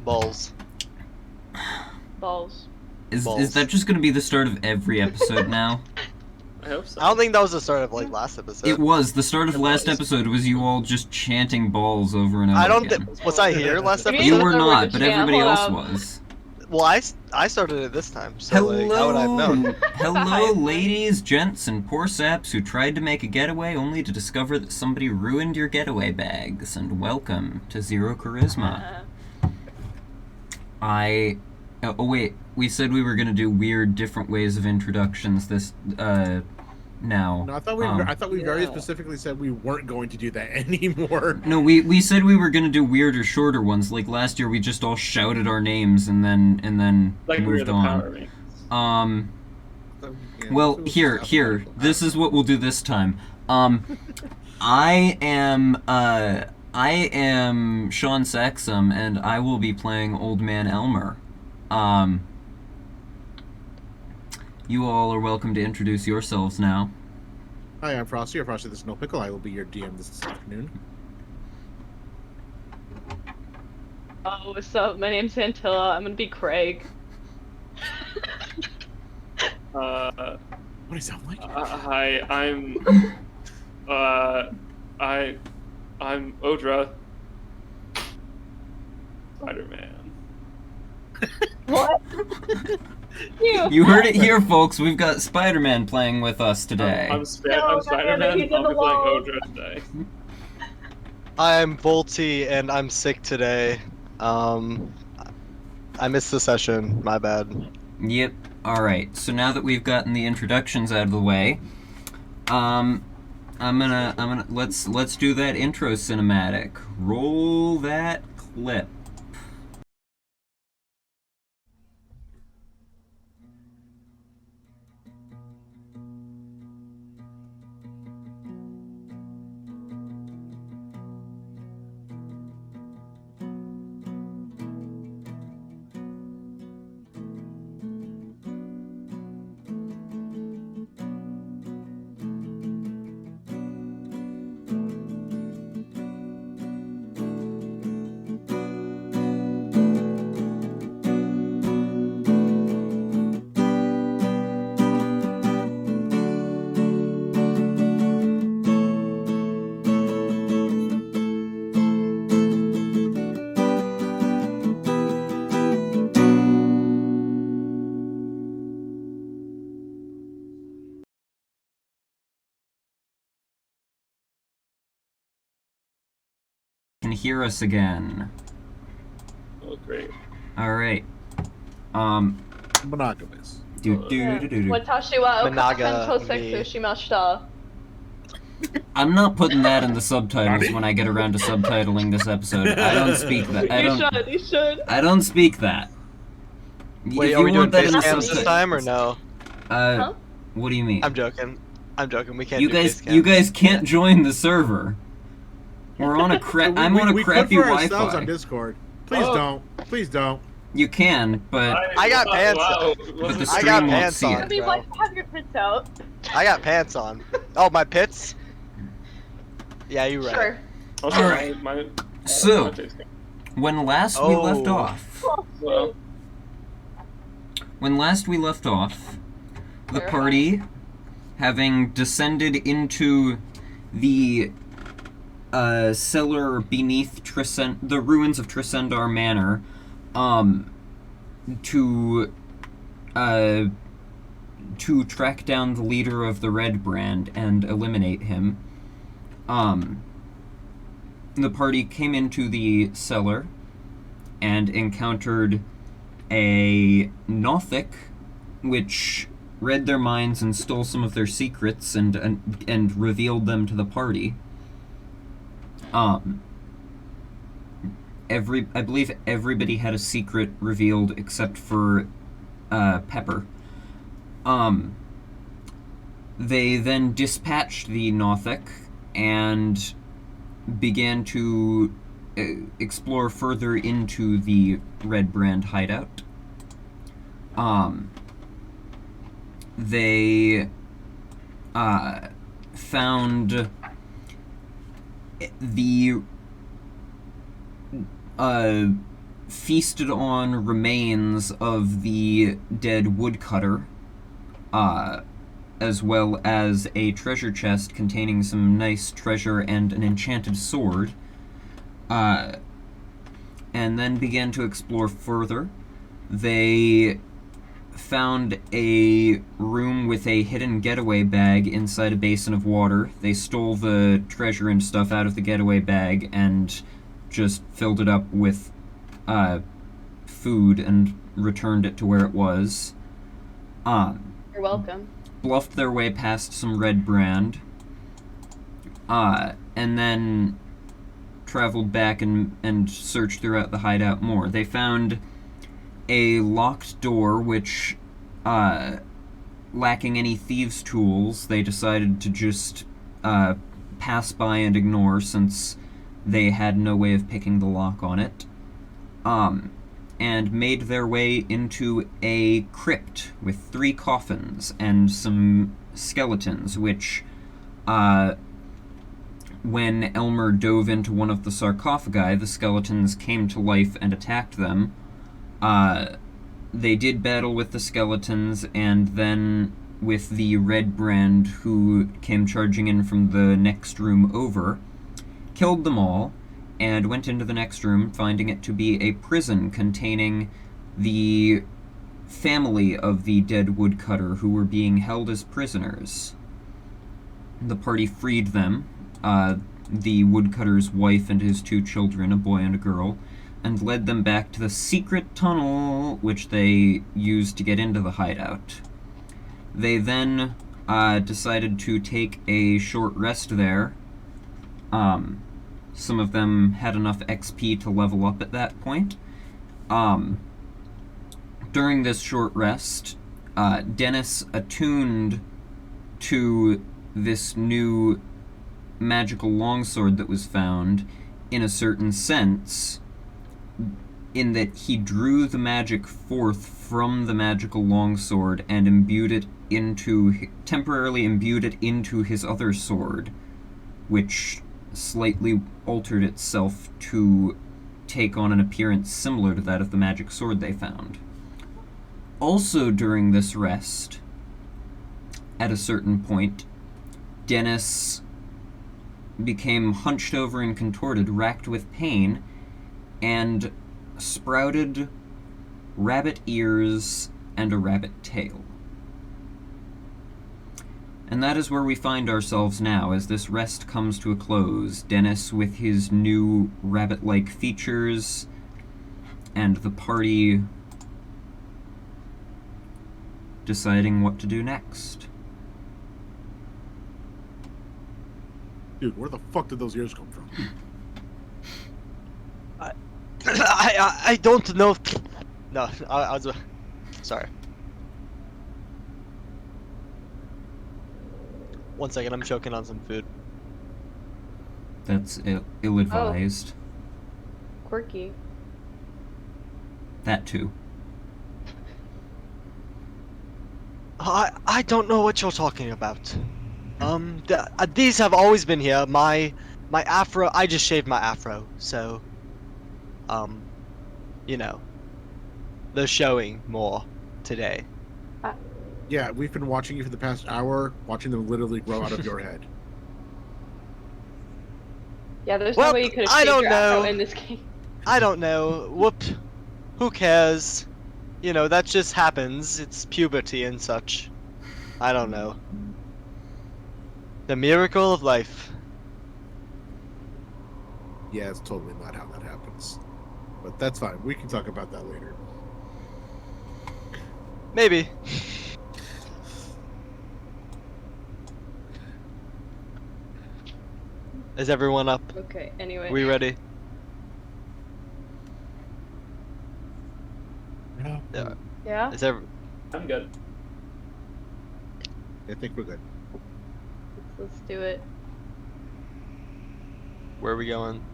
Balls. Balls. Is that just gonna be the start of every episode now? I hope so. I don't think that was the start of like last episode. It was. The start of last episode was you all just chanting balls over and over I don't again. was I here last episode? You were Maybe not, the but chant, everybody hold else up. was. Well, I started it this time, so like, how would I have known? Hello, ladies, gents, and poor saps who tried to make a getaway only to discover that somebody ruined your getaway bags, and welcome to Zero Charisma. Oh wait, we said we were gonna do weird, different ways of introductions this, now. No, I thought we very specifically said we weren't going to do that anymore. No, we said we were gonna do weirder, shorter ones. Like last year, we just all shouted our names and then Like we were moved the on. Power Rangers. Well, here. This is what we'll do this time. I am Shaun Saxum, and I will be playing Old Man Elmer. You all are welcome to introduce yourselves now. Hi, I'm Frosty, or FrostyTheSnowPickle. I will be your DM this afternoon. Oh, what's up? My name's Xantilo. I'm gonna be Craig. What do I sound like? Hi, I'm Odra. Spider-Man. What? You heard it here, folks. We've got Spider-Man playing with us today. I'm Spider-Man. he's I'll in the be playing wall. Odra today. I'm Volty, and I'm sick today. I missed the session. My bad. Yep. All right. So now that we've gotten the introductions out of the way, I'm gonna let's do that intro cinematic. Roll that clip. Can hear us again. Oh, great. All right. Monogamous. Watashi wa Managa okasan to me. sexu shimashita. I'm not putting that in the subtitles when I get around to subtitling this episode. I don't speak that. You should. I don't speak that. Wait, If are you we doing want that face in the cams this subtitles- time or no? What do you mean? I'm joking. We can't. You do guys, face cams. you guys can't join the server. We're on a I'm on a we crappy could for ourselves Wi-Fi. on Discord. Please Oh. don't. Please don't. You can, but I got pants on. but the I stream got won't pants see on. it. It'd be bro. like to have your pits out. I got pants on. Oh, my pits? Yeah, you're right. Sure. Also, Alright. my So- taste cam. When last we left Oh. off, Well, the Fair party, having descended into the cellar beneath the ruins of Tresendar Manor, to track down the leader of the Red Brand and eliminate him. The party came into the cellar and encountered a Nothic, which read their minds and stole some of their secrets and revealed them to the party. I believe everybody had a secret revealed except for Pepper. They then dispatched the Nothic and began to explore further into the Red Brand hideout. They found the feasted on remains of the dead woodcutter, as well as a treasure chest containing some nice treasure and an enchanted sword, and then began to explore further. They found a room with a hidden getaway bag inside a basin of water. They stole the treasure and stuff out of the getaway bag and just filled it up with food and returned it to where it was. You're welcome. Bluffed their way past some red brand, and then traveled back and searched throughout the hideout more. They found a locked door, which, lacking any thieves' tools, they decided to just pass by and ignore, since they had no way of picking the lock on it, and made their way into a crypt with 3 coffins and some skeletons, which, when Elmer dove into one of the sarcophagi, the skeletons came to life and attacked them. They did battle with the skeletons, and then with the red brand, who came charging in from the next room over, killed them all, and went into the next room, finding it to be a prison containing the family of the dead woodcutter, who were being held as prisoners. The party freed them, the woodcutter's wife and his 2 children, a boy and a girl, and led them back to the secret tunnel which they used to get into the hideout. They then decided to take a short rest there. Some of them had enough XP to level up at that point. During this short rest, Dennis attuned to this new magical longsword that was found in a certain sense, in that he drew the magic forth from the magical longsword and temporarily imbued it into his other sword, which slightly altered itself to take on an appearance similar to that of the magic sword they found. Also during this rest, at a certain point, Dennis became hunched over and contorted, racked with pain, and sprouted rabbit ears and a rabbit tail. And that is where we find ourselves now, as this rest comes to a close. Dennis with his new rabbit-like features, and the party deciding what to do next. Dude, where the fuck did those ears come from? I don't know. No, I was sorry. One second, I'm choking on some food. That's ill-advised. Quirky. That too. I don't know what you're talking about. These have always been here. My afro, I just shaved my afro, so you know, they're showing more today. Yeah, we've been watching you for the past hour, watching them literally grow out of your head. Yeah, there's Well, no way you could have I shaved don't your afro know. in this game. I don't know. Whoop. Who cares? You know, that just happens. It's puberty and such. I don't know. The miracle of life. Yeah, it's totally not how that happens. But that's fine. We can talk about that later. Maybe. Is everyone up? Okay, anyway. We ready? Yeah. Yeah. Yeah? Is there? I'm good. I think we're good. Let's do it. Where are we going?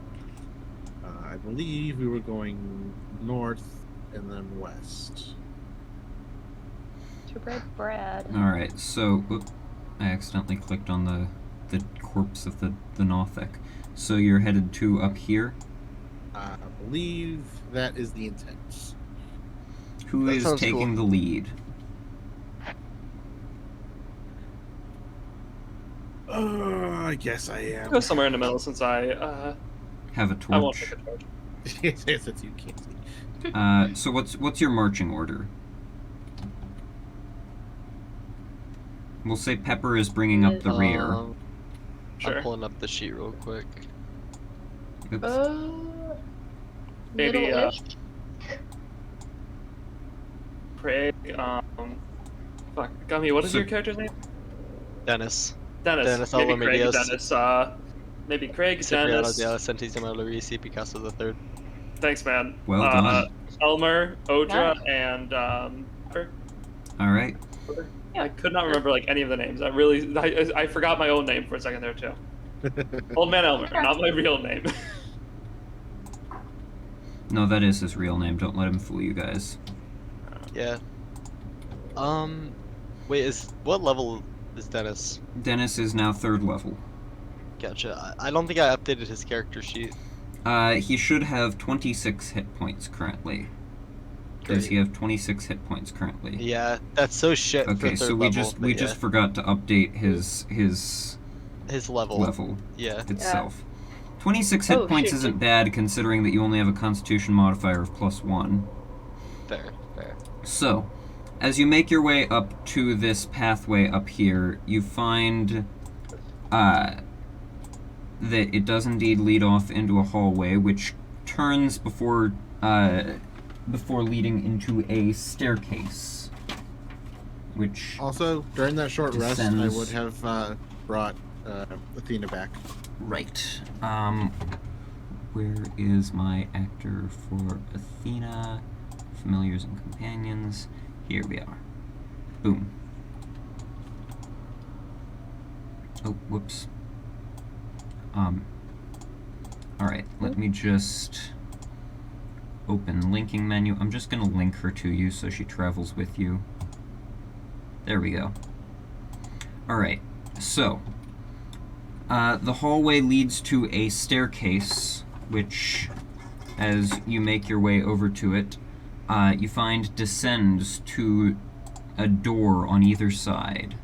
I believe we were going north and then west. To Red Brad. Alright, so whoop, I accidentally clicked on the corpse of the Nothic. So you're headed to up here? believe that is the intent. Who That is sounds taking the lead? I guess I I'll am. go somewhere in the middle since I Have a I won't torch. take a torch. Yes, that's you can't see. So what's your marching order? We'll say Pepper is bringing up the rear. Sure. I'm pulling up the sheet real quick. Oops. Maybe, middle-ish? Craig, fuck, Gummy, what is So- your character's name? Dennis. Dennis. Dennis Maybe Craig, Remedios. Dennis, maybe Craig, Cipriano, Dennis. Santisima, Ruiz, Picasso the third. Thanks, man. Well done. Elmer, Odra, Nice. and, Pepper. All right. Yeah. I could not remember, like, any of the names. I forgot my own name for a second there, too. Old Man Elmer, not my real name. No, that is his real name. Don't let him fool you guys. Yeah. Wait, what level is Dennis? Dennis is now 3rd level. Gotcha. I don't think I updated his character sheet. He should have 26 hit points currently. Does he have 26 hit points currently? Yeah, that's so shit for Okay, third so we level, just but yeah. forgot to update his his level. level Yeah. itself. 26 hit Oh, points shoot. isn't bad considering that you only have a Constitution modifier of +1. Fair. So, as you make your way up to this pathway up here, you find that it does indeed lead off into a hallway, which turns before leading into a staircase. Which Also, during that short rest, I Descends. would have brought Athena back. right. Where is my actor for Athena? Familiars and companions. Here we are. Boom. Oh, whoops. Alright, let me just open linking menu. I'm just gonna link her to you so she travels with you. There we go. Alright, so the hallway leads to a staircase, which, as you make your way over to it, you find descends to a door on either side.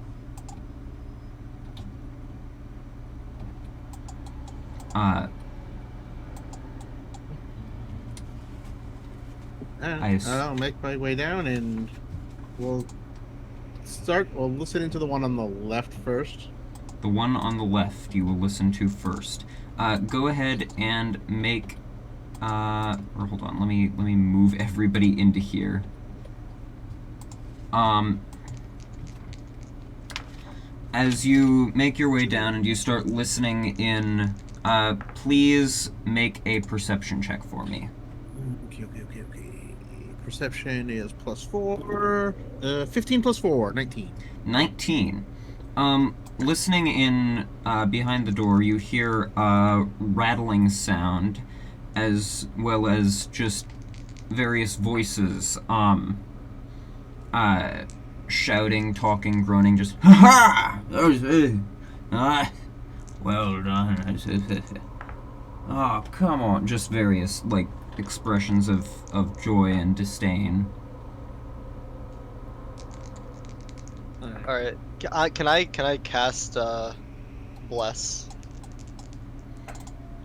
I'll make my way down and we'll listen into the one on the left first. The one on the left you will listen to first. Go ahead and make, or hold on, let me move everybody into here. As you make your way down and you start listening in, please make a perception check for me. Okay. Perception is +4. 15 + 4, 19. 19. Listening in behind the door, you hear a rattling sound, as well as just various voices, shouting, talking, groaning, just ha ha! Well done. Oh, come on. Just various, like, expressions of joy and disdain. Alright. Can I cast Bless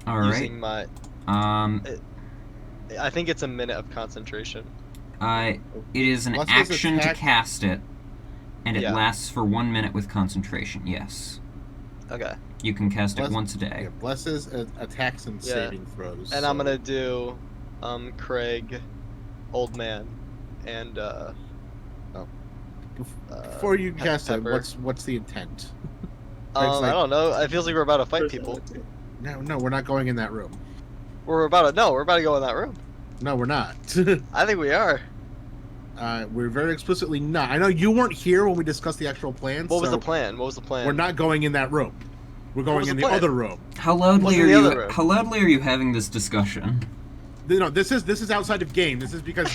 Alright. using my I think it's a minute of concentration. It is an Bless is action to attack- cast it, and it Yeah. lasts for 1 minute with concentration, yes. Okay. You can cast it Bless- once a day. Yeah, blesses attacks and Yeah. saving throws. And I'm gonna do Craig, Old Man, and Before you cast it, Pepper. what's the intent? Craig's I like- don't know. It feels like we're about to fight people. No, we're not going in that room. We're about to go in that room. No, we're not. I think we are. We're very explicitly not. I know you weren't here when we discussed the actual plan. What was so the plan? We're not going in that room. We're going was in the the plan? other room. How loudly What's in are the you? other room? How loudly are you having this discussion? No, this is outside of game. This is because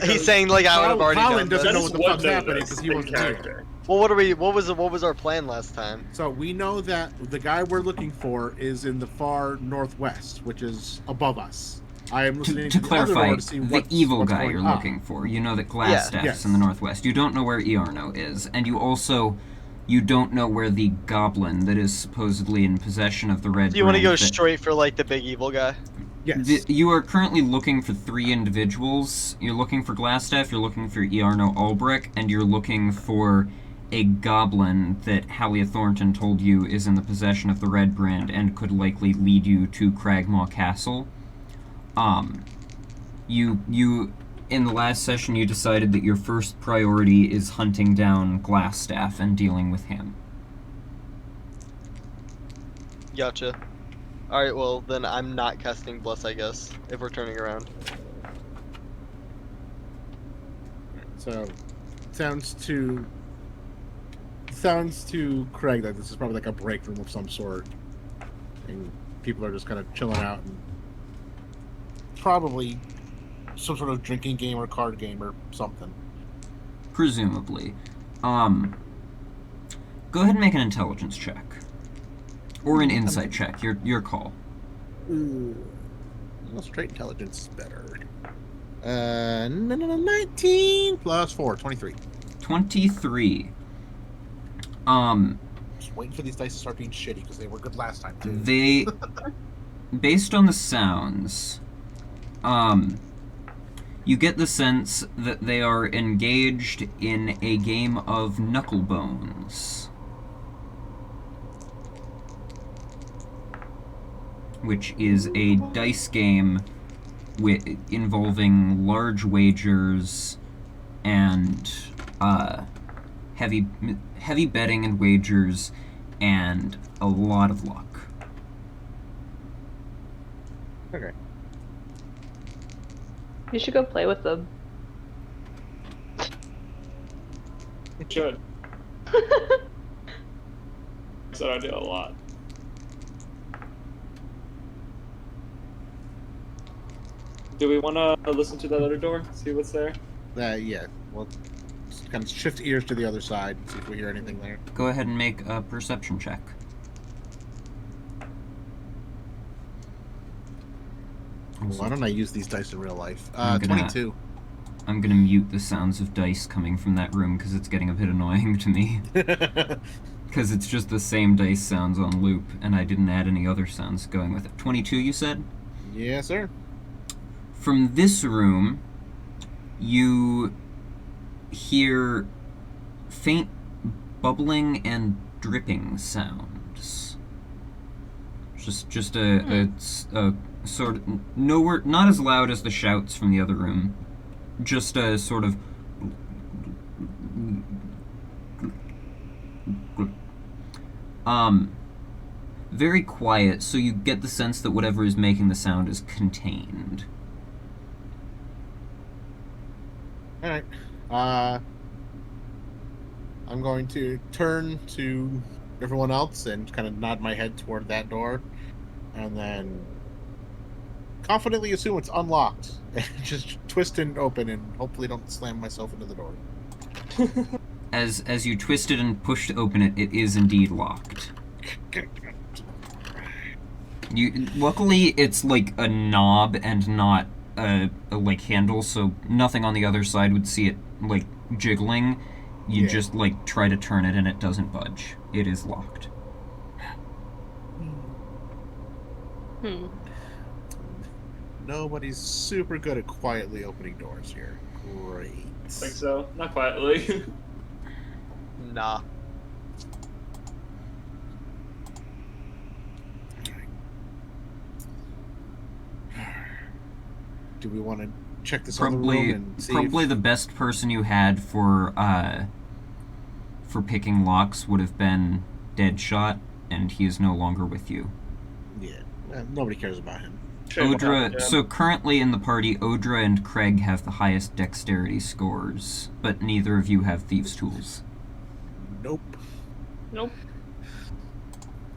He's saying like I would have already Colin done doesn't this. know what the fuck's happening because he wasn't here. character. Well, what was our plan last time? So we know that the guy we're looking for is in the far northwest, which is above us. I am listening To to the other clarify, door to see the what's evil guy going you're on. looking for. You know that Glassstaff's Yes. in the northwest. You don't know where Iarno is, and you don't know where the goblin that is supposedly in possession of the red. Do you want to brand go straight for like the big evil guy? Yes. You are currently looking for 3 individuals. You're looking for Glassstaff, you're looking for Iarno Albrecht, and you're looking for a goblin that Halia Thornton told you is in the possession of the red brand and could likely lead you to Cragmaw Castle. You in the last session you decided that your first priority is hunting down Glassstaff and dealing with him. Gotcha. Alright, well, then I'm not casting Bless, I guess, if we're turning around. So, sounds to Craig that this is probably like a break room of some sort, and people are just kind of chilling out and probably some sort of drinking game or card game or something. Presumably. Go ahead and make an intelligence check. Or an insight check, your call. Well, straight intelligence is better. 19 plus 4, 23. 23. Just waiting for these dice to start being shitty because they were good last time too. They, based on the sounds, you get the sense that they are engaged in a game of knucklebones, which is a dice game involving large wagers and heavy betting and wagers and a lot of luck. Okay. You should go play with them. Should. So I do a lot. Do we want to listen to that other door? See what's there? Yeah. Well, just kind of shift ears to the other side and see if we hear anything there. Go ahead and make a perception check. Why don't I use these dice in real life? I'm gonna- 22. I'm gonna mute the sounds of dice coming from that room because it's getting a bit annoying to me. Because it's just the same dice sounds on loop, and I didn't add any other sounds going with it. 22, you said? Yes, sir. From this room, you hear faint bubbling and dripping sounds. Just a sort of nowhere, not as loud as the shouts from the other room. Just a sort of very quiet, so you get the sense that whatever is making the sound is contained. Alright. I'm going to turn to everyone else and kind of nod my head toward that door, and then confidently assume it's unlocked. And just twist it open and hopefully don't slam myself into the door. As you twist it and push to open it, it is indeed locked. Luckily, it's like a knob and not a like handle, so nothing on the other side would see it like jiggling. You just like try to turn it and it doesn't budge. It is locked. Nobody's super good at quietly opening doors here. Great. Think so? Not quietly. Nah. Do we want to check this other Probably, room and see probably the best person you had for picking locks would have been Deadshot, and he is no longer with you. Yeah, nobody cares about him. Odra, so currently in the party, Odra and Craig have the highest dexterity scores, but neither of you have thieves' tools. Nope. Nope.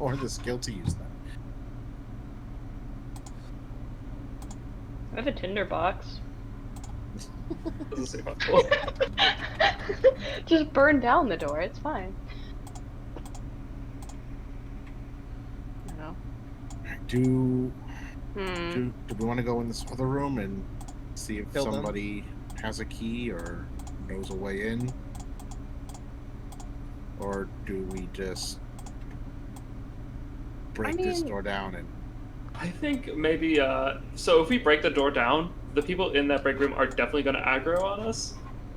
Or the skill to use them. I have a tinderbox. Doesn't seem possible. Just burn down the door. It's fine. You know. Do Hmm. do we want to go in this other room and see if Kill them. somebody has a key or knows a way in? Or do we just break this mean- door down and I think maybe, so if we break the door down, the people in that break room are definitely going to aggro on us.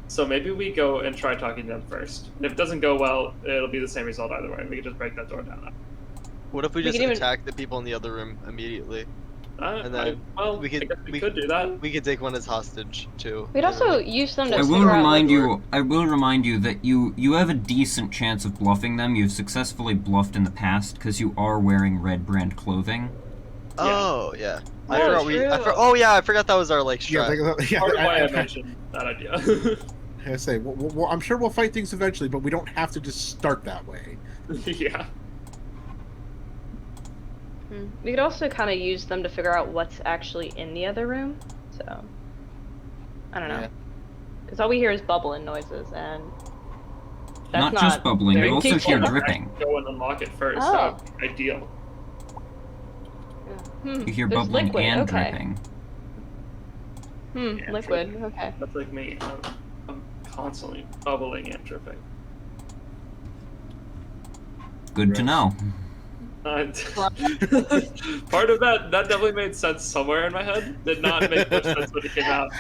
So maybe we go and try talking to them first. And if it doesn't go well, it'll be the same result either way. We can just break that door down. What if we We just can even- attack the people in the other room immediately? And then well, we could- I guess we- we could do that. We could take one as hostage too. We'd also use them to I Just will figure out remind what- you. I will remind you that you have a decent chance of bluffing them. You've successfully bluffed in the past because you are wearing red brand clothing. Oh yeah. I Oh, forgot true. oh yeah, I forgot that was our like strat. Part of why I mentioned that idea. I say, well, I'm sure we'll fight things eventually, but we don't have to just start that way. Yeah. We could also kind of use them to figure out what's actually in the other room. So, I don't know. Yeah. Because all we hear is bubbling noises, and that's Not just bubbling, very you also peaceful. hear dripping. Go and unlock it first. Oh. That would be ideal. You hear There's bubbling liquid, and okay. dripping. Yeah, Liquid. dripping. Okay. That's like me. I'm constantly bubbling and dripping. Good to Right. know. Part of that definitely made sense somewhere in my head. Did not make much sense when it came out.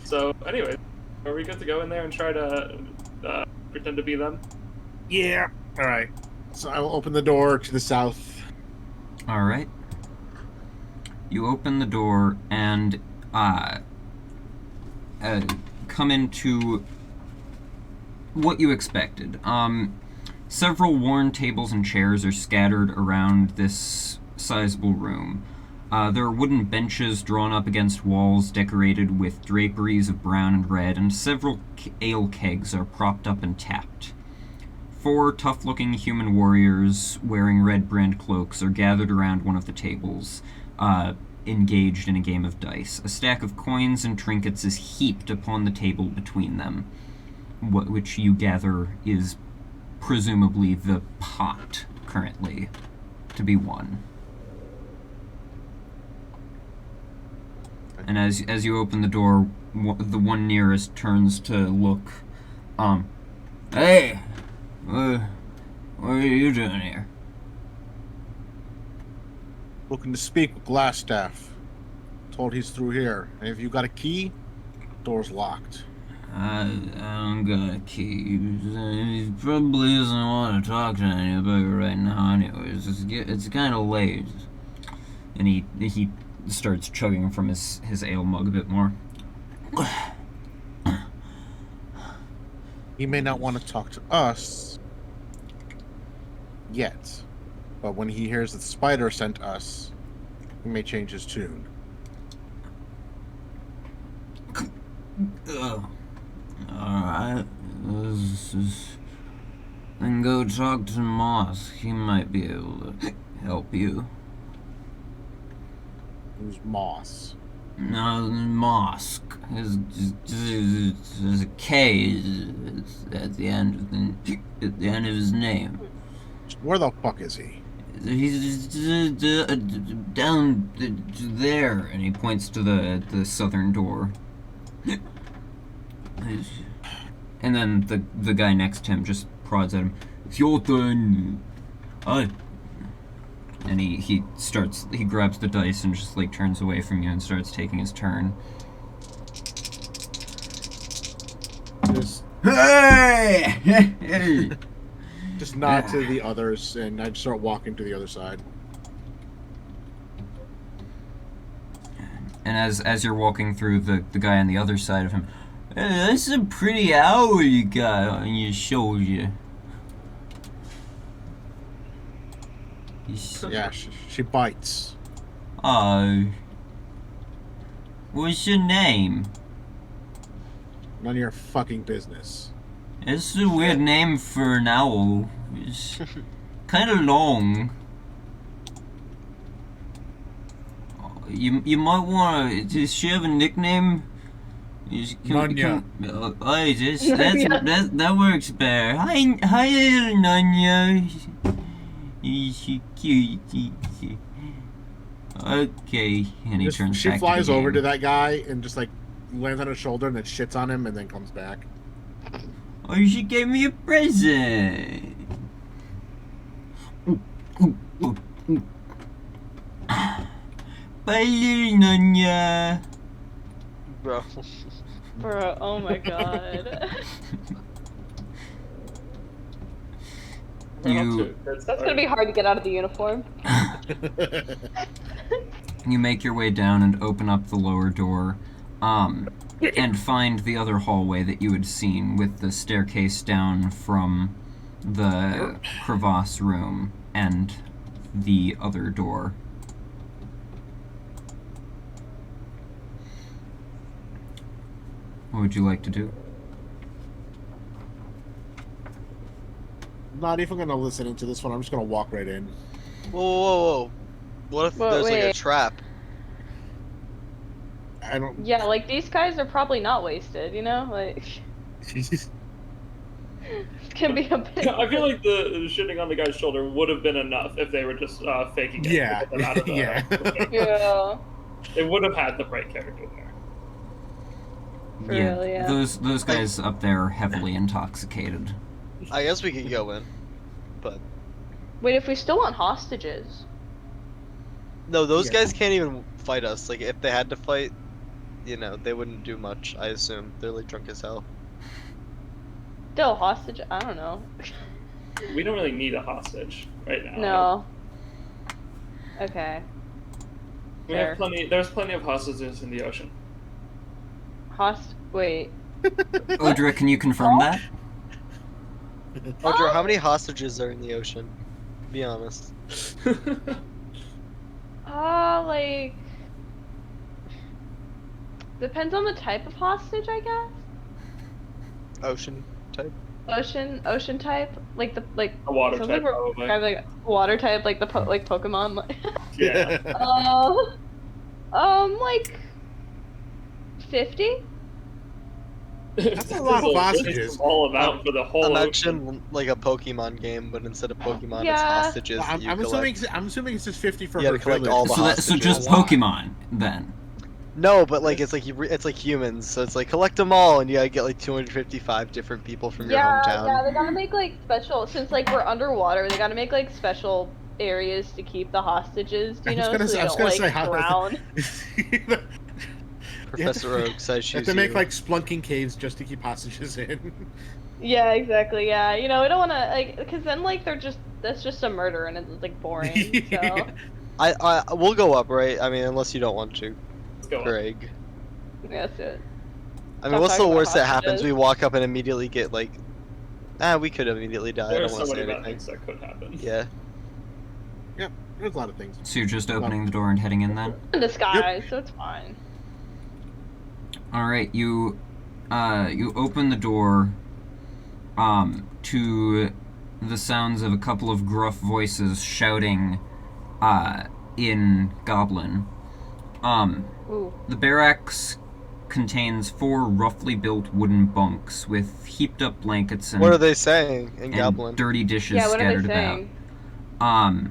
So anyway, are we good to go in there and try to pretend to be them? Yeah. All right. So I will open the door to the south. All right. You open the door and come into what you expected. Several worn tables and chairs are scattered around this sizable room. There are wooden benches drawn up against walls decorated with draperies of brown and red, and several ale kegs are propped up and tapped. 4 tough-looking human warriors wearing red brand cloaks are gathered around one of the tables, engaged in a game of dice. A stack of coins and trinkets is heaped upon the table between them, which you gather is presumably the pot currently to be won. And as you open the door, the one nearest turns to look. Hey, what are you doing here? Looking to speak with Glassstaff. Told he's through here. And if you got a key, door's locked. I don't got a key. He probably doesn't want to talk to anybody right now anyways. It's kind of late. And he starts chugging from his ale mug a bit more. He may not want to talk to us yet. But when he hears that the spider sent us, he may change his tune. Alright. Then go talk to Moss. He might be able to help you. Who's Moss? No, Mosque. There's a K at the end of his name. Where the fuck is he? He's down there, and he points to the southern door. And then the guy next to him just prods at him. It's your turn. And he grabs the dice and just like turns away from you and starts taking his turn. Just, Hey! just nod to the others, and I'd start walking to the other side. And as you're walking through, the guy on the other side of him, hey, that's a pretty owl you got on your shoulder. Yeah, she bites. What's your name? None of your fucking business. It's a weird name for an owl. It's kind of long. You might want to share a nickname. Nanya. That works better. Hi, little Nanya. She cute. Okay, and he turns She back flies to the over game. to that guy and just like lands on his shoulder and then shits on him and then comes back. Oh, she gave me a present. Bye, little Nanya. Bro. Bro, oh my god. You That's gonna be hard to get out of the uniform. you make your way down and open up the lower door, and find the other hallway that you had seen with the staircase down from the crevasse room and the other door. What would you like to do? Not even gonna listen into this one. I'm just gonna walk right in. Whoa. What if But there's like a wait. trap? I don't. Yeah, like these guys are probably not wasted, you know? Like it can be a bit. I feel like the shitting on the guy's shoulder would have been enough if they were just faking it. Yeah. to get them out of the- Yeah. Yeah. It would have had the right character there. For real, yeah. Those guys up there are heavily intoxicated. I guess we could go in, but Wait, if we still want hostages. no, those Yeah. guys can't even fight us. Like if they had to fight, you know, they wouldn't do much. I assume they're like drunk as hell. Still hostage? I don't know. We don't really need a hostage right now. No. Okay. We Fair. have plenty. There's plenty of hostages in the ocean. Wait. Odra, can you confirm that? Odra, how many hostages are in the ocean? Be honest. Like depends on the type of hostage, I guess. Ocean type. Ocean type, like A water sounds type, like we're probably. describing, like water type, like like Pokemon. Yeah. Like 50. That's a lot of It's hostages. a small amount for the whole ocean. Imagine like a Pokemon game, but instead of Pokemon, it's Yeah. hostages that you I'm collect. assuming it's just 50 for You gotta her collect village. all the So just hostages. Pokemon then. No, but like it's like it's like humans, so it's like collect them all, and you gotta get like 255 different people from your hometown. Yeah, they gotta make like special, since like we're underwater, they gotta make like special areas to keep the hostages, you know, so they don't like drown. Professor Oaks, I choose You have to make you. like splunking caves just to keep hostages in. Yeah, exactly, yeah. You know, we don't wanna, like, because then like that's just a murder and it's like boring, so. We'll go up, right? I mean, unless you don't want to, Let's go. Greg. Yeah, that's it. I mean, Stop what's the talking about worst that happens? hostages. We walk up and immediately get like, we could immediately die. I There are don't so want to many say bad anything. things that could happen. Yeah. Yep, there's a lot of things. So you're just opening the door and heading in then? In disguise, so it's fine. Alright, you open the door to the sounds of a couple of gruff voices shouting in Goblin. Ooh. The barracks contains 4 roughly built wooden bunks with heaped up blankets and, What are they saying in and Goblin? dirty dishes Yeah, what are they scattered about. saying?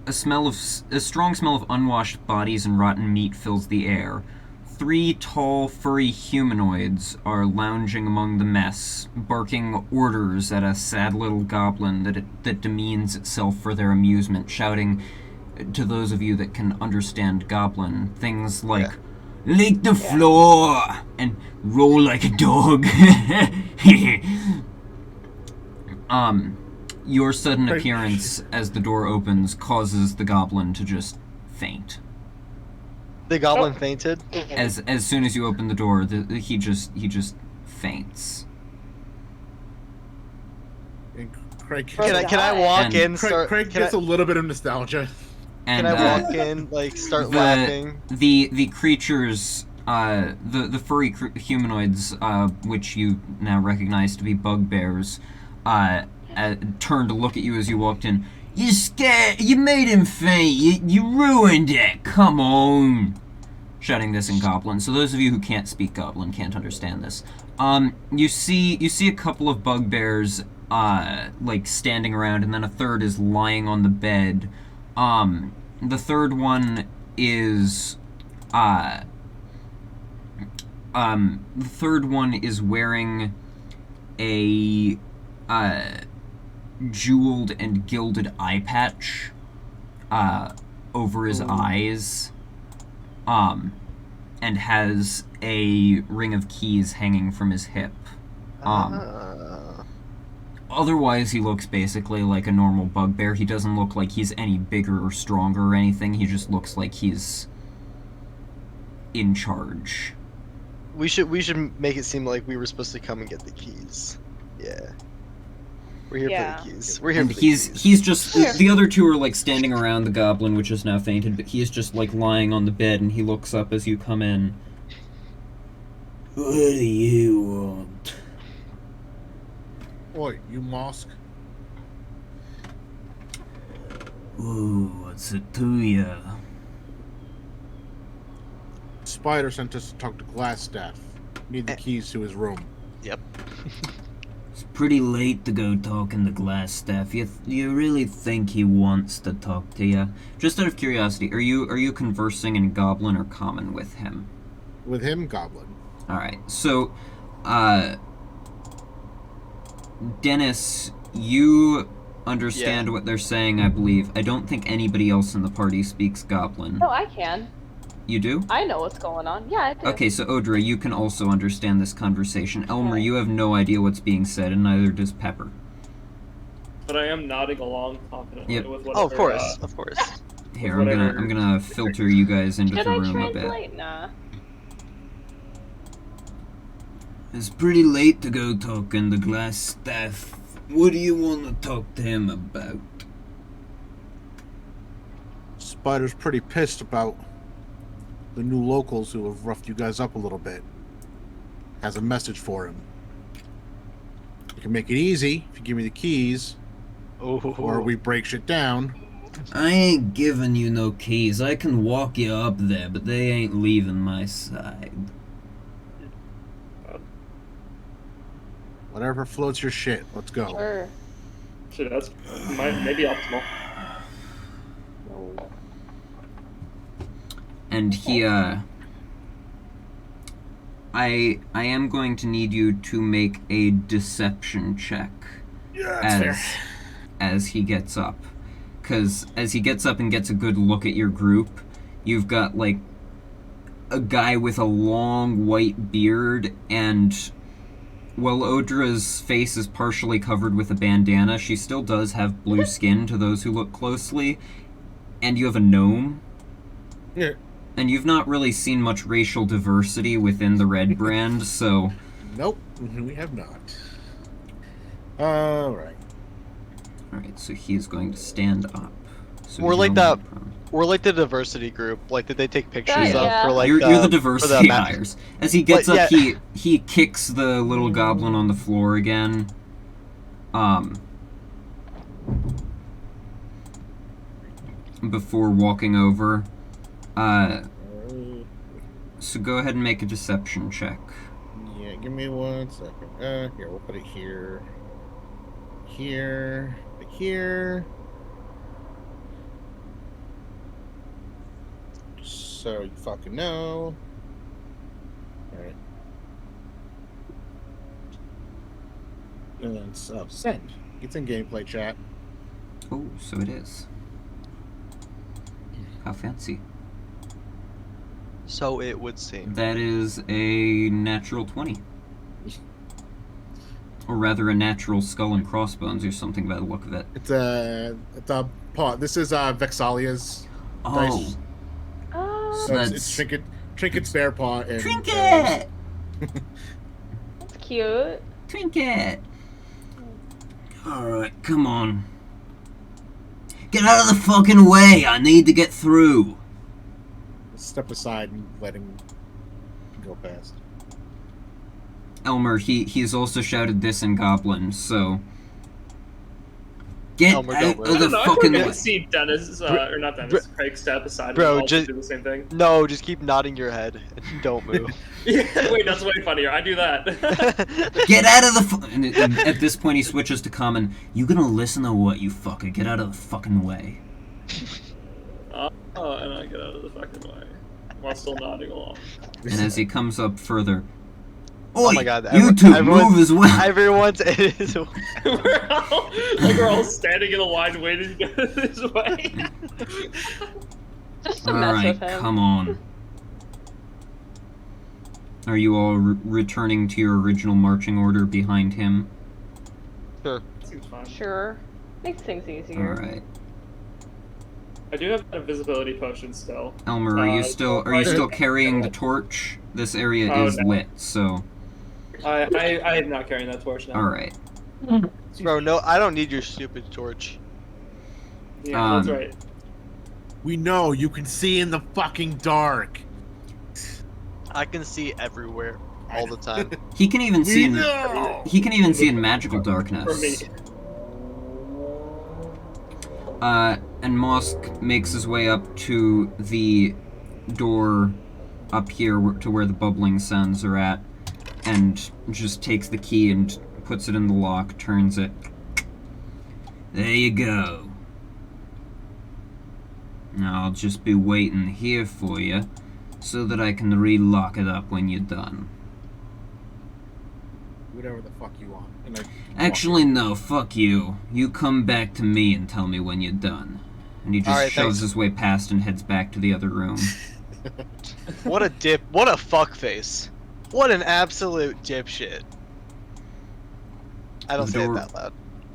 A strong smell of unwashed bodies and rotten meat fills the air. 3 tall, furry humanoids are lounging among the mess, barking orders at a sad little goblin that demeans itself for their amusement, shouting, to those of you that can understand Goblin, things like, lick the floor and roll like a dog. Your sudden appearance as the door opens causes the goblin to just faint. The goblin fainted. As soon as you open the door, he just faints. And Craig, Can I walk And in? Start. Craig Can gets I, a little bit of nostalgia. And can I walk in? Like start laughing. the creatures, the furry humanoids, which you now recognize to be bugbears, turned to look at you as you walked in. You scared. You made him faint. You ruined it. Come on. Shouting this in Goblin. So those of you who can't speak Goblin can't understand this. You see a couple of bugbears, like standing around, and then a third is lying on the bed. The third one is, wearing a, jeweled and gilded eye patch, over his eyes, and has a ring of keys hanging from his hip. Otherwise, he looks basically like a normal bugbear. He doesn't look like he's any bigger or stronger or anything. He just looks like he's in charge. We should make it seem like we were supposed to come and get the keys. Yeah. We're here for the keys. We're here and for the he's just the other two are like standing around the goblin, which has now fainted, but he's just like lying on the bed, and he looks up as you come in. What do you want? Oi, you mask. Ooh, what's it to ya? Spider sent us to talk to Glassstaff. Need the keys to his room. Yep. It's pretty late to go talking to Glassstaff. You really think he wants to talk to you? Just out of curiosity, are you conversing in Goblin or Common with him? With him, Goblin. Alright, so, Dennis, you understand what they're saying, I believe. I don't think anybody else in the party speaks Goblin. No, I can. You do? I know what's going on. Yeah, I do. Okay, so Odra, you can also understand this conversation. Elmer, you have no idea what's being said, and neither does Pepper. But I am nodding along confidently with whatever. Oh, of course. Here, I'm gonna filter you guys into the room a bit. Translate? Nah. It's pretty late to go talking to Glassstaff. What do you want to talk to him about? Spider's pretty pissed about the new locals who have roughed you guys up a little bit. Has a message for him. You can make it easy if you give me the keys. Or we break shit down. I ain't giving you no keys. I can walk you up there, but they ain't leaving my side. Whatever floats your shit. Let's go. Sure. Shit, that's maybe optimal. No. And he, I am going to need you to make a deception check. Yeah, that's fair. As he gets up. Because as he gets up and gets a good look at your group, you've got, like, a guy with a long white beard, and while Odra's face is partially covered with a bandana, she still does have blue skin to those who look closely, and you have a gnome. Yeah. And you've not really seen much racial diversity within the Red brand, so... Nope, we have not. Alright. Alright, so he's going to stand up. So We're like the diversity group. Like, did they take pictures Yeah. of for like you're the diversity map? hires. As he gets But, up, yeah. he kicks the little goblin on the floor again. Before walking over. So go ahead and make a deception check. Yeah, give me 1 second. Here, we'll put it here. Here. Here. So you fucking know. Alright. And then send. It's in gameplay chat. Oh, so it is. How fancy. So it would seem. That is a natural 20. Or rather, a natural skull and crossbones or something by the look of it. It's a paw. This is Vexalia's dice. Oh. So it's Trinket's bear paw. And, Trinket! That's cute. Trinket! Alright, come on. Get out of the fucking way! I need to get through! Step aside and let him go past. Elmer, he's also shouted this in Goblin, so... Get Elmer, out don't of move. the I fucking feel like way. I see Dennis, or not Dennis, Craig step aside Bro, and also just- do the same thing. No, just keep nodding your head and don't move. Yeah, wait, that's way funnier. I do that. Get out of the and at this point he switches to common. You gonna listen to what, you fucker? Get out of the fucking way. Oh, and I get out of the fucking way while still nodding along. And as he comes up further, Oh Oi, my god, you two everyone's- move as well. Everyone's we're all standing in a line waiting to go this way. Just to All mess right, with him. come on. Are you all returning to your original marching order behind him? Seems fine. Sure. Makes things All easier. right. I do have an invisibility potion still. Elmer, are you still carrying the torch? This area is no. lit, so I am not carrying that torch now. all right. Bro, no, I don't need your stupid torch. Yeah, that's right. We know you can see in the fucking dark. I can see everywhere all the time. He can even see in know. he can even see in magical darkness. For me. And Mosk makes his way up to the door up here to where the bubbling sands are at, and just takes the key and puts it in the lock, turns it. There you go. Now I'll just be waiting here for you, so that I can relock it up when you're done. Whatever the fuck you want. And Actually, no, fuck you. You come back to me and tell me when you're done. And he just Alright, shoves thanks. his way past and heads back to the other room. What a dip. What a fuckface. What an absolute dipshit. I don't The say it door- that loud.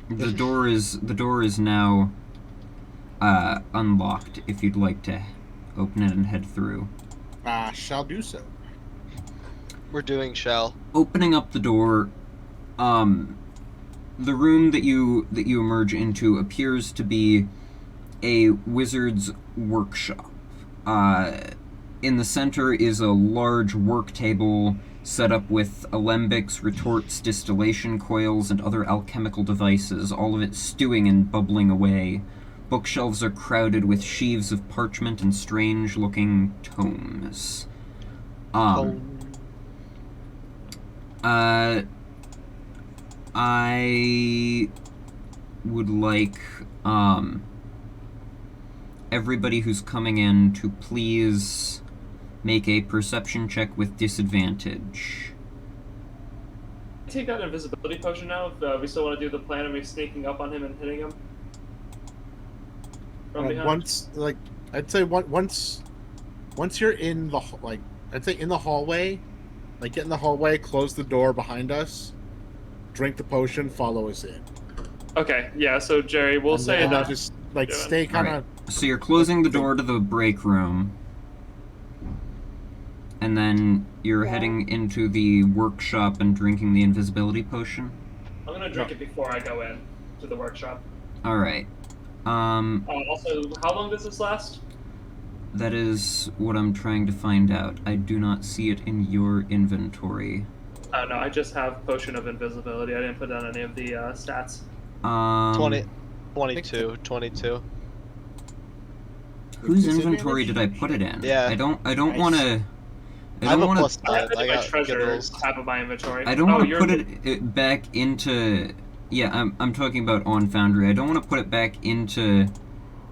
The door is now unlocked if you'd like to open it and head through. shall do so. We're doing shell. Opening up the door, the room that you emerge into appears to be a wizard's workshop. In the center is a large work table set up with alembics, retorts, distillation coils, and other alchemical devices, all of it stewing and bubbling away. Bookshelves are crowded with sheaves of parchment and strange-looking tomes. I would like, everybody who's coming in to please make a perception check with disadvantage. Take out an invisibility potion now if we still want to do the plan of me sneaking up on him and hitting him. From behind. I'd say once you're in the in the hallway, get in the hallway, close the door behind us, drink the potion, follow us in. Okay, yeah. So Jerry, we'll And say then that. just stay kind of. So you're closing the door to the break room, and then you're heading into the workshop and drinking the invisibility potion? I'm gonna drink it before I go in to the workshop. Alright. Also, how long does this last? That is what I'm trying to find out. I do not see it in your inventory. Oh no, I just have Potion of Invisibility. I didn't put down any of the stats. 22. Whose inventory did I put it in? Yeah. I don't Nice. want to. I have a want plus to. I have 5. it I in my got good treasure rolls. tab of my inventory. I don't want to you're- put it back into. Yeah, I'm talking about on Foundry. I don't want to put it back into.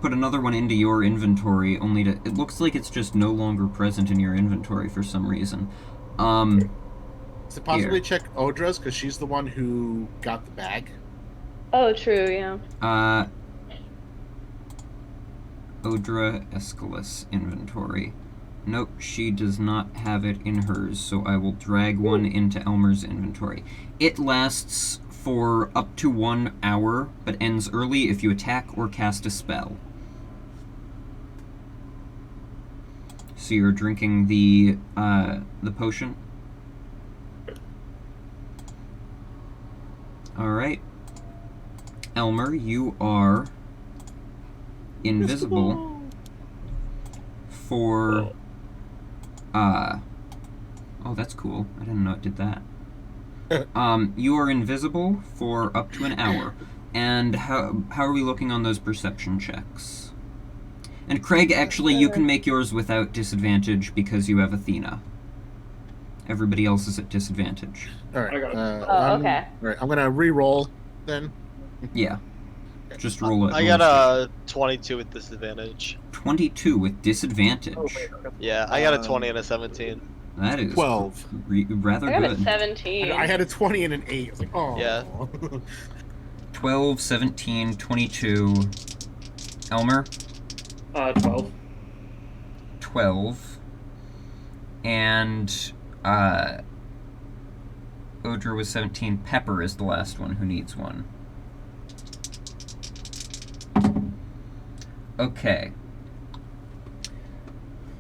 Put another one into your inventory, only to. It looks like it's just no longer present in your inventory for some reason. Is it possibly check Odra's, because she's the one who got the bag? Oh, true, yeah. Odra Eskalus inventory. Nope, she does not have it in hers, so I will drag one into Elmer's inventory. It lasts for up to 1 hour, but ends early if you attack or cast a spell. So you're drinking the potion? Alright. Elmer, you are invisible for oh, that's cool. I didn't know it did that. You are invisible for up to an hour. And how are we looking on those perception checks? And Craig, actually, you can make yours without disadvantage because you have Athena. Everybody else is at disadvantage. All right. I got it. Okay. All right. I'm gonna re-roll then. Yeah. Just roll it. I got a 22 with disadvantage. 22 with disadvantage. Oh, wait, okay. Yeah, I got a 20 and a 17. That is 12. Rather I got good. a 17. I had a 20 and an 8. I was like, oh. Yeah. 12, 17, 22. Elmer? 12. 12. And, Odra was 17. Pepper is the last one who needs one. Okay.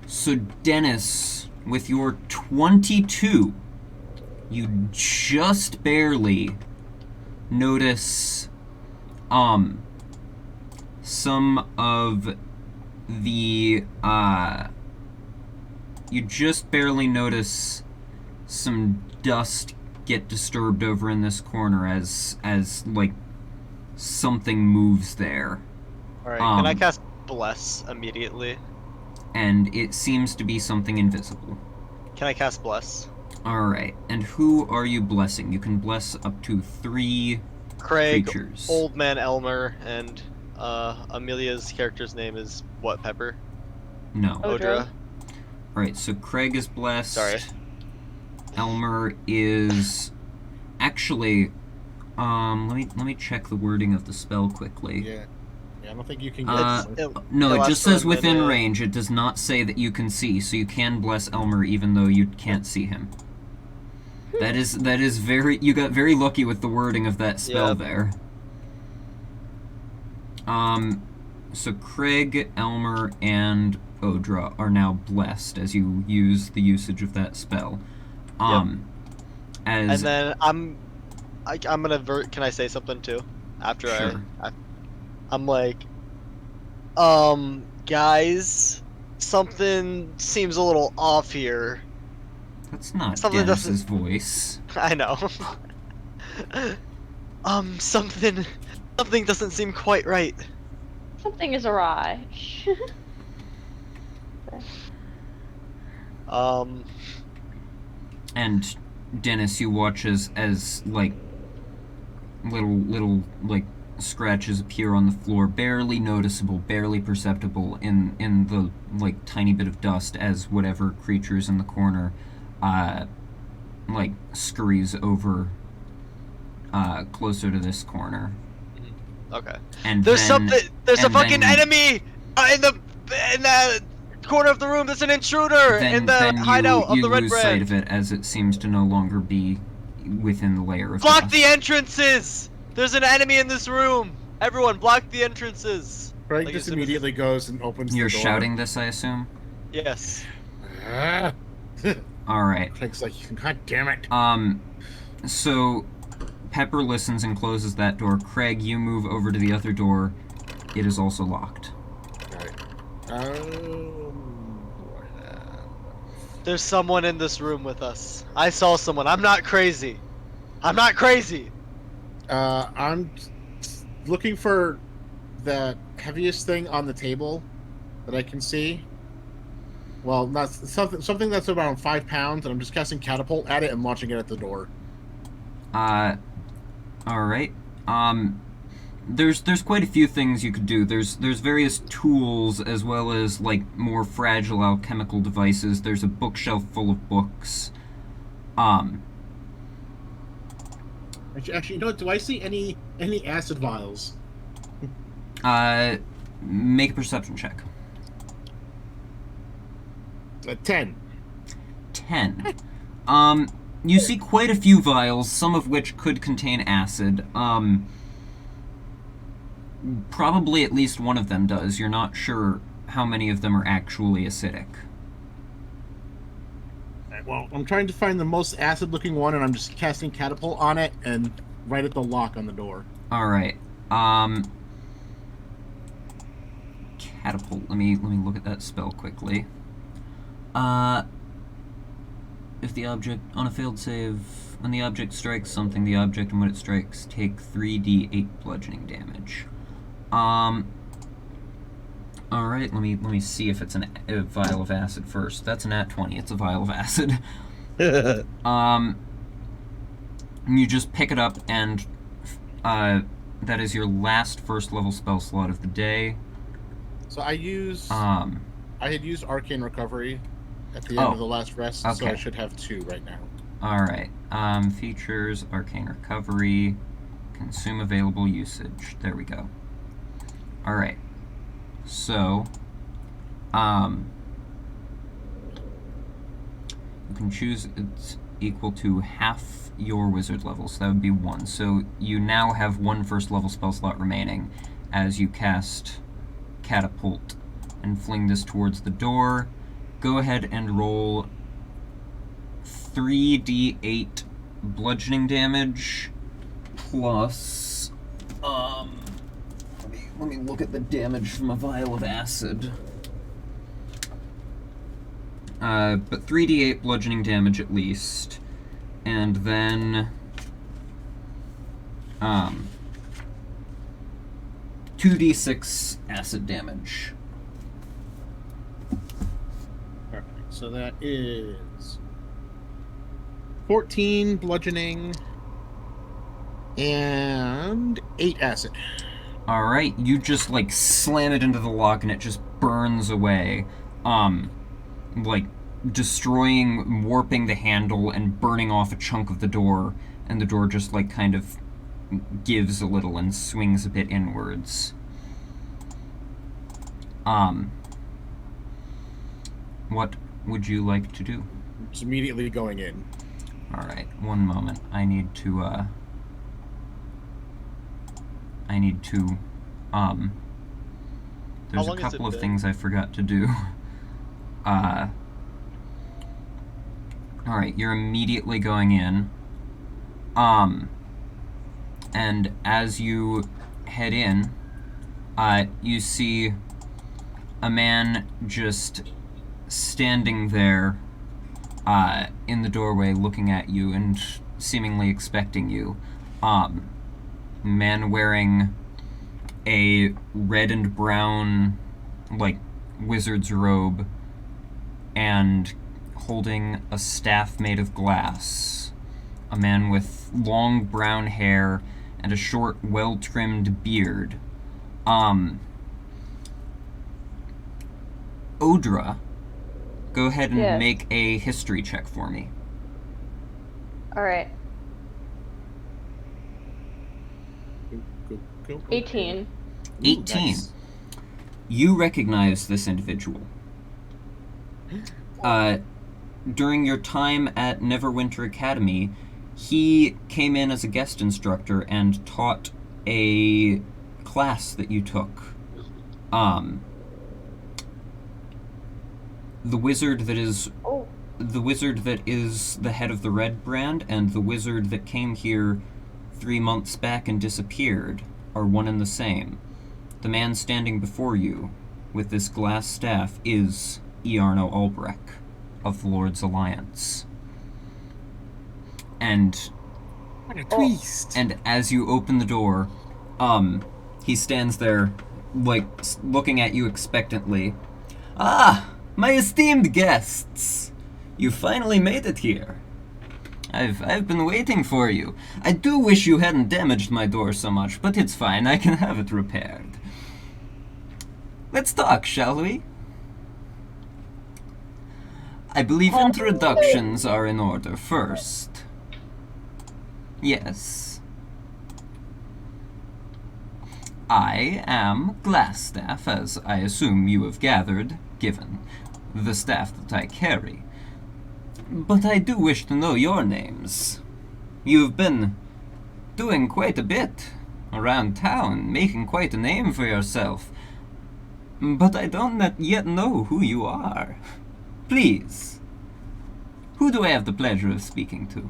So, Dennis, with your 22, you just barely notice, some of the, you just barely notice some dust get disturbed over in this corner as like, something moves there. Alright, can I cast Bless immediately? And it seems to be something invisible. Can I cast Bless? Alright, and who are you blessing? You can bless up to 3 Craig, creatures. Old Man Elmer, and Amelia's character's name is what, Pepper? No. Odra. Alright, so Craig is blessed. Sorry. Elmer is... Actually, let me check the wording of the spell quickly. Yeah. I don't think you can get No, It'll it just last for a says within minute. range. It does not say that you can see, so you can bless Elmer even though you can't see him. That is very... You got very lucky with the wording of that spell there. So Craig, Elmer, and Odra are now blessed as you use the usage of that spell. And As... then I'm gonna can I say something too? After Sure. I'm like, guys, something seems a little off here. That's not Something Dennis's voice. I know. Something doesn't seem quite right. Something is awry. And Dennis, you watch as like little like scratches appear on the floor, barely noticeable, barely perceptible in the like tiny bit of dust as whatever creature's in the corner like scurries over closer to this corner. Okay. And There's then, there's a and fucking then- enemy in the corner of the room. There's an intruder in the hideout of you the red lose sight brand. of it as it seems to no longer be within the layer of Block dust. the entrances! There's an enemy in this room! Everyone, block the entrances! Craig Like, just as soon as- immediately goes and opens You're the door. shouting this, I assume? Yes. Ah. Alright. Craig's like, God damn it. So Pepper listens and closes that door. Craig, you move over to the other door. It is also locked. There's someone in this room with us. I saw someone. I'm not crazy. I'm not crazy! I'm looking for the heaviest thing on the table that I can see. Well, not something that's around 5 pounds, and I'm just casting catapult at it and launching it at the door. Alright. There's quite a few things you could do. There's various tools as well as like more fragile alchemical devices. There's a bookshelf full of books. Actually, you know what? Do I see any acid vials? Make a perception check. 10. 10. You see quite a few vials, some of which could contain acid. Probably at least one of them does. You're not sure how many of them are actually acidic. Well, I'm trying to find the most acid-looking one, and I'm just casting catapult on it and right at the lock on the door. Alright. Catapult. Let me look at that spell quickly. if the object, on a failed save, when the object strikes something, the object and when it strikes take 3d8 bludgeoning damage. Alright, let me see if it's a vial of acid first. That's an nat 20, it's a vial of acid. You just pick it up, and that is your last first level spell slot of the day. So I had used Arcane Recovery at the end of the last rest, so I should have 2 right now. Alright, features, Arcane Recovery, consume available usage. There we go. Alright, so, you can choose, it's equal to half your wizard level, so that would be 1. So you now have 1 first level spell slot remaining as you cast Catapult and fling this towards the door. Go ahead and roll 3d8 bludgeoning damage plus let me look at the damage from a vial of acid. But 3d8 bludgeoning damage at least, and then 2d6 acid damage. Perfect. So that is 14 bludgeoning and 8 acid. Alright, you just, like, slam it into the lock and it just burns away. Like, destroying, warping the handle and burning off a chunk of the door, and the door just, like, kind of gives a little and swings a bit inwards. What would you like to do? Just immediately going in. Alright, one moment. I need to, there's a couple of things I forgot to do. Alright, you're immediately going in. And as you head in, you see a man just standing there, in the doorway looking at you and seemingly expecting you. Man wearing a red and brown, like, wizard's robe and holding a staff made of glass. A man with long brown hair and a short, well-trimmed beard. Odra, go ahead and make a history check for me. Alright. Go. 18. 18. Nice. You recognize this individual. During your time at Neverwinter Academy, he came in as a guest instructor and taught a class that you took. The wizard that is the head of the Red Brand and the wizard that came here 3 months back and disappeared are one and the same. The man standing before you with this glass staff is Iarno Albrecht of the Lord's Alliance. And what a twist! And as you open the door, he stands there, like, looking at you expectantly. Ah, my esteemed guests! You finally made it here. I've been waiting for you. I do wish you hadn't damaged my door so much, but it's fine, I can have it repaired. Let's talk, shall we? I believe introductions are in order first. Yes. I am Glassstaff, as I assume you have gathered, given the staff that I carry. But I do wish to know your names. You've been doing quite a bit around town, making quite a name for yourself. But I don't yet know who you are. Please, who do I have the pleasure of speaking to?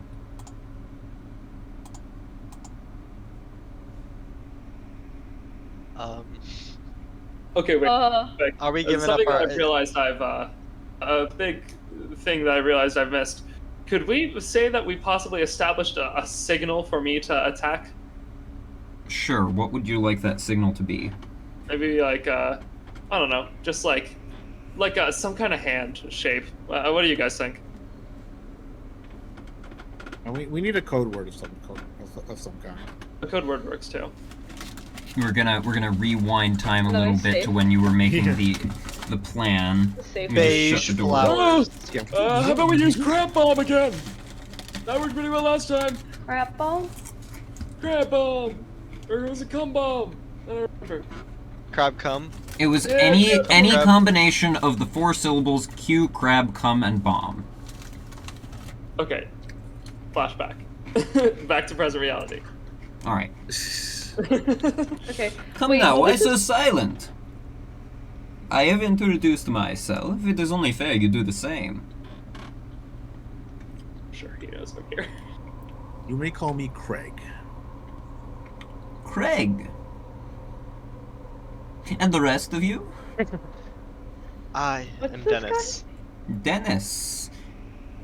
Okay, wait. Are we giving up something our... I've realized a big thing that I realized I've missed. Could we say that we possibly established a signal for me to attack? Sure, what would you like that signal to be? Maybe like, I don't know, just like some kind of hand shape. What do you guys think? We need a code word of some kind. A code word works too. We're gonna rewind time a Another little bit safe. to when you were making the plan. Safe. You just Beige shut the door. flowers. How about we use crab bomb again? That worked pretty well last time. Crap ball? Crab bomb, or was it cum bomb? I don't remember. Crab cum. It was Yeah, any crab. combination of the 4 syllables Q, crab, cum, and bomb. Okay, flashback. Back to present reality. Alright. Okay. Come Wait, now, what why was so this- silent? I have introduced myself. It is only fair you do the same. Sure, he knows I'm here. You may call me Craig. Craig. And the rest of you? I What's am this Dennis. Dennis.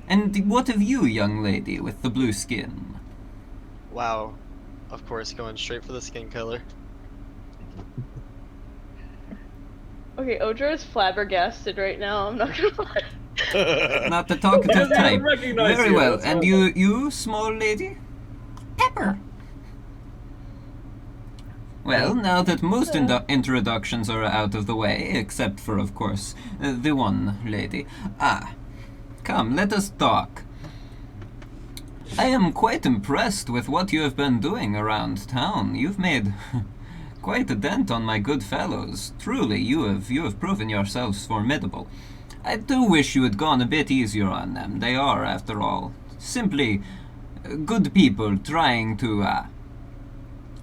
And what of you, young lady with the blue skin? Wow. Of course, going straight for the skin color. Okay, Odra is flabbergasted right now. I'm not gonna lie. Not the talkative I type. recognize Very you, well. that's And fine. you, small lady? Pepper. Well, now that most introductions are out of the way, except for, of course, the one lady. Come, let us talk. I am quite impressed with what you have been doing around town. You've made quite a dent on my good fellows. Truly, you have proven yourselves formidable. I do wish you had gone a bit easier on them. They are, after all, simply good people trying to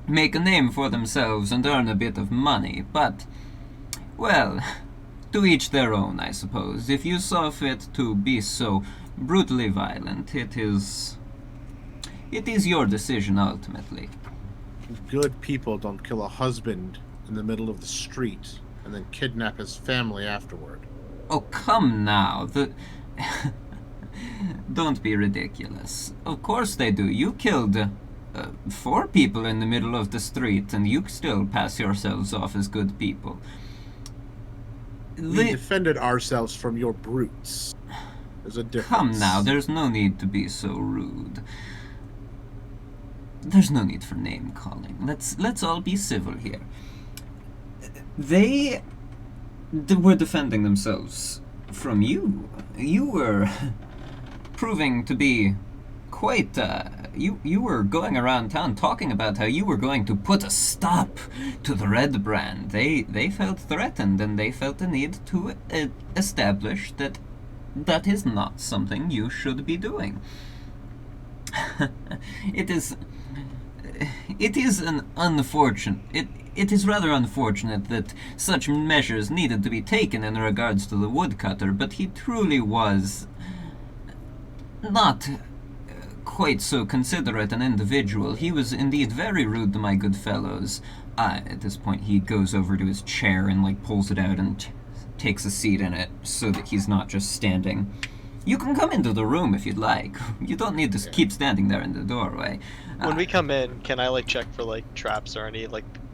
make a name for themselves and earn a bit of money. But, well, to each their own, I suppose. If you saw fit to be so brutally violent, it is your decision ultimately. Good people don't kill a husband in the middle of the street and then kidnap his family afterward. Oh, come now. Don't be ridiculous. Of course they do. You killed 4 people in the middle of the street, and you still pass yourselves off as good people. We defended ourselves from your brutes. There's a difference. Come now, there's no need to be so rude. There's no need for name calling. Let's all be civil here. They were defending themselves from you. You were proving to be quite, you were going around town talking about how you were going to put a stop to the Red Brand. They felt threatened, and they felt the need to establish that that is not something you should be doing. It is rather unfortunate that such measures needed to be taken in regards to the woodcutter, but he truly was not quite so considerate an individual. He was indeed very rude to my good fellows. At this point, he goes over to his chair and pulls it out and takes a seat in it so that he's not just standing. You can come into the room if you'd like. You don't need to keep standing there in the doorway. When we come in, can I check for traps or any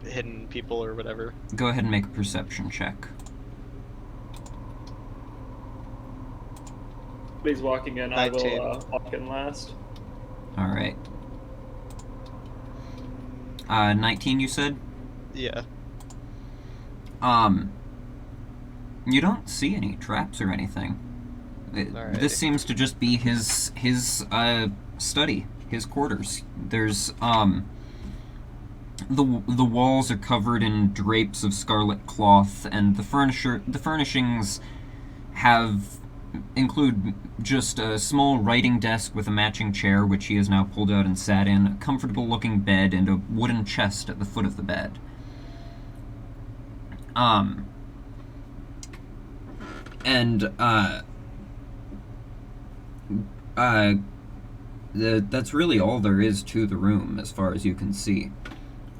hidden people or whatever? Go ahead and make a perception check. He's walking in. I 19. will walk in last. All right. 19, you said? Yeah. You don't see any traps or anything. Alright. This seems to just be his study, his quarters. There's the walls are covered in drapes of scarlet cloth, and the furnishings include just a small writing desk with a matching chair, which he has now pulled out and sat in, a comfortable-looking bed, and a wooden chest at the foot of the bed. That's really all there is to the room, as far as you can see.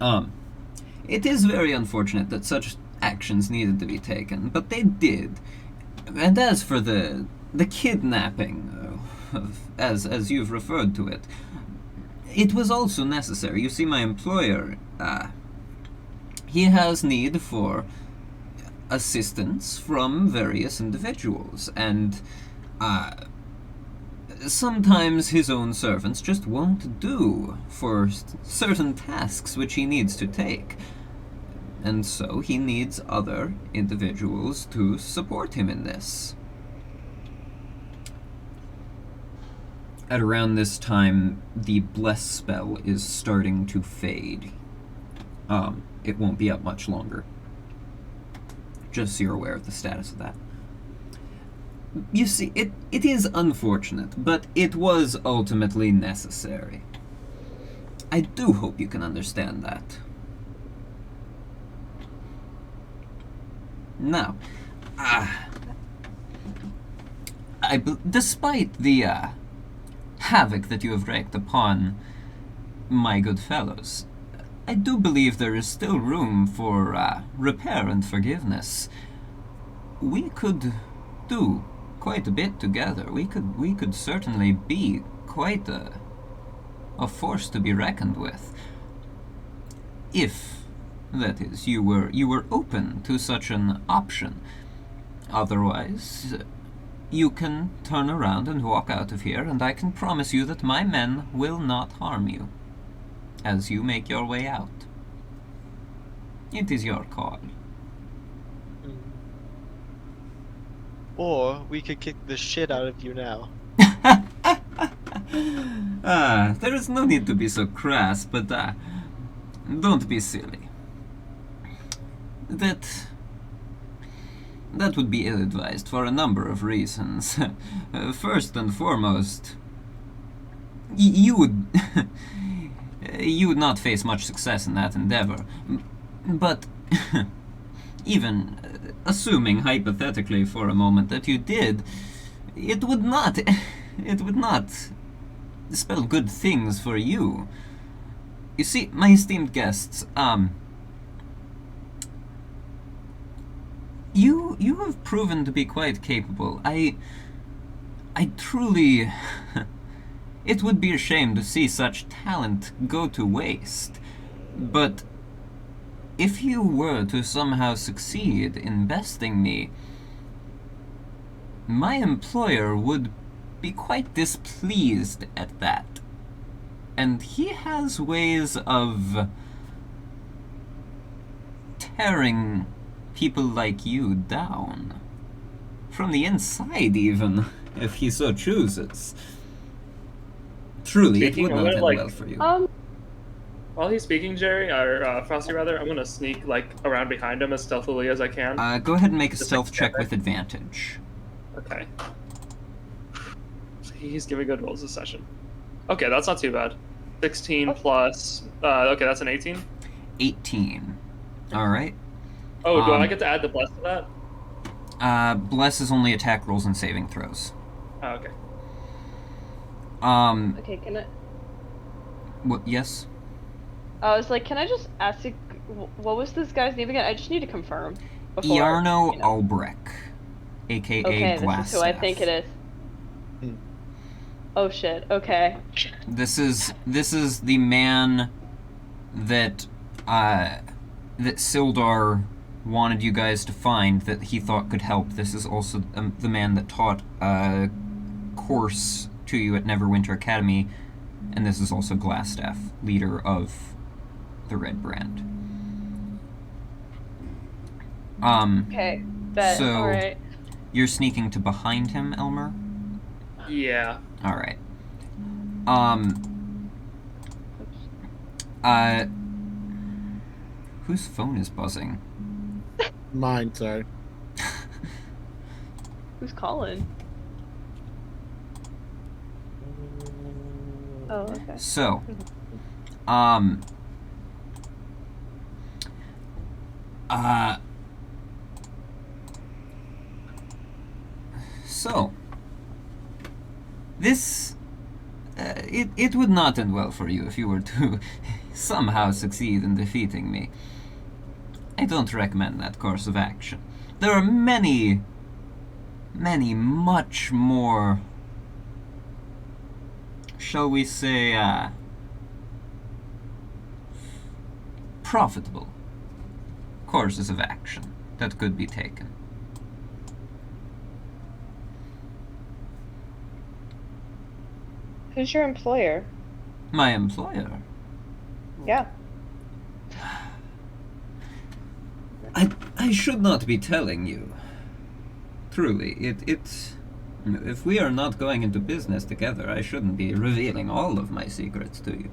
It is very unfortunate that such actions needed to be taken, but they did. And as for the kidnapping, as you've referred to it. It was also necessary. You see, my employer, he has need for assistance from various individuals, and sometimes his own servants just won't do for certain tasks which he needs to take. And so he needs other individuals to support him in this. At around this time, the Bless spell is starting to fade. It won't be up much longer. Just so you're aware of the status of that. You see, it is unfortunate, but it was ultimately necessary. I do hope you can understand that. Now, despite the havoc that you have wreaked upon my good fellows, I do believe there is still room for repair and forgiveness. We could do quite a bit together. We could certainly be quite a force to be reckoned with. If, that is, you were open to such an option. Otherwise, you can turn around and walk out of here, and I can promise you that my men will not harm you as you make your way out. It is your call. Or we could kick the shit out of you now. There is no need to be so crass, but don't be silly. That would be ill-advised for a number of reasons. First and foremost, you would you would not face much success in that endeavor. But even assuming hypothetically for a moment that you did, it would not spell good things for you. You see, my esteemed guests, you have proven to be quite capable. I truly it would be a shame to see such talent go to waste. But if you were to somehow succeed in besting me, my employer would be quite displeased at that. And he has ways of tearing people like you down. From the inside, even, if he so chooses. Truly, Speaking, it would not end well for you. While he's speaking, Jerry, or Frosty rather, I'm gonna sneak around behind him as stealthily as I can. Go ahead and make a stealth check with advantage. Okay. He's giving good rolls this session. Okay, that's not too bad. 16 plus... okay, that's an 18? 18. Alright. Oh, do I get to add the bless to that? Bless is only attack rolls and saving throws. Oh, okay. Okay, can I... What, yes? I was like, can I just ask you, what was this guy's name again? I just need to confirm. Before, Iarno Albrecht, a.k.a. Okay, Glassstaff. this is who I think it is. Oh shit, okay. This is the man that Sildar wanted you guys to find, that he thought could help. This is also the man that taught a course to you at Neverwinter Academy, and this is also Glassstaff, leader of the Red Brand. Okay, bet, so alright. you're sneaking to behind him, Elmer? Yeah. Alright. Whose phone is buzzing? Mine, sorry. Who's calling? Oh, okay. So, so, this, it would not end well for you if you were to somehow succeed in defeating me. I don't recommend that course of action. There are many much more shall we say, profitable courses of action that could be taken. Who's your employer? My employer? Yeah. I should not be telling you. Truly, it's... If we are not going into business together, I shouldn't be revealing all of my secrets to you.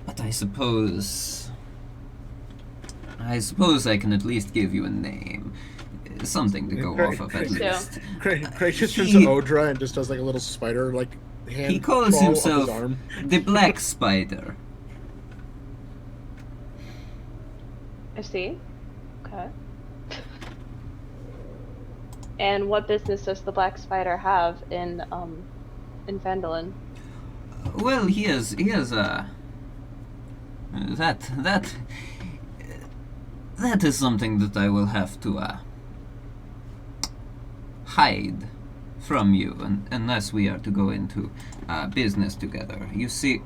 But I suppose I can at least give you a name. Something to go off of at least. Craig just turns to Odra and just does like a little spider like hand. He calls crawl up himself his arm. the Black Spider. I see. Okay. And what business does the Black Spider have in Phandelver? Well, he has that is something that I will have to hide from you, unless we are to go into business together. You see,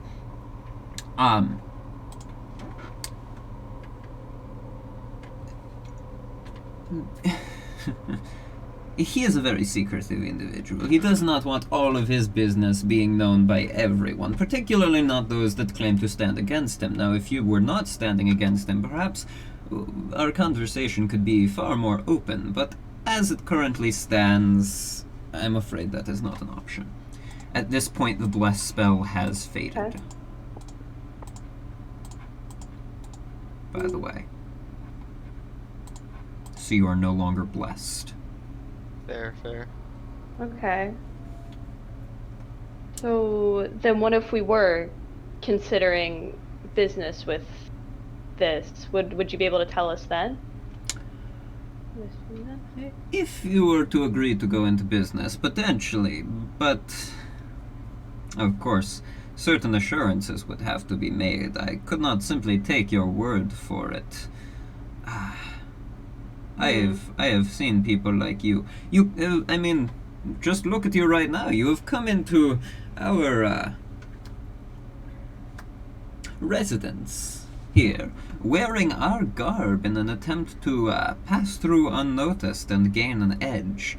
he is a very secretive individual. He does not want all of his business being known by everyone, particularly not those that claim to stand against him. Now, if you were not standing against him, perhaps our conversation could be far more open, but as it currently stands, I'm afraid that is not an option. At this point, the bless spell has faded. Okay. By the way. So you are no longer blessed. Fair. Okay. So then what if we were considering business with this? Would you be able to tell us then? If you were to agree to go into business, potentially, but of course, certain assurances would have to be made. I could not simply take your word for it. I have seen people like you. I mean, just look at you right now. You have come into our residence here, wearing our garb in an attempt to pass through unnoticed and gain an edge.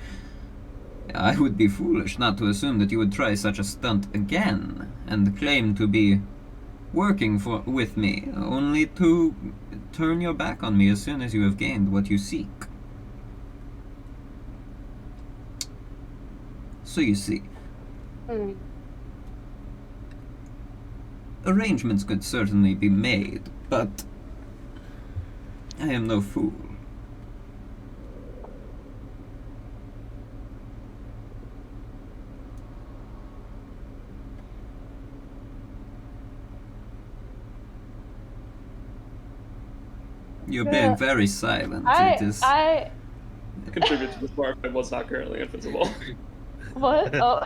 I would be foolish not to assume that you would try such a stunt again, and claim to be working with me, only to turn your back on me as soon as you have gained what you seek. So you see, arrangements could certainly be made, but I am no fool. You're being very silent. I contribute to this bar. I was not currently invisible. What? Oh.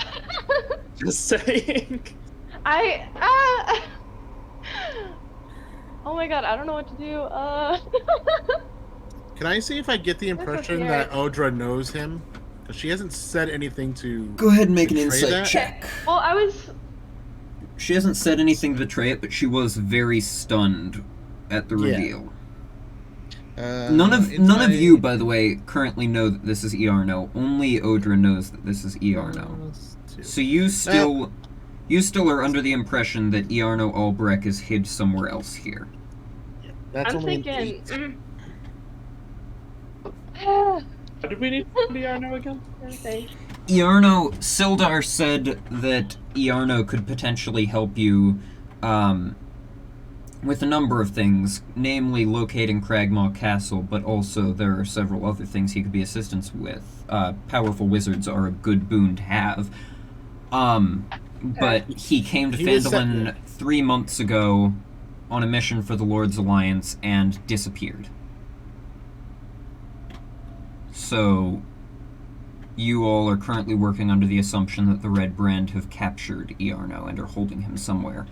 Just saying. Oh my god, I don't know what to do. Can I see if I get the impression that Odra knows him? Because she hasn't said anything to. Go ahead and make an betray insight that. check. Well, She hasn't said anything to betray it, but she was very stunned at the reveal. None of you, by the way, currently know that this is Iarno. Only Odra knows that this is Iarno. So you still are under the impression that Iarno Albrecht is hid somewhere else here. That's I'm only thinking. What did we need to be Arno again? Okay. Iarno, Sildar said that Iarno could potentially help you, with a number of things, namely locating Cragmaw Castle, but also there are several other things he could be assistance with. Powerful wizards are a good boon to have. But he came to Phandelver 3 months ago on a mission for the Lord's Alliance and disappeared. So, you all are currently working under the assumption that the Red Brand have captured Iarno and are holding him somewhere.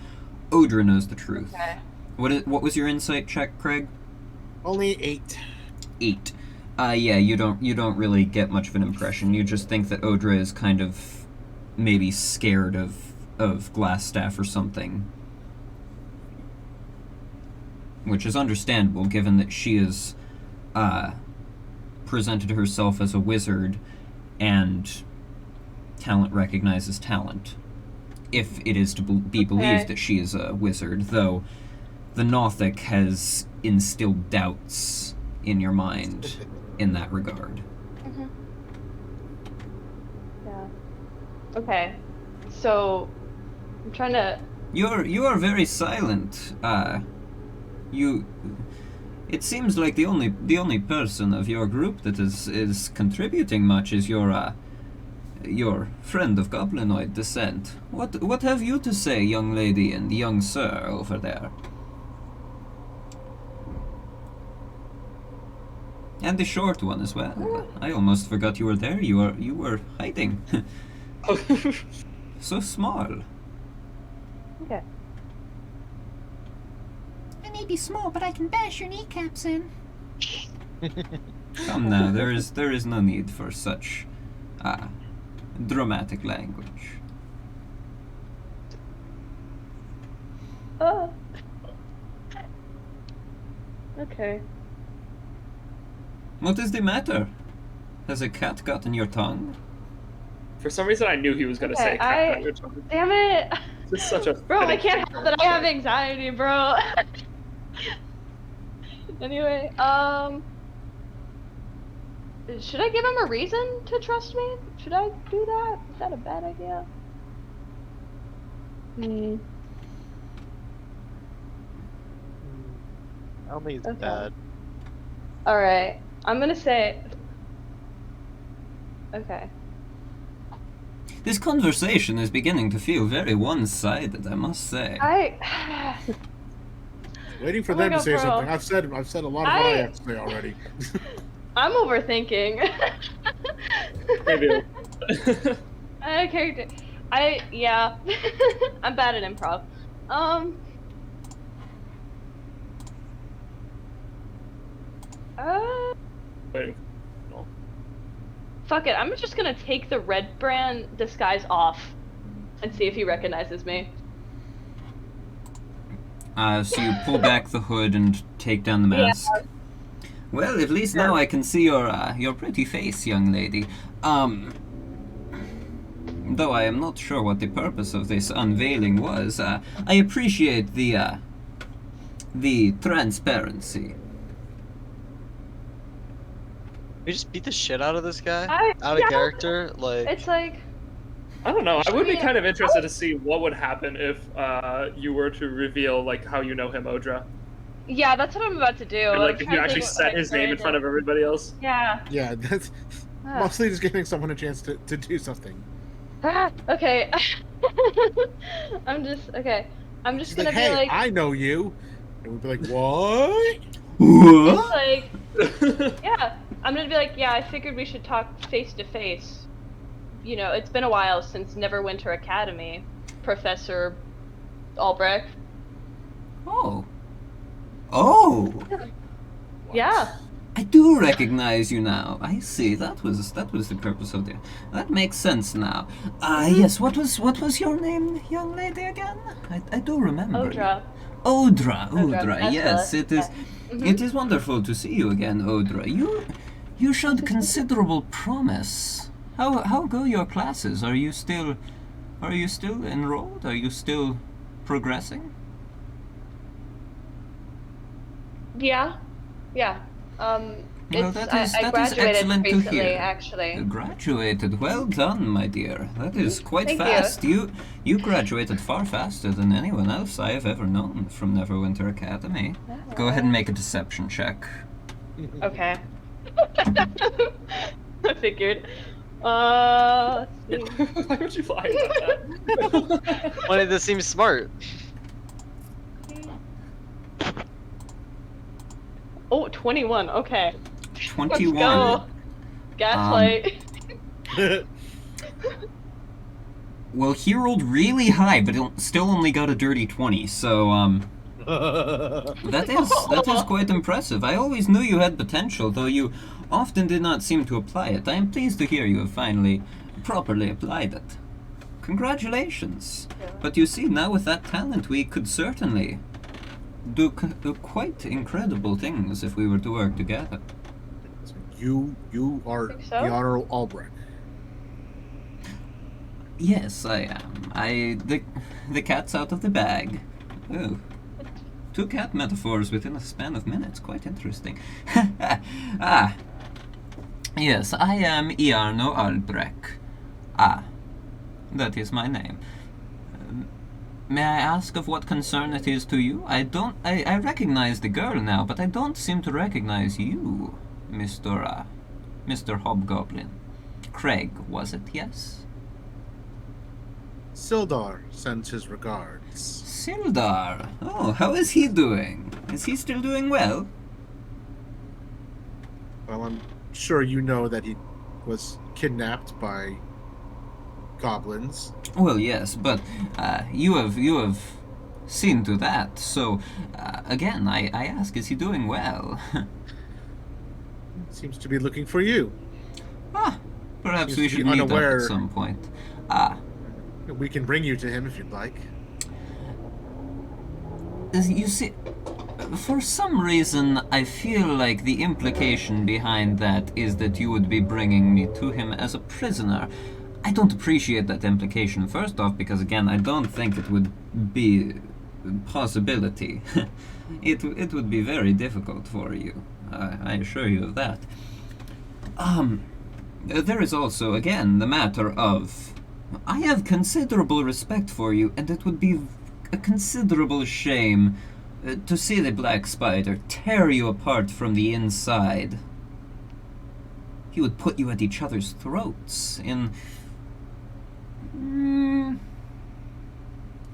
Odra knows the truth. Okay. What was your insight check, Craig? Only 8. 8. Yeah, you don't really get much of an impression. You just think that Odra is kind of maybe scared of Glassstaff or something. Which is understandable, given that she has presented herself as a wizard, and talent recognizes talent. If it is to be believed that she is a wizard, though the Nothic has instilled doubts in your mind in that regard. Mm-hmm. Yeah. Okay. So, I'm trying to... You are very silent. It seems like the only person of your group that is contributing much is your friend of goblinoid descent. What have you to say, young lady and young sir over there? And the short one as well. I almost forgot you were there. You were hiding. So small. Okay. I may be small, but I can bash your kneecaps in. Come now, there is no need for such dramatic language. Okay. What is the matter? Has a cat gotten your tongue? For some reason, I knew he was going to say cat. Damn it! Just such a bro, I can't help that I have anxiety, bro. Anyway, should I give him a reason to trust me? Should I do that? Is that a bad idea? I don't think it's bad. Alright, I'm gonna say... Okay. This conversation is beginning to feel very one-sided, I must say. Waiting for them to say something. I've said a lot of what I have to say already. I'm overthinking. Maybe. Character. Yeah. I'm bad at improv. Wait. Fuck it, I'm just gonna take the red brand disguise off and see if he recognizes me. So you pull back the hood and take down the mask. Yeah. Well, at least now I can see your pretty face, young lady. Though I am not sure what the purpose of this unveiling was, I appreciate the transparency. We just beat the shit out of this guy? Out of character? Like... It's like... I don't know. I would be kind of interested to see what would happen if you were to reveal like how you know him, Odra. Yeah, that's what I'm about to do. And, like if you actually said his name in front of everybody else. Yeah. Yeah, that's mostly just giving someone a chance to do something. Okay. I'm just gonna be like, I know you. And we'd be like, what? What? Like, yeah. I'm gonna be like, yeah, I figured we should talk face to face. You know, it's been a while since Neverwinter Academy, Professor Albrecht. Oh. Yeah. I do recognize you now. I see. That was the purpose of the. That makes sense now. Yes. What was your name, young lady, again? I do remember. Odra. Odra. Yes, it is. It is wonderful to see you again, Odra. You showed considerable promise. How go your classes? Are you still enrolled? Are you still progressing? Yeah. Well, that is excellent to hear. Actually. You graduated. Well done, my dear. That is quite fast. You graduated far faster than anyone else I have ever known from Neverwinter Academy. Go ahead and make a deception check. Okay. I figured. Let's see. Why would you lie about that? Wanted to seem smart. Oh, 21. Okay. 21. Let's go. Gaslight. Well, he rolled really high, but still only got a dirty 20. So that is quite impressive. I always knew you had potential, though you often did not seem to apply it. I am pleased to hear you have finally properly applied it. congratulations. Yeah. But you see, now with that talent, we could certainly do quite incredible things if we were to work together. You are Think so? the Honorable Albrecht. Yes, I am. The cat's out of the bag. Oh. 2 cat metaphors within a span of minutes. Quite interesting. Ah. Yes, I am Iarno Albrecht. Ah. That is my name. May I ask of what concern it is to you? I recognize the girl now, but I don't seem to recognize you, Mr. Hobgoblin. Craig, was it, yes? Sildar sends his regards. Sildar! Oh, how is he doing? Is he still doing well? Well, I'm sure you know that he was kidnapped by goblins. Well, yes, but you have seen to that. So, again, I ask, is he doing well? Seems to be looking for you. Perhaps Seems we to should be meet unaware. up at some point. We can bring you to him if you'd like. You see, for some reason, I feel like the implication behind that is that you would be bringing me to him as a prisoner. I don't appreciate that implication, first off, because again, I don't think it would be a possibility. It would be very difficult for you. I assure you of that. There is also, again, the matter of... I have considerable respect for you, and it would be a considerable shame to see the Black Spider tear you apart from the inside. He would put you at each other's throats in...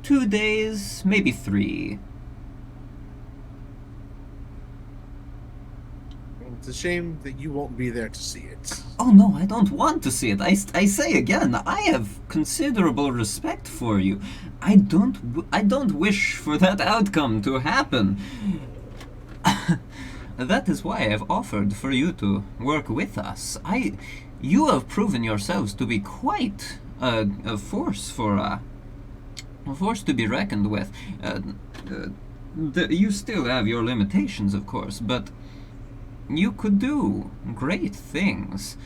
2 days, maybe 3. It's a shame that you won't be there to see it. Oh no, I don't want to see it. I say again, I have considerable respect for you. I don't wish for that outcome to happen. That is why I have offered for you to work with us. You have proven yourselves to be quite a force a force to be reckoned with. You still have your limitations, of course, but you could do great things.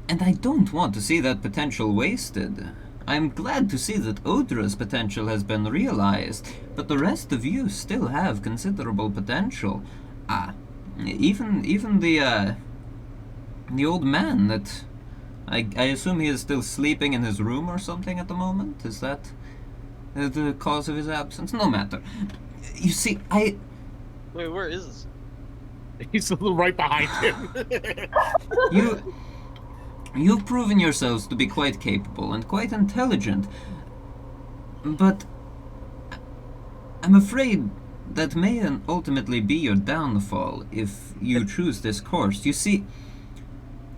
And I don't want to see that potential wasted. I'm glad to see that Odra's potential has been realized, but the rest of you still have considerable potential. Even the old man that... I assume he is still sleeping in his room or something at the moment? Is that the cause of his absence? No matter. You see, Wait, where is... He's a little right behind him. You've proven yourselves to be quite capable and quite intelligent, but I'm afraid that may ultimately be your downfall if you choose this course. You see,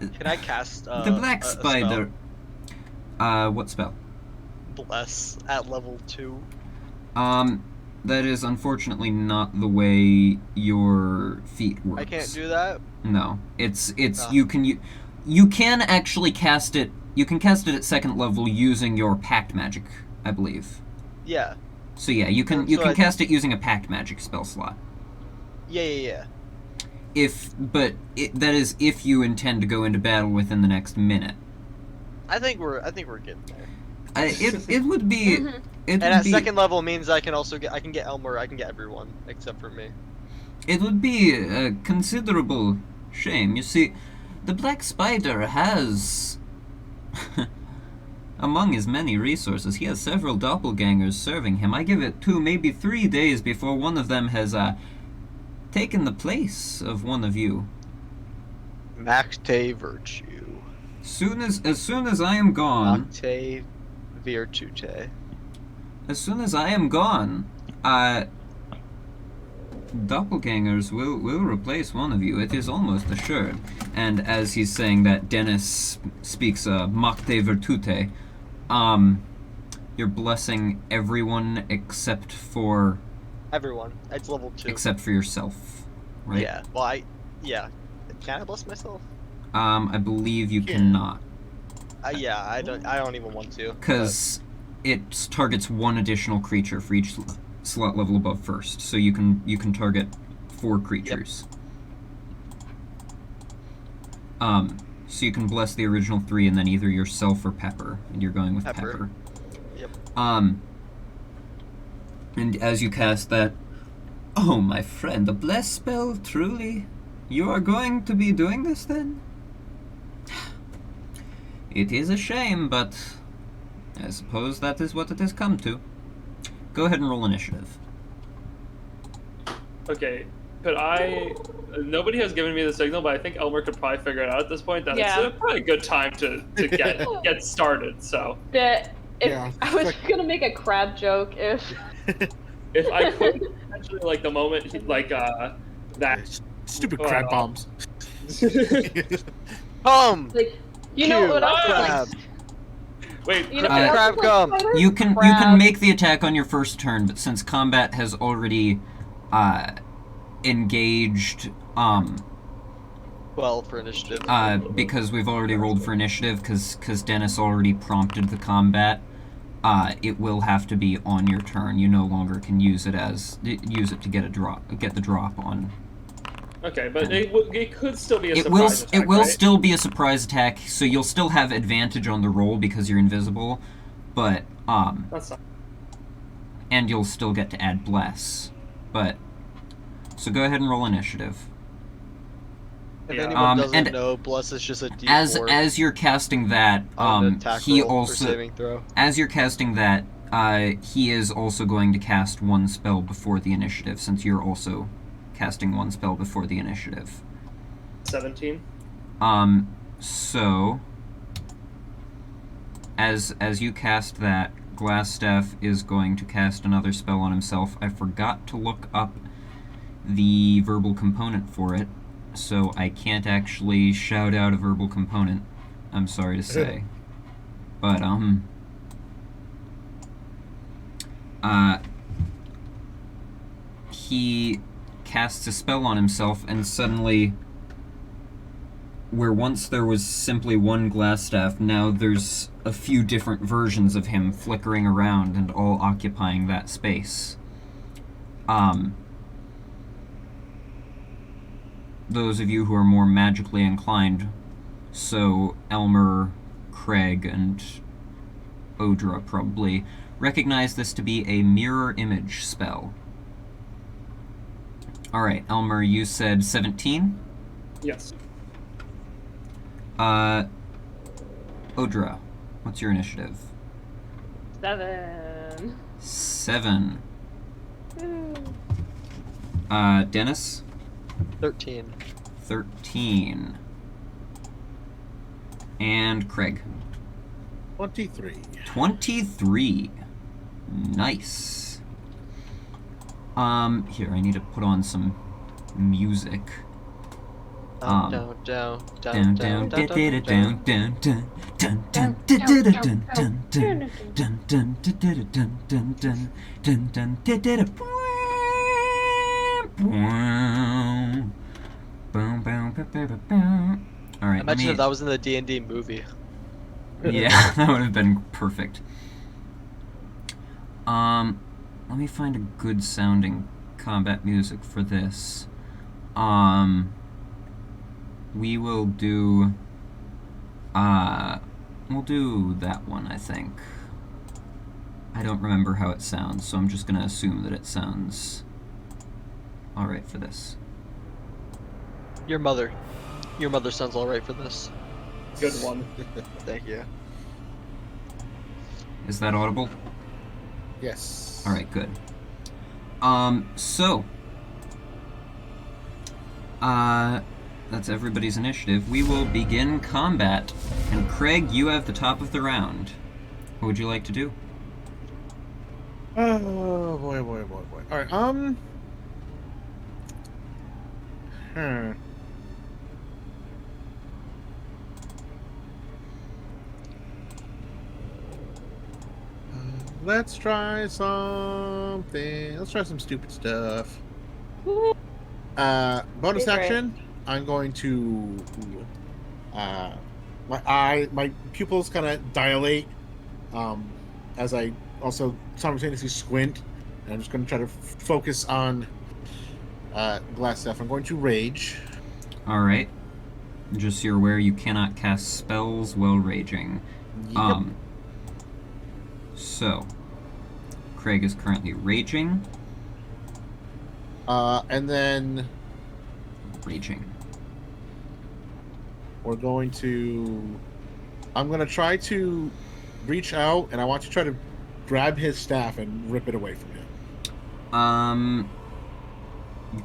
Can I cast the Black Spider... what spell? Bless at level 2. That is unfortunately not the way your feat works. I can't do that? No. It's you can actually cast it. You can cast it at 2nd level using your pact magic, I believe. Yeah. So yeah, you can cast it using a pact magic spell slot. Yeah. That is if you intend to go into battle within the next minute. I think we're getting there. It would be. And at 2nd level means I can get Elmer, I can get everyone except for me. It would be a considerable shame. You see, the Black Spider has, among his many resources, he has several doppelgangers serving him. I give it 2, maybe 3 days before one of them has taken the place of one of you. Macte Virtue. As soon as I am gone. Macte Virtute. As soon as I am gone, doppelgangers will replace one of you. It is almost assured. And as he's saying that, Dennis speaks Macte Virtute. You're blessing everyone except for... Everyone. It's level 2. Except for yourself, right? Yeah. Well, can I bless myself? I believe you cannot. Yeah, I don't even want to. Because it targets one additional creature for each slot level above first. So you can target 4 creatures. So you can bless the original 3 and then either yourself or Pepper, and you're going with Pepper. Yep. And as you cast that, oh my friend, a bless spell, truly? You are going to be doing this then? It is a shame, but I suppose that is what it has come to. Go ahead and roll initiative. Okay, could I... Nobody has given me the signal, but I think Elmer could probably figure it out at this point that it's probably a good time to get started, so... I was gonna make a crab joke if... If I could, actually, like, the moment, like, that... Stupid crab bombs. Like, you know what I was like... Wait, You know, crab gum. You can make the attack on your first turn, but since combat has already engaged, 12 for initiative. because we've already rolled for initiative, because Dennis already prompted the combat, it will have to be on your turn. You no longer can use it to get the drop on. Okay, but it could still be a surprise attack, It will right? still be a surprise attack, so you'll still have advantage on the roll because you're invisible, but That's not... and you'll still get to add bless. But so go ahead and roll initiative. If Yeah. anyone doesn't and know, bless is just a D4 As you're casting that, on the attack he roll for also saving throw. as you're casting that, he is also going to cast one spell before the initiative, since you're also casting one spell before the initiative. 17? So as you cast that, Glassstaff is going to cast another spell on himself. I forgot to look up the verbal component for it, so I can't actually shout out a verbal component, I'm sorry to say. But, he casts a spell on himself, and suddenly, where once there was simply one Glassstaff, now there's a few different versions of him flickering around and all occupying that space. Those of you who are more magically inclined, so Elmer, Craig, and Odra probably, recognize this to be a mirror image spell. Alright, Elmer, you said 17? Yes. Odra, what's your initiative? 7. 7. Dennis? 13. 13. And Craig? 23. 23. Nice. Here, I need to put on some music. Down, down, down, down, down, down, down, down, Alright, Imagine if that was in the D&D movie. Yeah, that would have been perfect. Let me find a good sounding combat music for this. We will do, we'll do that one, I think. I don't remember how it sounds, so I'm just gonna assume that it sounds alright for this. Your mother sounds alright for this. Good one. Thank you. Is that audible? Yes. Alright, good. That's everybody's initiative. We will begin combat. And Craig, you have the top of the round. What would you like to do? Oh boy, boy, boy, boy. Alright, Let's try something. Let's try some stupid stuff. Bonus Favorite. action. I'm going to my pupils kind of dilate, as I also simultaneously squint, and I'm just going to try to focus on glass stuff. I'm going to rage. Alright. Just so you're aware, you cannot cast spells while raging. Yep. So, Craig is currently raging. And then Raging. we're going to... I'm going to try to reach out, and I want to try to grab his staff and rip it away from him.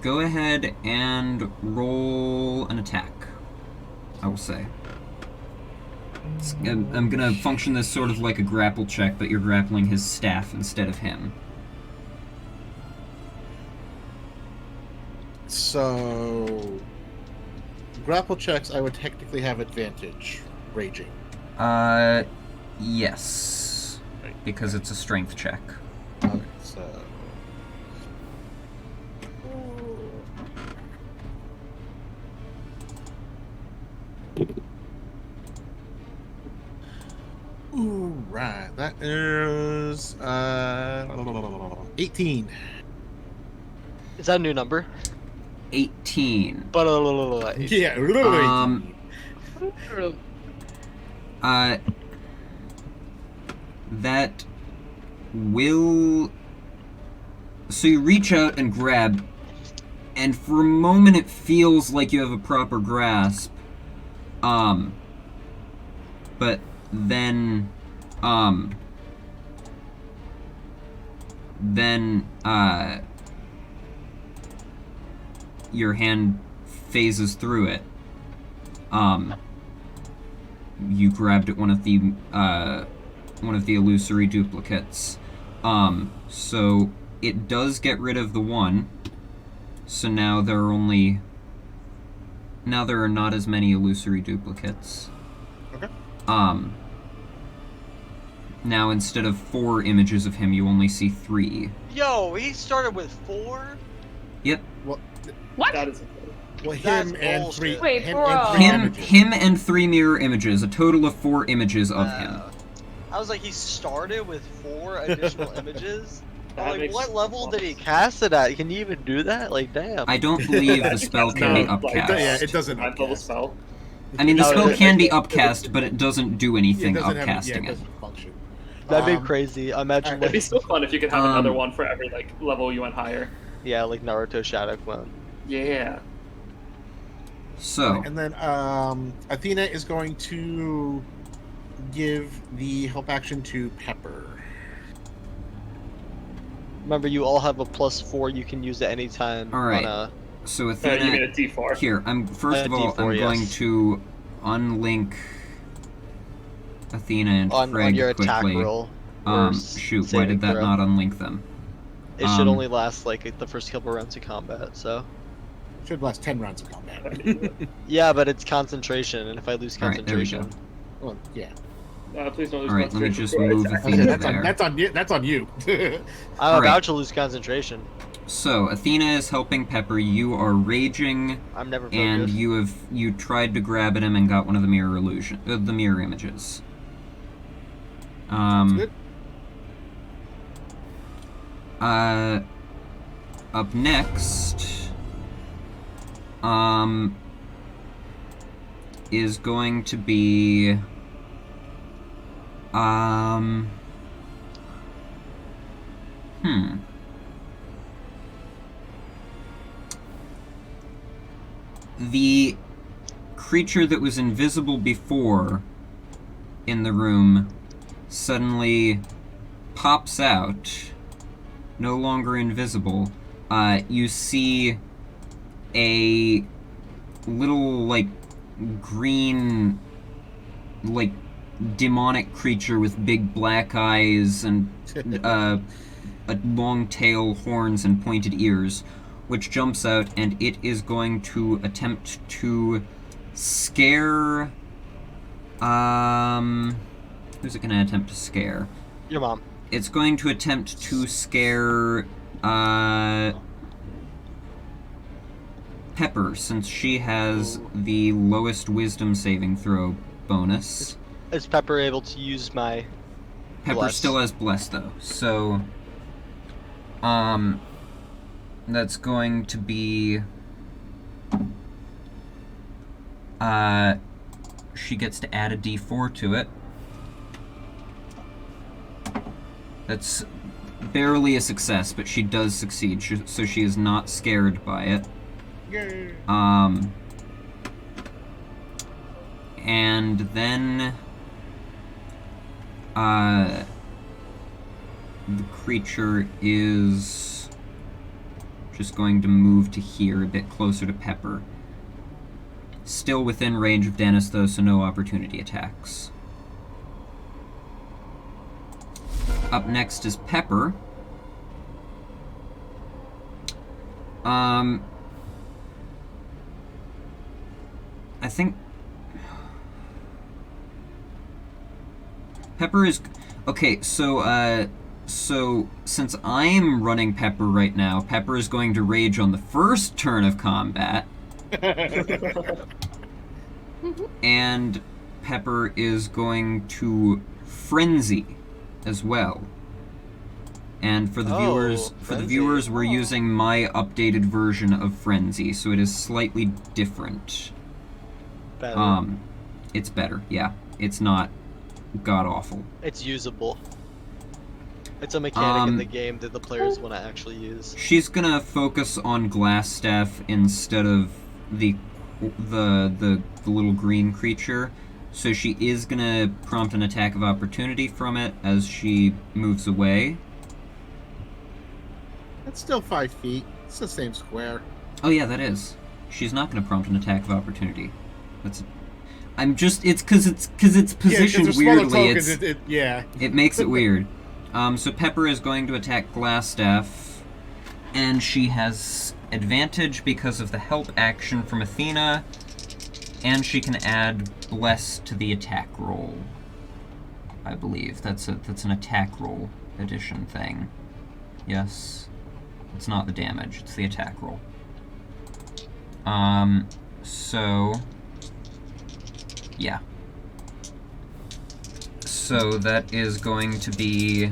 Go ahead and roll an attack, I will say. I'm gonna function this sort of like a grapple check, but you're grappling his staff instead of him. So... grapple checks, I would technically have advantage. Raging. Yes. Because it's a strength check. Okay, so... Ooh, right. That is 18. Is that a new number? 18. But Yeah, 18. That will... So you reach out and grab, and for a moment it feels like you have a proper grasp. But then, your hand phases through it. You grabbed at one of the illusory duplicates. So it does get rid of the one. So now there are not as many illusory duplicates. Okay. Now instead of 4 images of him, you only see 3. Yo, he started with 4? Yep. Well, What? That is well, That's him and bullshit. 3. Wait, him for and all. 3 Him, images. him and 3 mirror images, a total of 4 images of him. I was like, he started with 4 additional images? That Like, makes what level did he sense. cast it at? Can you even do that? Like, damn. I don't believe the spell can be No, like, upcast. Yeah, it doesn't I level upcast. spell. I mean, the Oh, spell it- can be upcast, but it doesn't do Yeah, it anything doesn't have, upcasting it it. doesn't function. That'd be Um, crazy. Imagine, It'd be like, so fun if you could have Um, another one for every like level you went higher. yeah, like Naruto Shadow Clone. Yeah. So, And then Athena is going to give the help action to Pepper. Remember, you all have a +4 you can use at any time. Alright. On so You mean Athena, a D4? here, first of all, D4, I'm going yes. to unlink Athena and on Craig your attack quickly. roll. or Shoot, why saving did that throw. not unlink them? It should Um, only last like the first couple rounds of combat, so. Should last 10 rounds of combat. Yeah, but it's concentration, and if I lose Alright, there we go. concentration. Well, yeah. Please don't lose Alright, let me just concentration move before I attack. Athena That's on, there. that's on you. That's on you. I'm Alright. about to lose concentration. So, Athena is helping Pepper, you are raging, I'm never and focused. you tried to grab at him and got one of the mirror the mirror images. Good. Up next, is going to be, the creature that was invisible before in the room suddenly pops out, no longer invisible. You see a little, like, green, like, demonic creature with big black eyes and a long tail, horns, and pointed ears, which jumps out, and it is going to attempt to scare... Who's it going to attempt to scare? Your mom. It's going to attempt to scare, Pepper, since she has the lowest wisdom saving throw bonus. Is Pepper able to use my Pepper Bless. still has bless though, so that's going to be she gets to add a d4 to it. That's barely a success, but she does succeed, so she is not scared by it. Yay. And then the creature is just going to move to here, a bit closer to Pepper. Still within range of Dennis, though, so no opportunity attacks. Up next is Pepper. I think Pepper is okay. So since I'm running Pepper right now, Pepper is going to rage on the first turn of combat, and Pepper is going to frenzy as well. And for the viewers, we're using my updated version of frenzy, so it is slightly different. Better. It's better. Yeah, it's not god awful. It's usable. It's a mechanic in the game that the players want to actually use. She's gonna focus on Glassstaff instead of the little green creature, so she is gonna prompt an attack of opportunity from it as she moves away. That's still 5 feet. It's the same square. Oh yeah, that is. She's not gonna prompt an attack of opportunity. It's because it's positioned weirdly. It makes it weird. So Pepper is going to attack Glassstaff, and she has advantage because of the help action from Athena, and she can add bless to the attack roll. I believe that's an attack roll addition thing. Yes, it's not the damage; it's the attack roll. So yeah. So that is going to be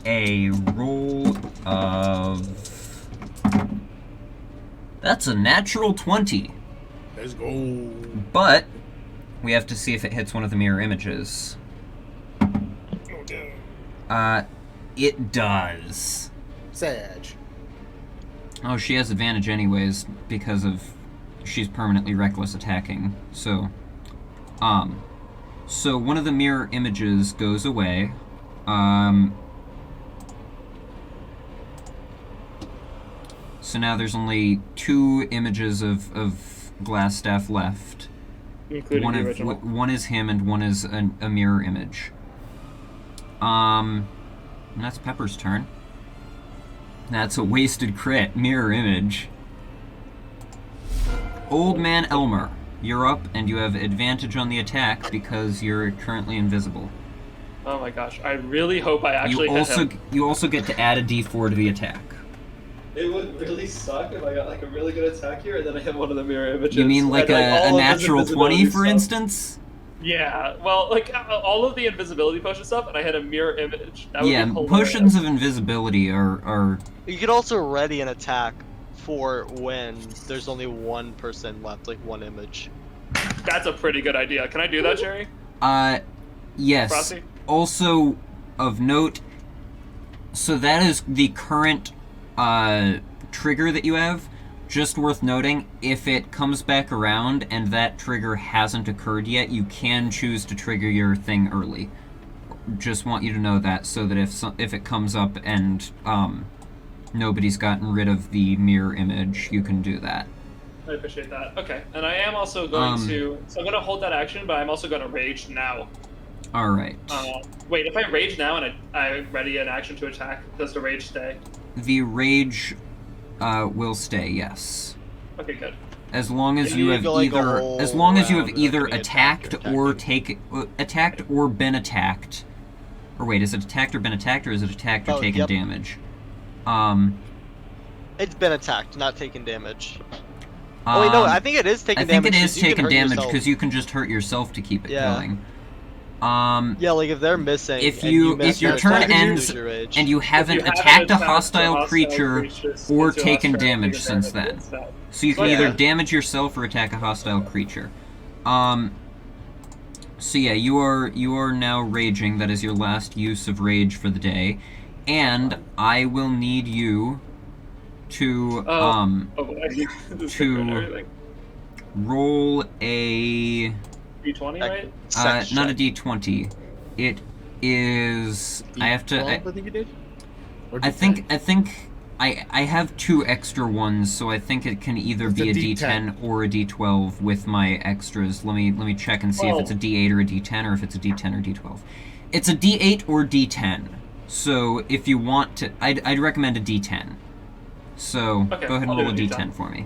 a roll of... That's a natural 20. Let's go. But we have to see if it hits one of the mirror images. It does. Sag. Oh, she has advantage anyways because of she's permanently reckless attacking. So one of the mirror images goes away. So now there's only 2 images of Glassstaff left. Including the original. One is him and one is a mirror image. And that's Pepper's turn. That's a wasted crit. Mirror image. Old Man Elmer, you're up, and you have advantage on the attack because you're currently invisible. Oh my gosh, I really hope I actually hit him. You also get to add a d4 to the attack. It would really suck if I got like a really good attack here and then I hit one of the mirror images. You mean like a all of natural his 20, invisibility for stuff. instance? Yeah, well, like all of the invisibility potion stuff, and I had a mirror image. That would be hilarious. Potions of invisibility are... You could also ready an attack for when there's only one person left, like one image. That's a pretty good idea. Can I do that, Jerry? Yes. Frosty? Also, of note, so that is the current trigger that you have. Just worth noting, if it comes back around and that trigger hasn't occurred yet, you can choose to trigger your thing early. Just want you to know that, so that if it comes up and nobody's gotten rid of the mirror image, you can do that. I appreciate that. Okay, and I am also going to... So I'm going to hold that action, but I'm also going to rage now. Alright. Wait, if I rage now and I ready an action to attack, does the rage stay? The rage will stay, yes. Okay, good. As long as you have either attacked or been attacked. Or wait, is it attacked or been attacked, or is it attacked or taken damage? It's been attacked, not taken damage. Oh wait, no, I think it is taking damage. I think it is taking damage because you can just hurt yourself to keep it going. Yeah, like if they're missing, If and you miss if your your turn attack, you ends lose your rage. and you haven't If you attacked a attacked hostile creature or into a taken hostile damage creature, since then then. it's that. So you can Oh, either yeah. damage yourself or attack a hostile creature. So yeah, you are now raging. That is your last use of rage for the day. And I will need you to Oh boy. This is to- and everything. roll a D20, right? Sex not a check. d20. It is I have to 12, I think you did. Or I D10? think I have 2 extra ones, so I think it can either It's be a a D10. D10 or a D12 with my extras. Let me check and see if it's a D8 or a D10 or if it's a D10 or D12. It's a D8 or D10. So if you want to, I'd recommend a D10. So Okay, go ahead and I'll roll a do a D10 D10. for me.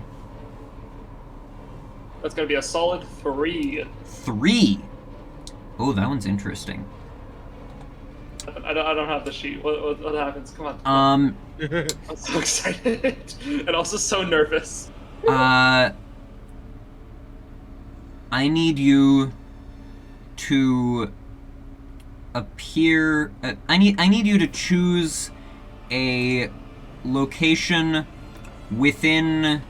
That's gonna be a solid 3. 3. Oh, that one's interesting. I don't have the sheet. What happens? Come on. Um, I'm so excited and also so nervous. I need you to appear. I need you to choose a location within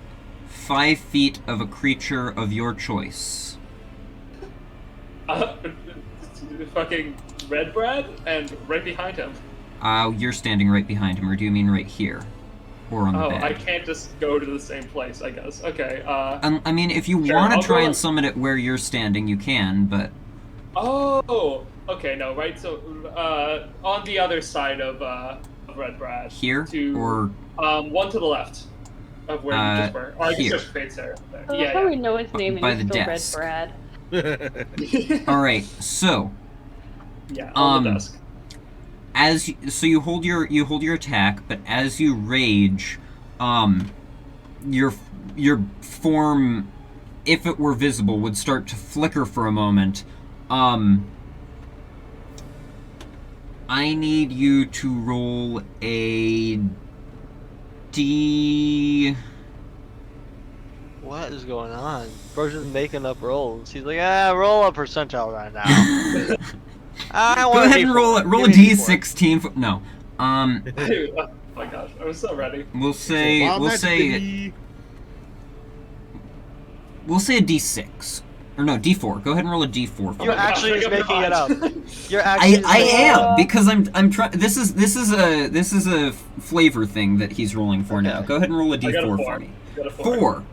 5 feet of a creature of your choice. Fucking red bread and right behind him. You're standing right behind him, or do you mean right here, or on the Oh, bed? I can't just go to the same place, I guess. Okay, I mean, if you Sure, want I'll to try go and on- summon it where you're standing, you can, but Oh! Okay, no, right, so, on the other side of Red Brad. here To, or one to the left of where you just were. Or I guess here. just face there. I love Yeah, how yeah. we know his name and by he's the still desk. Red Brad. all right. So Yeah, on the desk. so you hold your attack, but as you rage, your form, if it were visible, would start to flicker for a moment. I need you to roll a D. What is going on? Bro's just making up rolls. He's like, roll a percentile right now. I Go want ahead and roll a D16. No. Oh my gosh, I was so ready. We'll say Wow, we'll that's say the- we'll say a D6 or no D4. Go ahead and roll a D4. For You're me. actually gosh, just like, making it up. I'm You're actually. just I making it am up. because I'm trying. This is a flavor thing that he's rolling for now. Okay. Go ahead and roll a I got a D4 4. for me. Got a 4.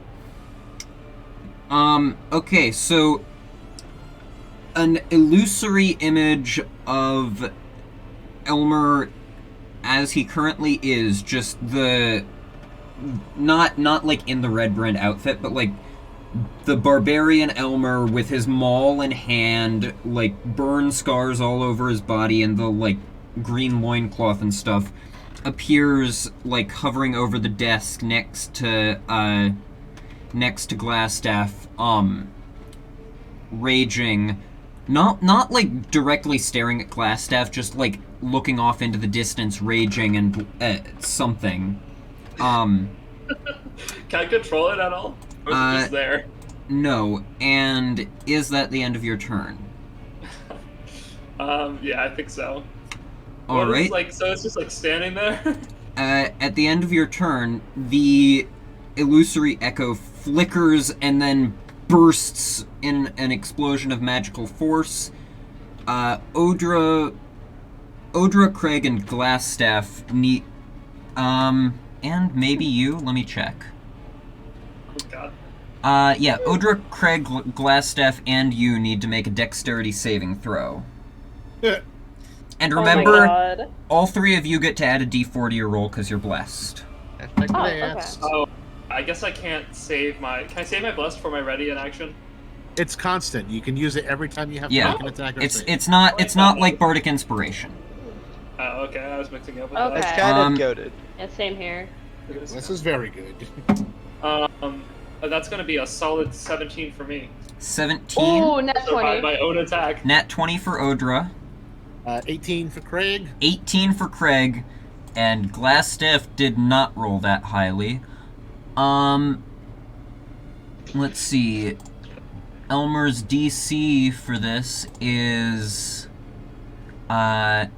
4. Okay, so an illusory image of Elmer as he currently is, just the not like in the red brand outfit, but like the barbarian Elmer with his maul in hand, like burn scars all over his body and the like green loincloth and stuff, appears like hovering over the desk next to Glassstaff, raging, not like directly staring at Glassstaff, just like looking off into the distance, raging and something. Can I control it at all? Or is it just there? No, and is that the end of your turn? Yeah, I think so. All right. Like, so it's just like standing there? At the end of your turn, the illusory echo flickers and then bursts in an explosion of magical force. Odra, Craig, and Glassstaff need, and maybe you. Let me check. Oh god. Yeah, Odra, Craig, Glassstaff, and you need to make a dexterity saving throw. And Oh my remember, God. all 3 of you get to add a d4 to your roll because you're blessed. Effective Oh, dance. Oh, I guess I can't save my... Can I save my blessed for my ready in action? It's constant. You can use it every time you have to Yeah. make an attack. Or It's save. not like bardic inspiration. Oh, okay, I was mixing up with Okay. It's that. kind of goaded. Yeah, same here. This is very good. That's gonna be a solid 17 for me. 17. Ooh, net So by 20. my own attack. Nat 20 for Odra. 18 for Craig. 18 for Craig. And Glassstaff did not roll that highly. Let's see. Elmer's DC for this is 8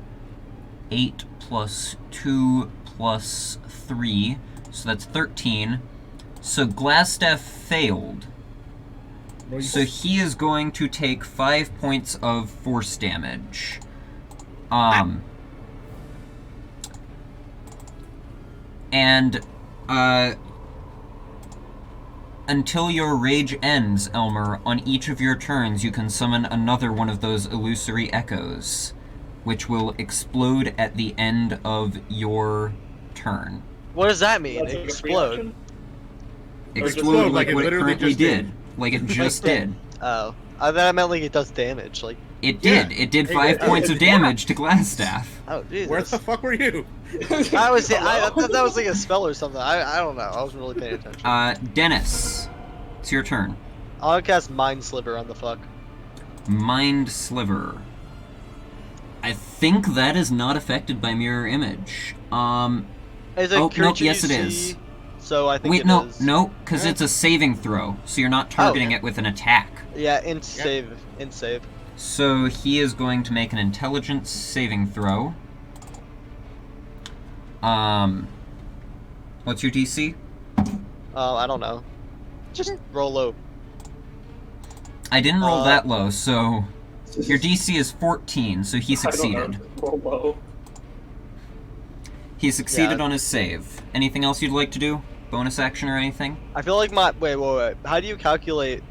plus 2 plus 3, so that's 13. So Glassstaff failed. So he is going to take 5 points of force damage. And until your rage ends, Elmer, on each of your turns you can summon another one of those illusory echoes, which will explode at the end of your turn. What does that mean? That's like a free Explode. action? Explode like it what it literally currently just did. did. Like it just did. Oh. I thought I meant like it does damage. Like, It Yeah. did. It did Hey, 5 yeah. points of damage to Glassstaff. oh Jesus. Where the fuck were you? I thought that was like a spell or something. I don't know. I wasn't really paying attention. Dennis, it's your turn. I'll cast Mind Sliver on the fuck. Mind Sliver. I think that is not affected by Mirror Image. Is it Oh, creature nope, yes you it see? is. So I think Wait, it no, is. no, because it's a saving throw, so you're not targeting okay. it with an attack. Yeah, int save. Int save. So he is going to make an intelligence saving throw. What's your DC? I don't know. Just roll low. I didn't roll that low, so your DC is 14, so he succeeded. I don't know. Roll low. He succeeded Yeah. on his save. Anything else you'd like to do? Bonus action or anything? I feel like my wait. How do you calculate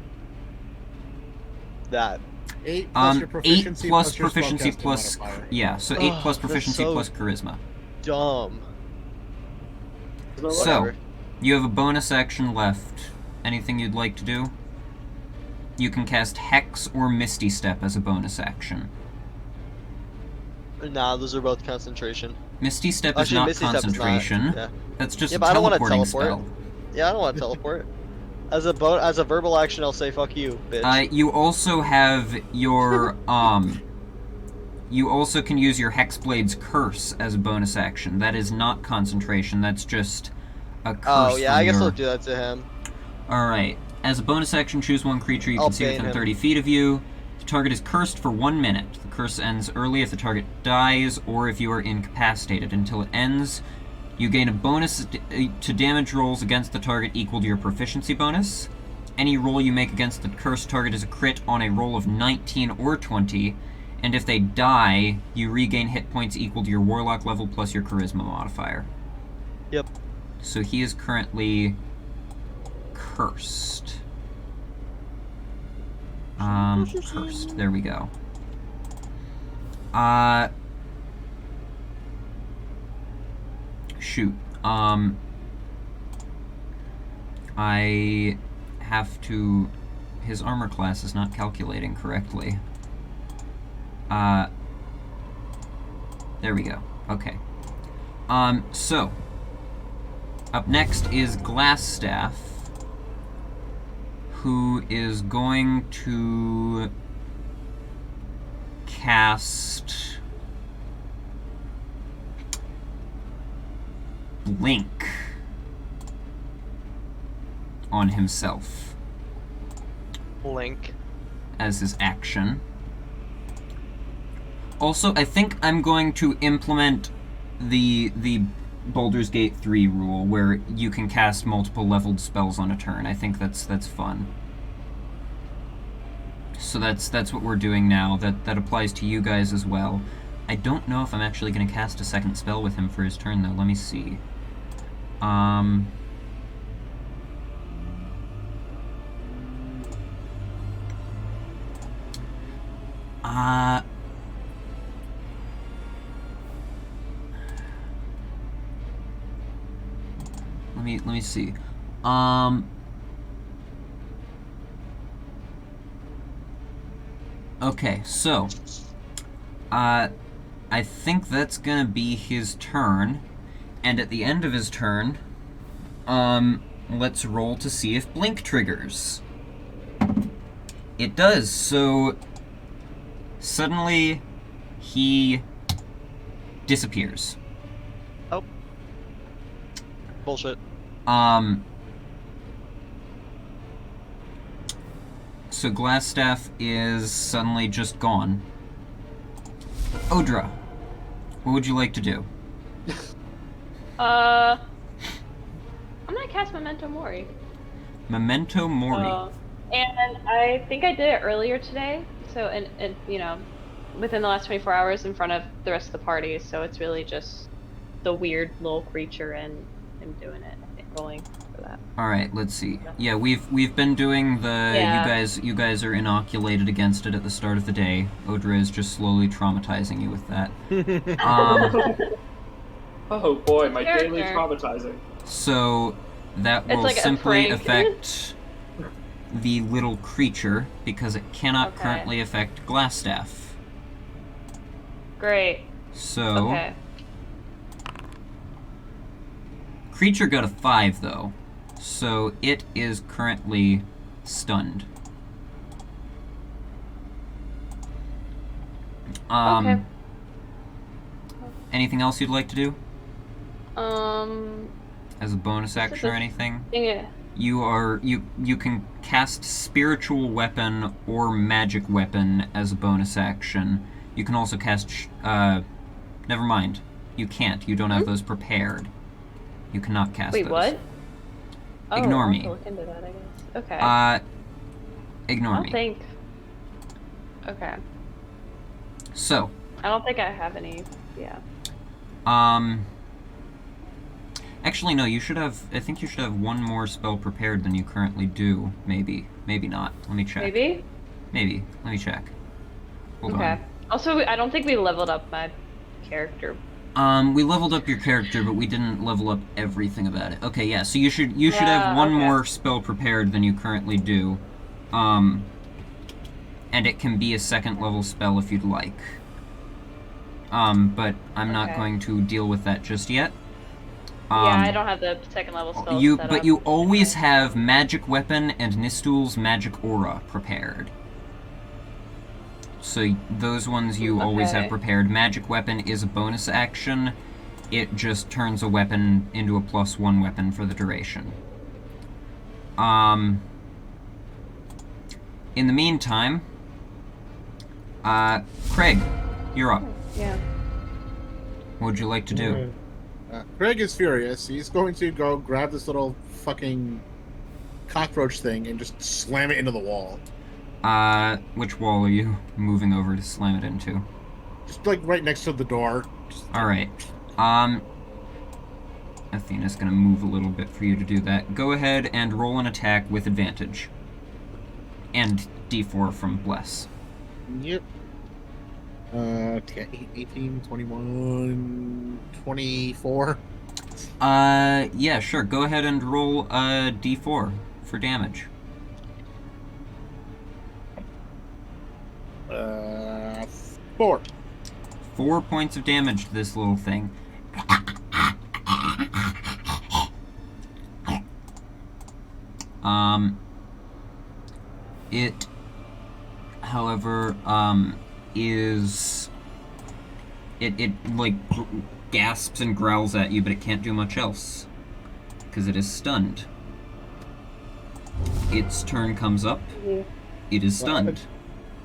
that? 8 plus your 8 proficiency plus your proficiency spellcasting plus modifier. yeah, so 8 Ugh, plus that's proficiency so- plus charisma. Dumb. No, So, whatever. you have a bonus action left. Anything you'd like to do? You can cast Hex or Misty Step as a bonus action. Nah, those are both concentration. Misty Step is Actually, not Misty Step is not, concentration. yeah. That's just Yeah, a but I don't wanna teleporting teleport. spell. Yeah, I don't want to teleport. As a verbal action, I'll say fuck you, bitch. You also have your you also can use your Hexblade's Curse as a bonus action. That is not concentration. That's just a curse. Oh yeah, from I guess your... I'll do that to him. All right. As a bonus action, choose one creature you I'll can see bane within him. 30 feet of you. The target is cursed for 1 minute. The curse ends early if the target dies or if you are incapacitated. Until it ends, you gain a bonus to damage rolls against the target equal to your proficiency bonus. Any roll you make against the cursed target is a crit on a roll of 19 or 20, and if they die, you regain hit points equal to your warlock level plus your charisma modifier. Yep. So he is currently cursed. Cursed. There we go. Shoot. I have to... His armor class is not calculating correctly. There we go. Okay. So... Up next is Glassstaff, who is going to cast Blink on himself Blink. as his action. Also, I think I'm going to implement the Baldur's Gate 3 rule, where you can cast multiple leveled spells on a turn. I think that's fun. So that's what we're doing now. That applies to you guys as well. I don't know if I'm actually going to cast a second spell with him for his turn, though. Let me see. Let me see. Okay, so I think that's gonna be his turn, and at the end of his turn, let's roll to see if Blink triggers. It does. So suddenly he disappears. Oh. Bullshit. So Glassstaff is suddenly just gone. Odra, what would you like to do? I'm gonna cast Memento Mori. Memento Mori. And I think I did it earlier today. So, and you know, within the last 24 hours in front of the rest of the party. So it's really just the weird little creature and him doing it. I think rolling for that. All right, let's see. Yeah, we've been doing the you guys are inoculated against it at the start of the day. Odra is just slowly traumatizing you with that. Oh boy, my Character. daily traumatizing. So that It's will like a simply prank. affect the little creature because it cannot Okay. currently affect Glassstaff. Great. So Okay. creature got a 5 though, so it is currently stunned. Okay. Anything else you'd like to do as a bonus This is action or a- anything? Yeah. You can cast spiritual weapon or magic weapon as a bonus action. You can also cast never mind. You can't. You don't have those prepared. You cannot cast Wait, those. what? Oh, Ignore I'll me. have to look into that, I guess. Okay. Ignore I me. don't think. Okay. So, I don't think I have any. Yeah. actually no, you should have, I think you should have one more spell prepared than you currently do. Maybe. Maybe not. Let me check. Maybe? Maybe. Let me check. Hold Okay. on. Also, I don't think we leveled up my character. We leveled up your character, but we didn't level up everything about it. Okay, yeah, so you should have one okay. more spell prepared than you currently do. And it can be a second level spell if you'd like. But I'm not Okay. going to deal with that just yet. Yeah, I don't have the second level spell set But up. you always Okay. have Magic Weapon and Nistul's Magic Aura prepared. So those ones you always have Okay. prepared. Magic Weapon is a bonus action. It just turns a weapon into a +1 weapon for the duration. In the meantime, Craig, you're up. Yeah. What would you like to do? Craig is furious. He's going to go grab this little fucking cockroach thing and just slam it into the wall. Which wall are you moving over to slam it into? Just like right next to the door. Alright. Athena's gonna move a little bit for you to do that. Go ahead and roll an attack with advantage. And D4 from Bless. Yep. Okay, 18, 21, 24. Yeah, sure. Go ahead and roll a D4 for damage. 4. 4 points of damage to this little thing. It, however, is... It like, gasps and growls at you, but it can't do much else. Because it is stunned. Its turn comes up. It is stunned.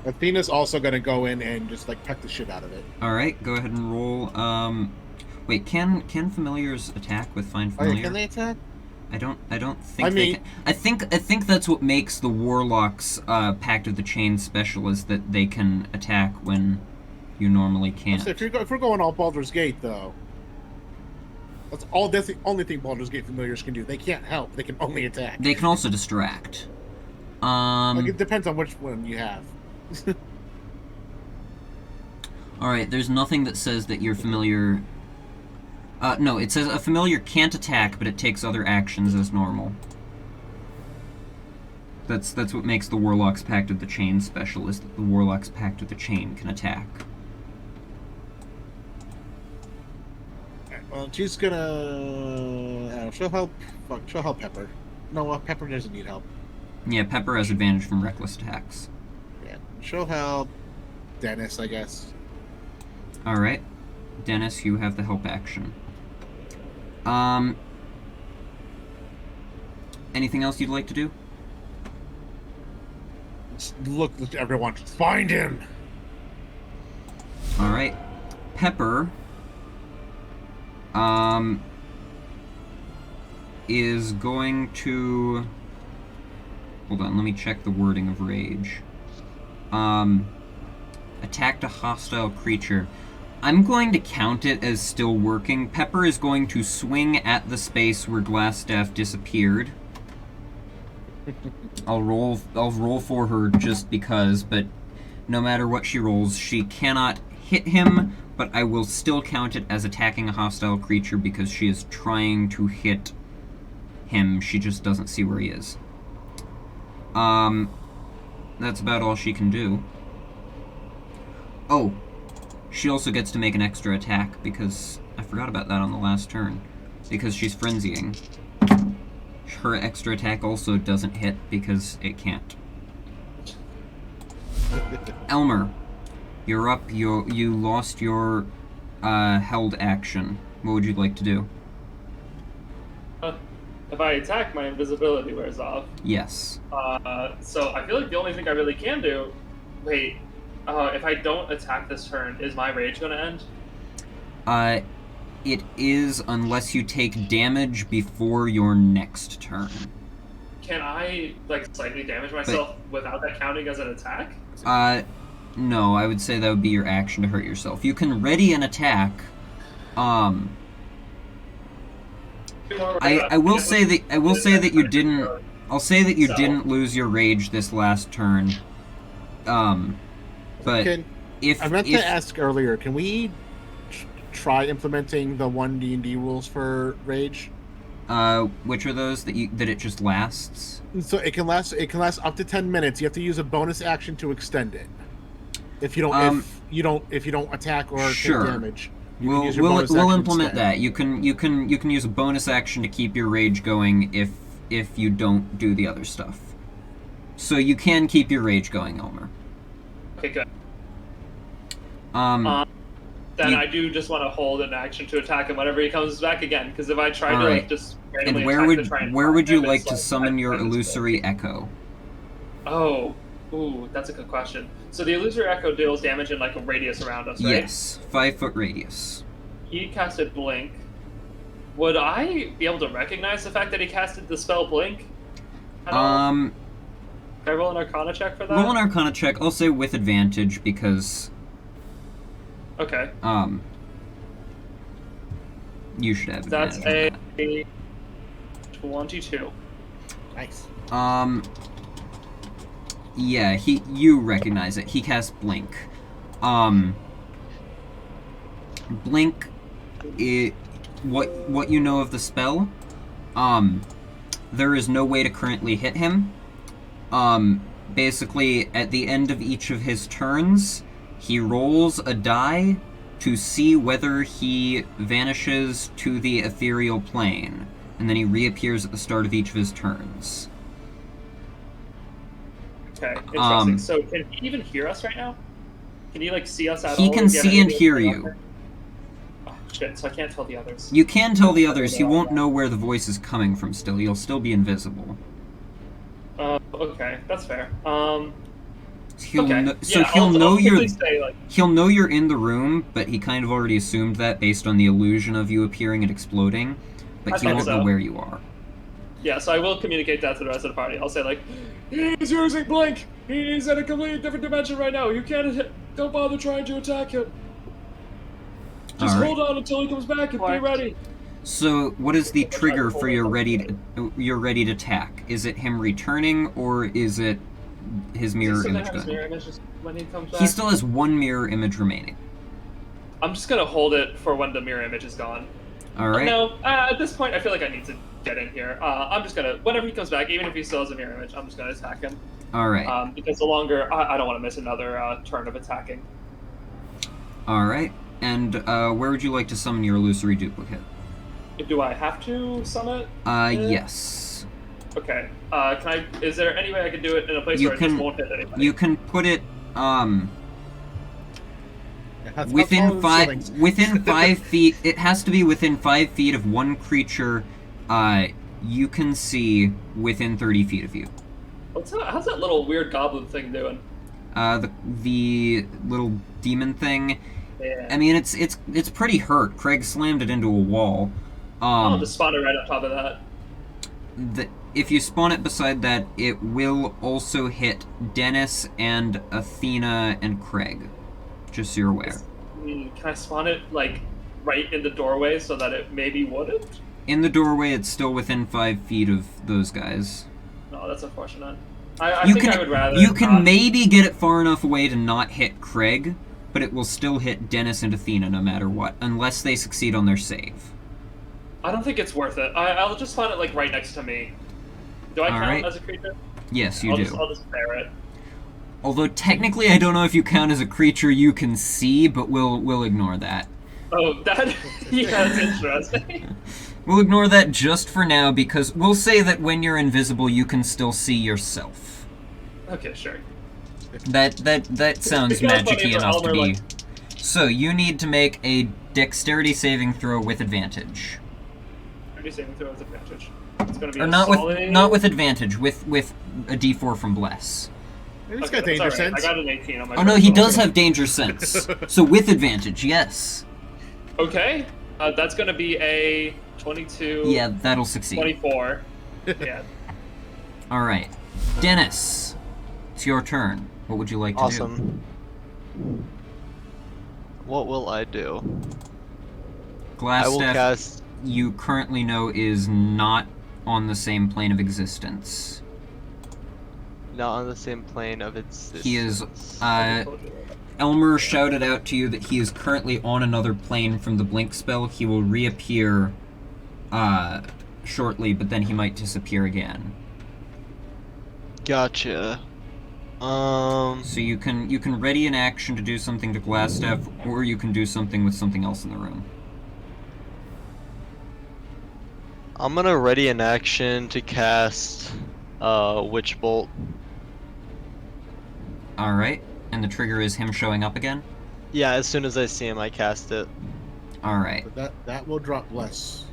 Athena's also gonna go in and just like peck the shit out of it. Alright, go ahead and roll, wait, can familiars attack with Find Oh, Familiar? yeah, can they attack? I don't think I they mean- can. I think that's what makes the Warlocks Pact of the Chain special, is that they can attack when you normally can't. So if we're going all Baldur's Gate though, that's the only thing Baldur's Gate familiars can do. They can't help, they can only attack. They can also distract. Like it depends on which one you have. Alright, there's nothing that says that your familiar... no, it says a familiar can't attack, but it takes other actions as normal. That's what makes the Warlock's Pact of the Chain special, is that the Warlock's Pact of the Chain can attack. Well, she's gonna... she'll help... Fuck, she'll help Pepper. No, Pepper doesn't need help. Yeah, Pepper has advantage from reckless attacks. Yeah, she'll help Dennis, I guess. Alright. Dennis, you have the help action. Anything else you'd like to do? look at everyone. Find him. All right, Pepper. Is going to... Hold on, let me check the wording of rage. Attacked a hostile creature. I'm going to count it as still working. Pepper is going to swing at the space where Glassstaff disappeared. I'll roll for her just because, but no matter what she rolls, she cannot hit him, but I will still count it as attacking a hostile creature because she is trying to hit him. She just doesn't see where he is. That's about all she can do. Oh, she also gets to make an extra attack because I forgot about that on the last turn. Because she's frenzying. Her extra attack also doesn't hit because it can't. Elmer, you're up. You lost your held action. What would you like to do? If I attack, my invisibility wears off. Yes. So I feel like the only thing I really can do... Wait, if I don't attack this turn, is my rage going to end? It is unless you take damage before your next turn. Can I, like, slightly damage myself without that counting as an attack? No, I would say that would be your action to hurt yourself. You can ready an attack. I will say that you didn't. I'll say that you didn't lose your rage this last turn. But I meant to ask earlier. Can we try implementing the 1 D&D rules for rage? Which are those that it just lasts? So it can last up to 10 minutes. You have to use a bonus action to extend it. If you don't if you don't attack or take damage. We'll implement that. You can use a bonus action to keep your rage going if you don't do the other stuff. So you can keep your rage going, Elmer. Okay, good. Then I do just want to hold an action to attack him whenever he comes back again. Because if I try to like, just randomly where would you like to summon your illusory echo? Oh, ooh, that's a good question. So the illusory echo deals damage in like a radius around us, right? Yes, 5-foot radius. He casted blink. Would I be able to recognize the fact that he casted the spell blink? Can I roll an Arcana check for that? Roll an Arcana check. I'll say with advantage because. Okay. You should have advantage. That's a 22. Nice. Yeah, you recognize it. He casts blink. Blink, what you know of the spell, there is no way to currently hit him. Basically, at the end of each of his turns, he rolls a die to see whether he vanishes to the ethereal plane, and then he reappears at the start of each of his turns. Okay, interesting. So can he even hear us right now? Can he like see us at all? He can see and hear you. Oh shit, so I can't tell the others. You can tell the others. He won't know where the voice is coming from still. You'll still be invisible. Okay, that's fair. He'll know you're in the room, but he kind of already assumed that based on the illusion of you appearing and exploding, but he won't know where you are. Yeah, so I will communicate that to the rest of the party. I'll say like, he's using blink. He's in a completely different dimension right now. You can't. Don't bother trying to attack him. Just hold on until he comes back and be ready. So, what is the trigger for your ready to attack? Is it him returning, or is it his mirror image going? When he comes back? He still has one mirror image remaining. I'm just gonna hold it for when the mirror image is gone. All right. No, at this point, I feel like I need to get in here. I'm just gonna, whenever he comes back, even if he still has a mirror image, I'm just gonna attack him. All right. Because the longer, I don't want to miss another turn of attacking. All right. And where would you like to summon your illusory duplicate? Do I have to summon it? Yes. Okay. Is there any way I can do it in a place where it just won't hit anybody? You can put it, within 5 feet. It has to be within 5 feet of one creature, you can see within 30 feet of you. How's that little weird goblin thing doing? The little demon thing. Yeah. I mean, it's pretty hurt. Craig slammed it into a wall. I'll just spawn it right on top of that. If you spawn it beside that, it will also hit Dennis and Athena and Craig. Just so you're aware. Can I spawn it, like, right in the doorway so that it maybe wouldn't? In the doorway, it's still within 5 feet of those guys. No, that's unfortunate. I think I would rather You can not. maybe get it far enough away to not hit Craig, but it will still hit Dennis and Athena no matter what, unless they succeed on their save. I don't think it's worth it. I'll just spawn it, like, right next to me. Do I count Alright. as a creature? Yes, you I'll do. I'll just bear it. Although technically, I don't know if you count as a creature you can see, but we'll ignore that. Oh, that... yeah, that's interesting. We'll ignore that just for now, because we'll say that when you're invisible, you can still see yourself. Okay, sure. That sounds It's not funny magic-y for enough to Elmer, be... like- So, you need to make a dexterity saving throw with advantage. Already saving throw with advantage. It's gonna be Or a not solid... not with advantage, with a d4 from Bless. He's Okay, got that's danger alright. sense. I got an 18 on my Oh no, first he roll. does have danger sense. So with advantage, yes. Okay, that's gonna be a 22... Yeah, that'll succeed. 24. Yeah. Alright. Dennis, it's your turn. What would you like to do? Awesome. What will I do? Glass I will staff, cast. you currently know is not on the same plane of existence. Not on the same plane of its. He is, Elmer shouted out to you that he is currently on another plane from the blink spell. He will reappear, shortly, but then he might disappear again. Gotcha. So you can ready an action to do something to Glassstaff, or you can do something with something else in the room. I'm gonna ready an action to cast Witch Bolt. Alright, and the trigger is him showing up again? Yeah, as soon as I see him, I cast it. Alright. But that will drop less.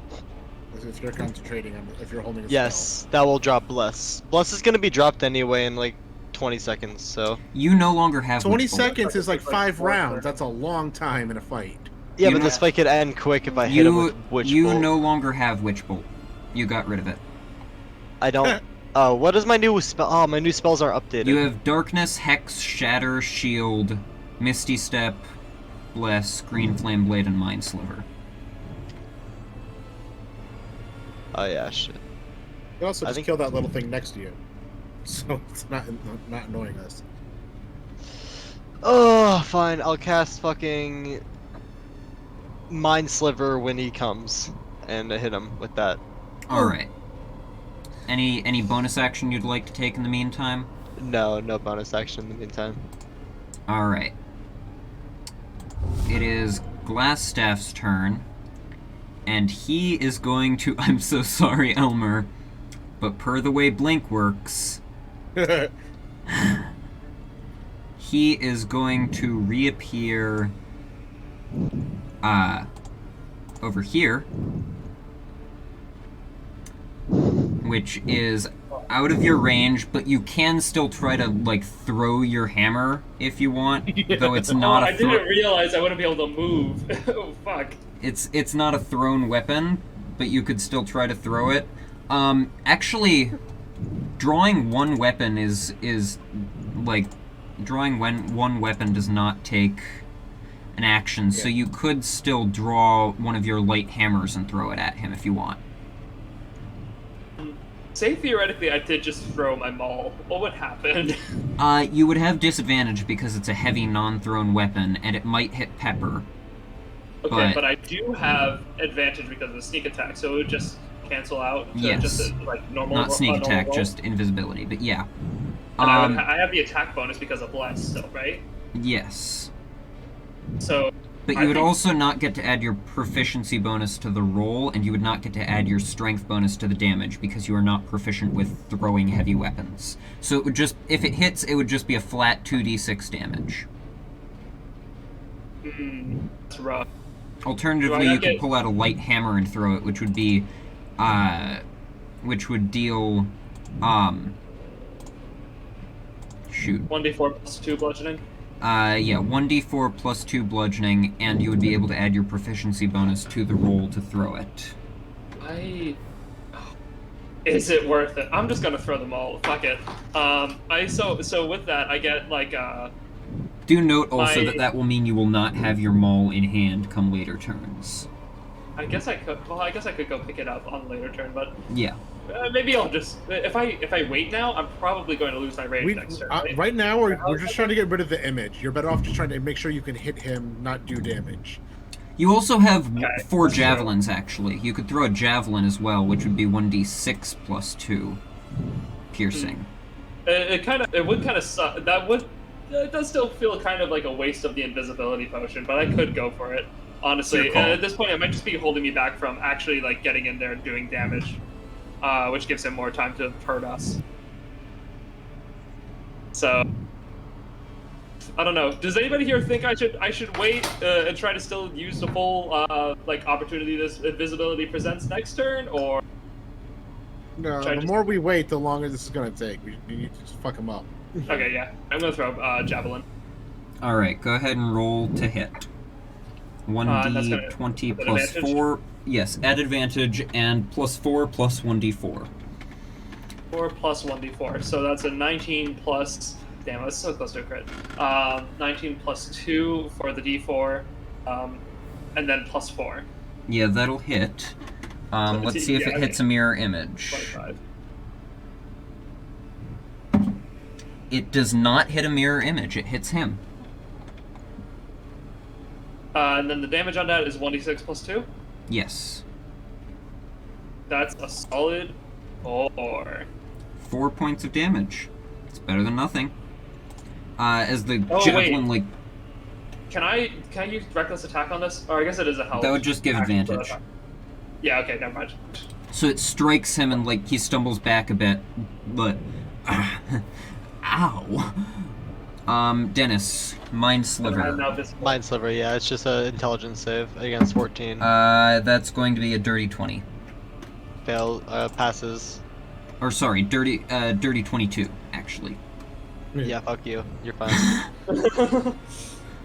As if you're concentrating on if you're holding a Yes, that will drop Bless. Bless is gonna be dropped anyway in like 20 seconds, so. You no longer have spell. 20 Witch Bolt. seconds is like Like 5 4 rounds. turns. That's a long time in a fight. Yeah, You but know- this fight could end quick if I hit him with Witch Bolt. no longer have Witch Bolt. You got rid of it. I don't. What is my new spell? Oh, my new spells are updated. You have Darkness, Hex, Shatter, Shield, Misty Step, Bless, Green Flame Blade, and Mind Sliver. Oh yeah, shit. You also I just think- kill that little thing next to you. So it's not annoying us. Oh, fine. I'll cast fucking Mind Sliver when he comes, and hit him with that. Alright. Any bonus action you'd like to take in the meantime? No bonus action in the meantime. Alright. It is Glassstaff's turn, and he is going to... I'm so sorry, Elmer, but per the way Blink works, he is going to reappear over here, which is out of your range, but you can still try to, like, throw your hammer if you want, though it's not I a didn't realize I wouldn't be able to move. Oh, fuck. It's not a thrown weapon, but you could still try to throw it. Actually, drawing one weapon is like, drawing one weapon does not take an action, so you could still draw one of your light hammers and throw it at him if you want. Say theoretically I did just throw my maul. What would happen? You would have disadvantage because it's a heavy non-thrown weapon, and it might hit Pepper. Okay, but I do have advantage because of the sneak attack, so it would just cancel out to Yes. just a, like normal. Not sneak normal attack, roll. just invisibility, but yeah. And I have the attack bonus because of Bless still, right? Yes. So. But I you would think- also not get to add your proficiency bonus to the roll, and you would not get to add your strength bonus to the damage, because you are not proficient with throwing heavy weapons. So it would just, if it hits, it would just be a flat 2d6 damage. That's rough. Alternatively, Do I not you could get- pull out a light hammer and throw it, which would be, which would deal, shoot. 1d4 plus 2 bludgeoning. Yeah, 1d4 plus 2 bludgeoning, and you would be able to add your proficiency bonus to the roll to throw it. Is it worth it? I'm just gonna throw them all. Fuck it. So with that, I get like Do note also that will mean you will not have your maul in hand come later turns. I guess I could. Well, I guess I could go pick it up on a later turn, but Yeah. maybe I'll just. If I wait now, I'm probably going to lose my range next turn. Right now, we're just trying to get rid of the image. You're better off just trying to make sure you can hit him, not do damage. You also have Okay, 4 that's true. javelins, actually. You could throw a javelin as well, which would be 1d6 plus 2 piercing. It would kind of suck. It does still feel kind of like a waste of the invisibility potion, but I could go for it. Honestly, Your call. at this point, it might just be holding me back from actually like getting in there and doing damage, which gives him more time to hurt us. So, I don't know. Does anybody here think I should wait and try to still use the full like opportunity this invisibility presents next turn, or? No, Should I the just- more we wait, the longer this is going to take. We need to just fuck him up. Okay, yeah, I'm gonna throw javelin. Alright, go ahead and roll to hit. that's 1d20 with plus advantage? 4. Yes, at advantage, and plus 4 plus 1d4. 4 plus 1d4, so that's a 19 plus. Damn, that's so close to a crit. 19 plus 2 for the d4, and then plus 4. Yeah, that'll hit. Let's see if it hits a mirror image. 25. It does not hit a mirror image, it hits him. And then the damage on that is 1d6 plus 2. Yes. That's a solid 4. 4 points of damage. It's better than nothing. As the Oh, javelin, wait. like, Can I use reckless attack on this? Or I guess it is a health. that would just give action, advantage. Yeah, okay, never mind. So it strikes him and, like, he stumbles back a bit, but... Ow! Dennis, Mind Sliver. Now visible. Mind Sliver, yeah, it's just an intelligence save against 14. That's going to be a dirty 20. Passes. Or sorry, dirty 22, actually. Yeah, fuck you. You're fine.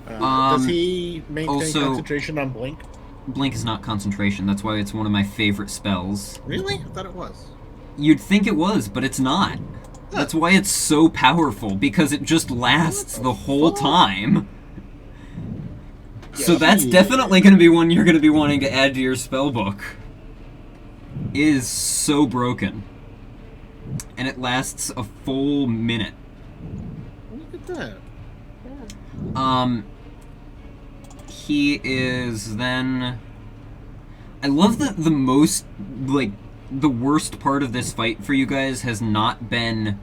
Does he maintain also- concentration on Blink? Blink is not concentration, that's why it's one of my favorite spells. Really? I thought it was. You'd think it was, but it's not. That's why it's so powerful, because it just lasts the whole time. So that's definitely going to be one you're going to be wanting to add to your spellbook. It is so broken. And it lasts a full minute. Look at that. He is then... I love that the most, like, the worst part of this fight for you guys has not been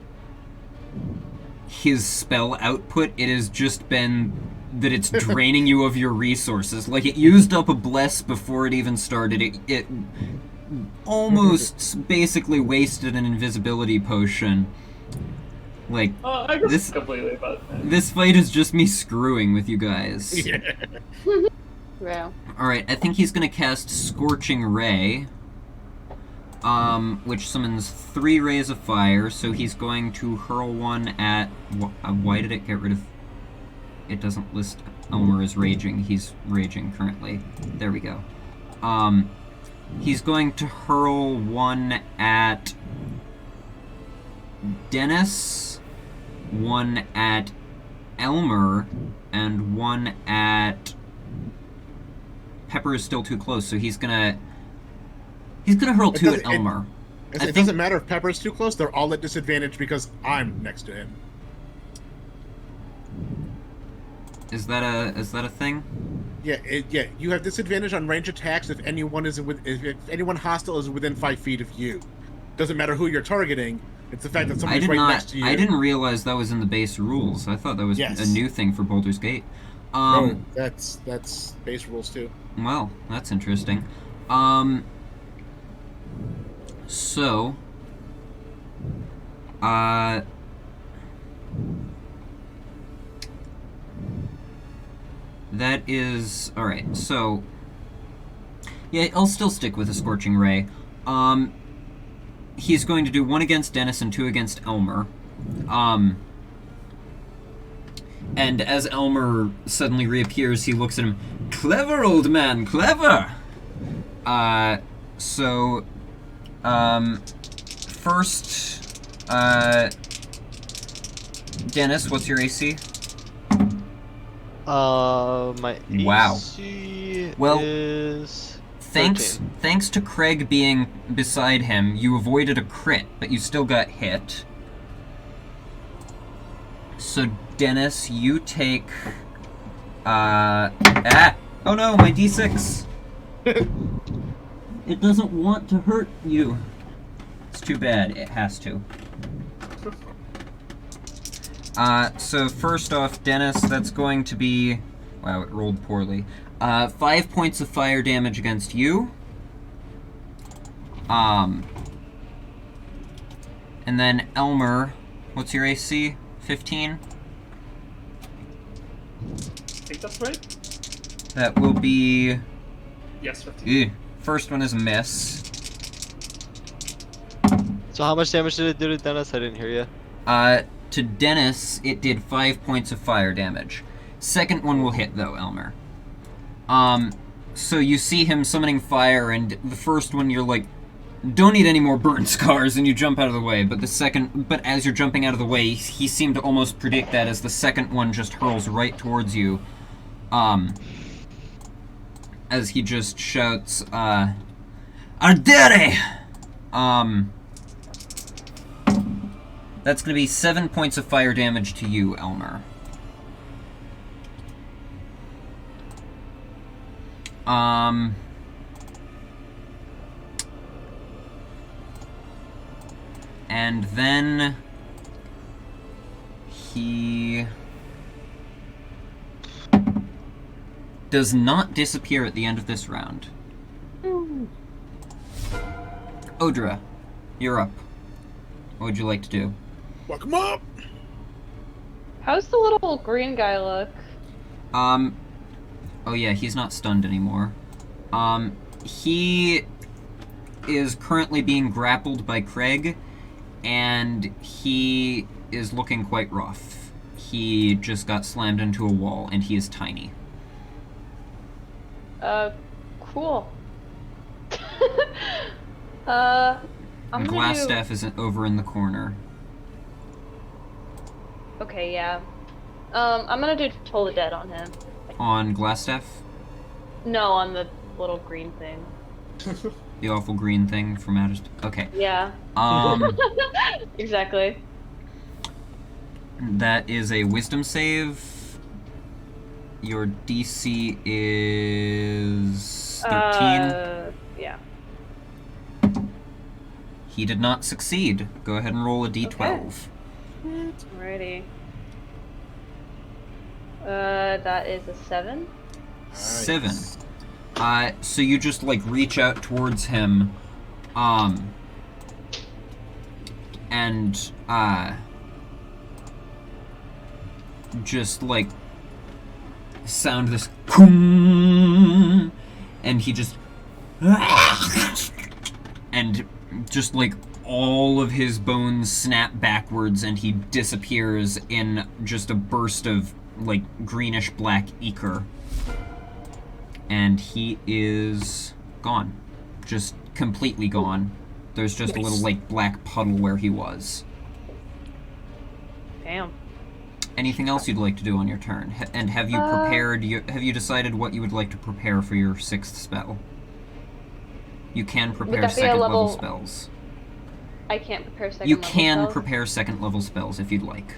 his spell output, it has just been that it's draining you of your resources. Like, it used up a bless before it even started. It almost basically wasted an invisibility potion. Like, I guess this- completely, but this fight is just me screwing with you guys. Yeah. Yeah. Alright, I think he's gonna cast Scorching Ray, which summons 3 rays of fire, so he's going to hurl one at... why did it get rid of... It doesn't list Elmer as raging. He's raging currently. There we go. He's going to hurl one at Dennis, one at Elmer, and one at... Pepper is still too close, so he's gonna hurl 2 at Elmer. It doesn't matter if Pepper's too close, they're all at disadvantage because I'm next to him. Is that a thing? Yeah, you have disadvantage on range attacks if anyone if anyone hostile is within 5 feet of you. Doesn't matter who you're targeting, it's the fact that somebody's next to you. I didn't realize that was in the base rules. I thought that was Yes. a new thing for Baldur's Gate. No, that's base rules too. Well, that's interesting. So, that is alright. So, yeah, I'll still stick with a Scorching Ray. He's going to do 1 against Dennis and 2 against Elmer. And as Elmer suddenly reappears, he looks at him. Clever, old man, clever! First, Dennis, what's your AC? My Wow. AC Well, is Thanks 13. thanks to Craig being beside him, you avoided a crit, but you still got hit. So Dennis, you take oh no, my D6. It doesn't want to hurt you. It's too bad, it has to. So first off, Dennis, that's going to be... Wow, it rolled poorly. 5 points of fire damage against you. And then Elmer, what's your AC? 15? I think that's right. That will be... Yes, 15. First one is a miss. So how much damage did it do to Dennis? I didn't hear you. To Dennis, it did 5 points of fire damage. Second one will hit, though, Elmer. So you see him summoning fire, and the first one you're like, don't need any more burn scars, and you jump out of the way. But as you're jumping out of the way, he seemed to almost predict that as the second one just hurls right towards you. As he just shouts, Ardere! That's gonna be 7 points of fire damage to you, Elmer. And then he does not disappear at the end of this round. Odra, you're up. What would you like to do? Fuck him up! How's the little green guy look? Oh yeah, he's not stunned anymore. He is currently being grappled by Craig, and he is looking quite rough. He just got slammed into a wall, and he is tiny. Cool. I'm And gonna do... Glassstaff is over in the corner. Okay, yeah. I'm gonna do Toll the Dead on him. On Glassstaff? No, on the little green thing. The awful green thing from outer... Okay. Yeah. Exactly. That is a wisdom save. Your DC is 13. Yeah. He did not succeed. Go ahead and roll a d12. Alrighty. That is a 7. 7. So you just, like, reach out towards him, and, just, like, sound this "Kum," and he just, and just, like, all of his bones snap backwards, and he disappears in just a burst of, like, greenish-black ichor. And he is gone. Just completely gone. There's just a little, like, black puddle where he was. Damn. Anything else you'd like to do on your turn? And have you prepared... have you decided what you would like to prepare for your 6th spell? You can prepare second-level spells. I can't prepare second You level can spells? prepare second-level spells if you'd like.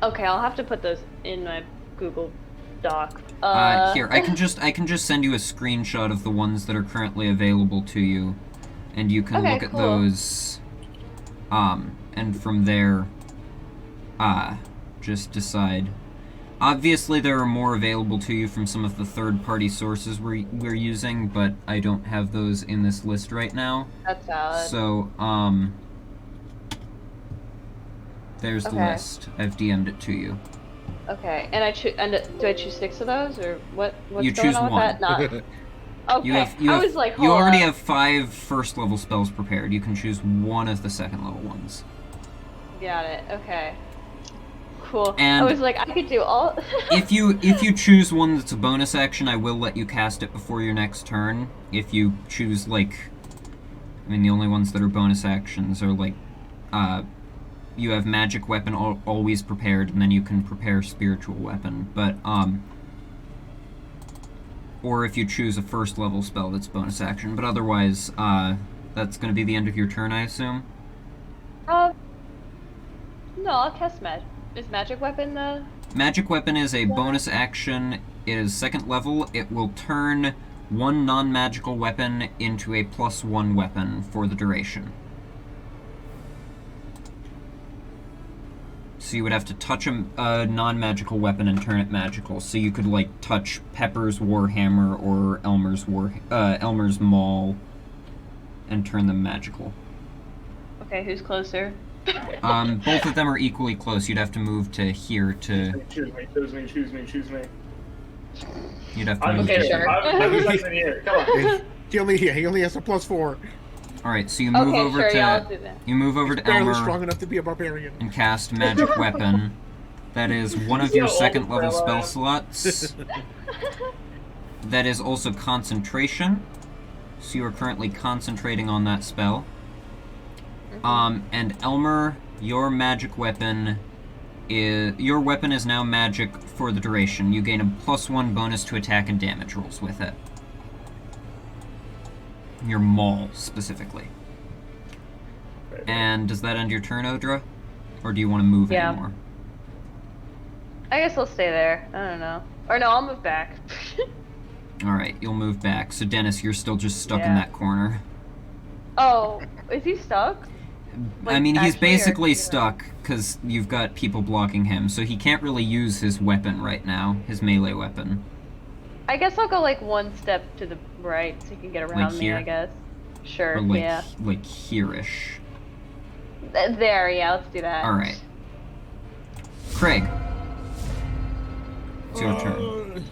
Okay, I'll have to put those in my Google Doc. Here, I can just send you a screenshot of the ones that are currently available to you, and you can Okay, look at cool. those, and from there, just decide. Obviously, there are more available to you from some of the third-party sources we're using, but I don't have those in this list right now. That's valid. So, there's the Okay. list. I've DM'd it to you. Okay, and do I choose 6 of those, or what's You going choose on with one. that? Not. Okay, You I was like, you hold already up. have 5 first-level spells prepared. You can choose one of the second-level ones. Got it. Okay. cool. And I was like, I could do all. if you choose one that's a bonus action, I will let you cast it before your next turn. If you choose, like... I mean, the only ones that are bonus actions are, like... you have magic weapon always prepared, and then you can prepare spiritual weapon. But, or if you choose a first level spell that's bonus action. But otherwise, that's going to be the end of your turn, I assume? No, I'll cast magic. Is magic weapon the... Magic weapon is a bonus action. It is second level. It will turn one non-magical weapon into a +1 weapon for the duration. So you would have to touch a non-magical weapon and turn it magical. So you could, like, touch Pepper's Warhammer or Elmer's Maul and turn them magical. Okay, who's closer? Both of them are equally close. You'd have to move to here to... Choose me. You'd have to I'm move okay, to sure. I'm in here. Come on. He only has a +4. Alright, so you move Okay, over sure, to... yeah, I'll do that. You move over to Barely Elmer strong enough to be a barbarian. and cast Magic Weapon. That is one of See your how old second level Umbrella spell am? slots. That is also concentration. So you are currently concentrating on that spell. And Elmer, your magic weapon is... Your weapon is now magic for the duration. You gain a +1 bonus to attack and damage rolls with it. Your maul, specifically. And does that end your turn, Odra? Or do you want to move Yeah. anymore? I guess I'll stay there. I don't know. Or no, I'll move back. Alright, you'll move back. So Dennis, you're still just stuck in Yeah. that corner. Oh, is he stuck? I Like, mean, he's actually, or- basically stuck, because you've got people blocking him, so he can't really use his weapon right now, his melee weapon. I guess I'll go like one step to the right so you can get around me, here? I guess. Sure, Or like, yeah. like here-ish. There, yeah, let's do that. Alright. Craig. It's your turn.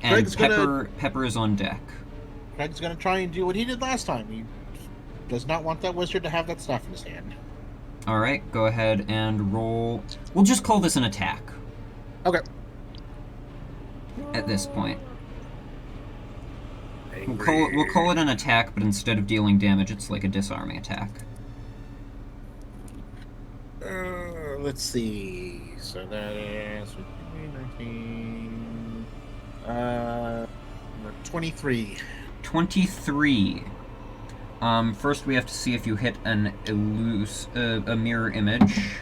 And Craig's Pepper is on deck. Craig's gonna try and do what he did last time. He does not want that wizard to have that staff in his hand. Alright, go ahead and roll... We'll just call this an attack. Okay. At this point. We'll call it an attack, but instead of dealing damage, it's like a disarming attack. Let's see. So that is 19. 23. 23. First we have to see if you hit an a mirror image.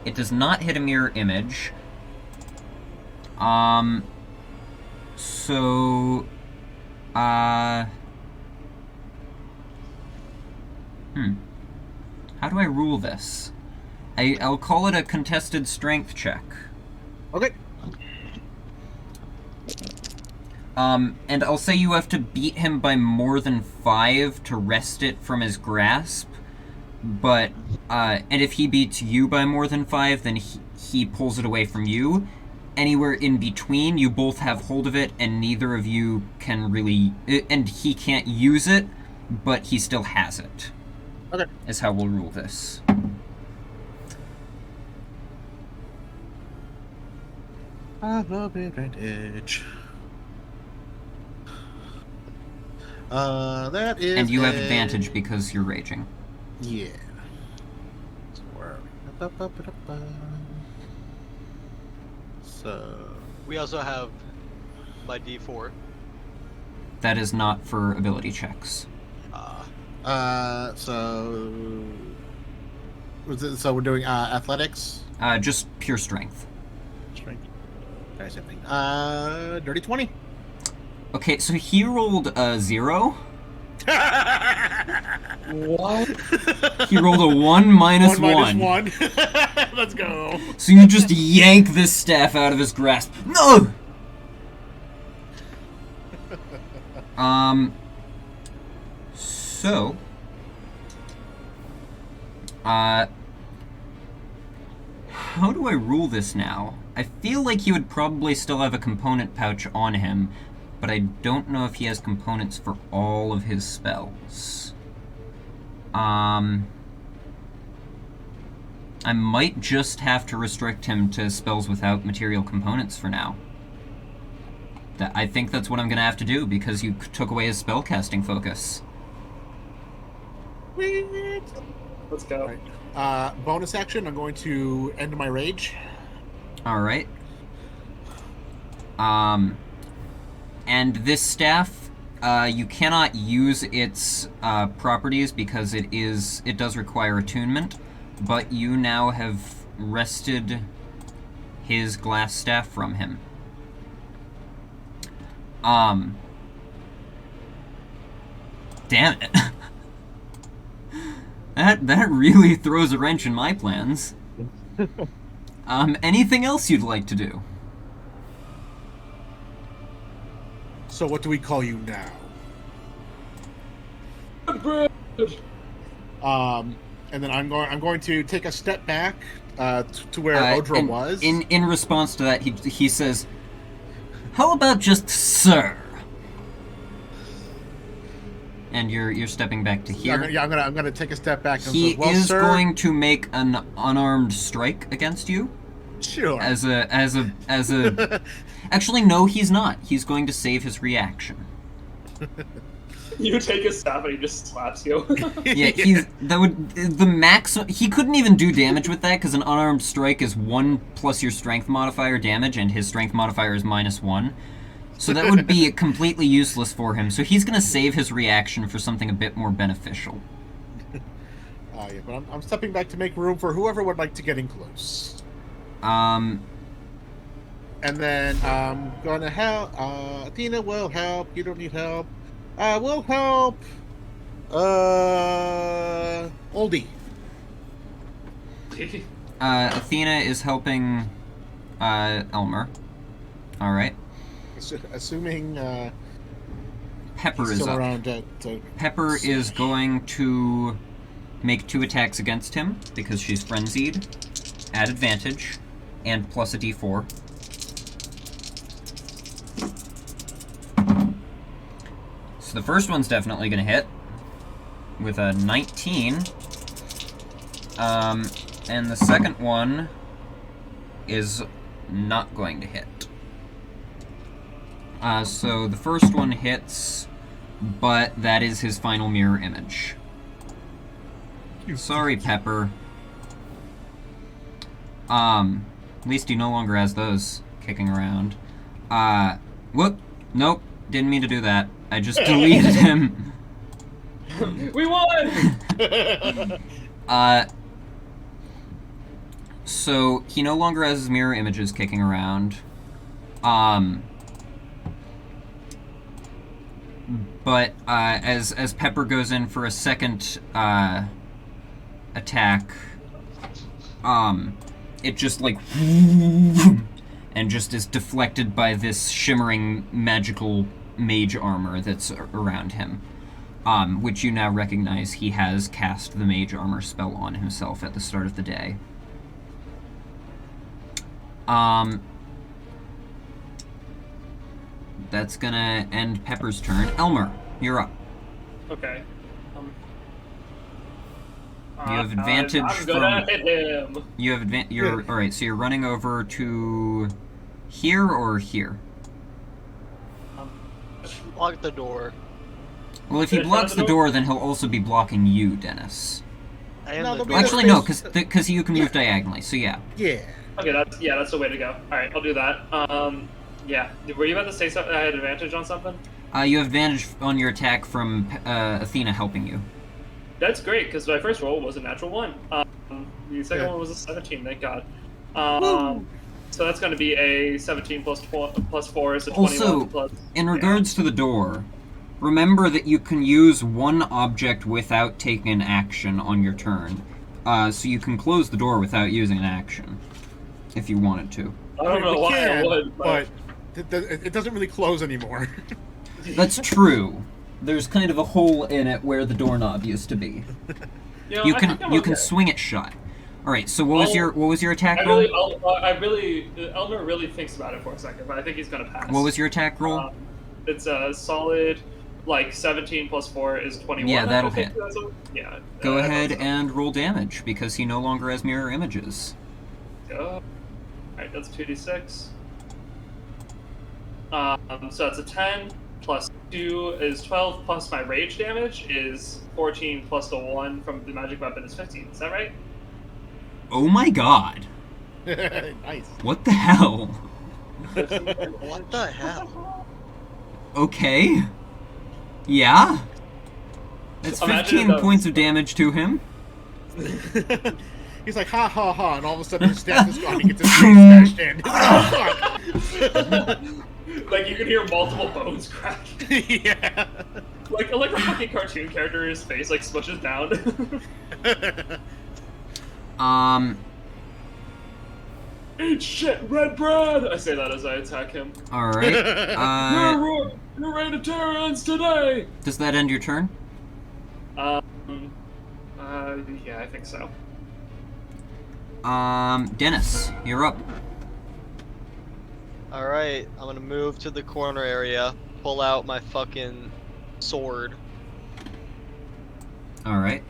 It does not hit a mirror image. So, how do I rule this? I'll call it a contested strength check. Okay. And I'll say you have to beat him by more than 5 to wrest it from his grasp. But, and if he beats you by more than 5, then he pulls it away from you. Anywhere in between, you both have hold of it, and neither of you can really... And he can't use it, but he still has it. Okay. Is how we'll rule this. I love advantage. That is. And you have advantage because you're raging. Yeah. So where are we? So. We also have my D4. That is not for ability checks. So. So we're doing athletics. Just pure strength. Strength. Nice everything. Dirty 20. Okay, so he rolled a 0. What? He rolled a 1 minus 1. 1. Let's go. So you just yank this staff out of his grasp. No! So... how do I rule this now? I feel like he would probably still have a component pouch on him, but I don't know if he has components for all of his spells. I I might just have to restrict him to spells without material components for now. I think that's what I'm gonna have to do, because you took away his spellcasting focus. Let's go. Right. Bonus action, I'm going to end my rage. Alright. And this staff, you cannot use its properties because it does require attunement, but you now have wrested his glass staff from him. Damn it. That really throws a wrench in my plans. Anything else you'd like to do? So what do we call you now? And then I'm going to take a step back to where Odra was. In response to that, he says, "How about just sir?" And you're stepping back to here. I'm gonna take a step back. And He says, well, is sir, going to make an unarmed strike against you. Sure. As a Actually, no, he's not. He's going to save his reaction. You take his staff and he just slaps you. Yeah, the max. He couldn't even do damage with that because an unarmed strike is 1 plus your strength modifier damage, and his strength modifier is -1. So that would be completely useless for him. So he's gonna save his reaction for something a bit more beneficial. Yeah, but I'm stepping back to make room for whoever would like to get in close. And then I'm gonna help. Athena will help. You don't need help. We'll help. Oldie. Athena is helping Elmer. All right. Assuming Pepper he's is still up. around. Pepper is going to make 2 attacks against him because she's frenzied, at advantage, and plus a d4. So the first one's definitely going to hit with a 19. And the second one is not going to hit. So the first one hits, but that is his final mirror image. Sorry, Pepper. At least he no longer has those kicking around. Whoop. Nope. Didn't mean to do that. I just deleted him. We won! So he no longer has his mirror images kicking around. But as Pepper goes in for a second attack, it just like and just is deflected by this shimmering magical mage armor that's around him, which you now recognize he has cast the mage armor spell on himself at the start of the day. That's gonna end Pepper's turn. Elmer, you're up. Okay. You have advantage I'm gonna hit him. You have you're all right. So you're running over to here or here. Lock the door. Well, if he blocks the door, then he'll also be blocking you, Dennis. And No, the there'll be door. Actually, no, because you can move diagonally. So yeah. Yeah. Okay, that's the way to go. All right, I'll do that. Yeah. Were you about to say something? I had advantage on something. You have advantage on your attack from Athena helping you. That's great because my first roll was a natural 1. The second one was a 17. Thank God. So that's going to be a 17 plus 4 is a 21 Also, plus. in regards to the door, remember that you can use one object without taking an action on your turn. So you can close the door without using an action, if you wanted to. I don't know why I would, but it doesn't really close anymore. That's true. There's kind of a hole in it where the doorknob used to be. You can swing it shut. All right. So what was your attack roll? Elmer really thinks about it for a second, but I think he's gonna pass. What was your attack roll? It's a solid like 17 plus 4 is 21. Yeah, that'll I think hit. Yeah. Go I thought ahead so. and roll damage, because he no longer has mirror images. Go. Alright, that's 2d6. So that's a 10 plus 2 is 12 plus my rage damage is 14 plus the 1 from the magic weapon is 15. Is that right? Oh my god. Nice. What the hell? What the hell? Okay. Yeah. That's Imagine 15 those- points of damage to him. He's like, ha ha ha, and all of a sudden his staff is gone. He gets his face smashed in. Fuck. Like you can hear multiple bones crack. Yeah. Like a fucking cartoon character, his face like smushes down. Eat shit, red bread! I say that as I attack him. Alright. You're Raiditarians today! Does that end your turn? Yeah, I think so. Dennis, you're up. Alright, I'm gonna move to the corner area, pull out my fucking sword. Alright.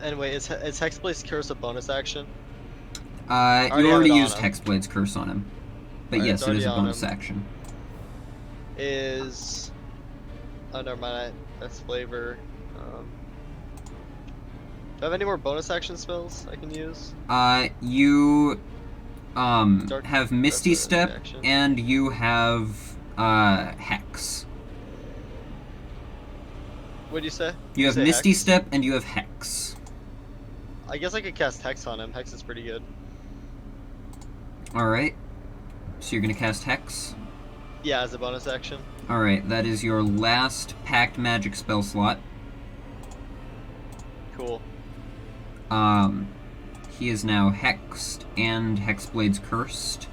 Anyway, is Hexblade's Curse a bonus action? You have already it on used him. Hexblade's Curse on him. But Alright, yes, it's it is a already on bonus him. action. Is... Oh, never mind, that's flavor. Do I have any more bonus action spells I can use? You Dark- have Misty that's a Step, reaction. and you have Hex. What do you say? You have say Misty Hex? Step, and you have Hex. I guess I could cast Hex on him. Hex is pretty good. Alright. So you're gonna cast Hex. Yeah, as a bonus action. Alright, that is your last Pact Magic spell slot. Cool. He is now hexed and Hexblade's cursed.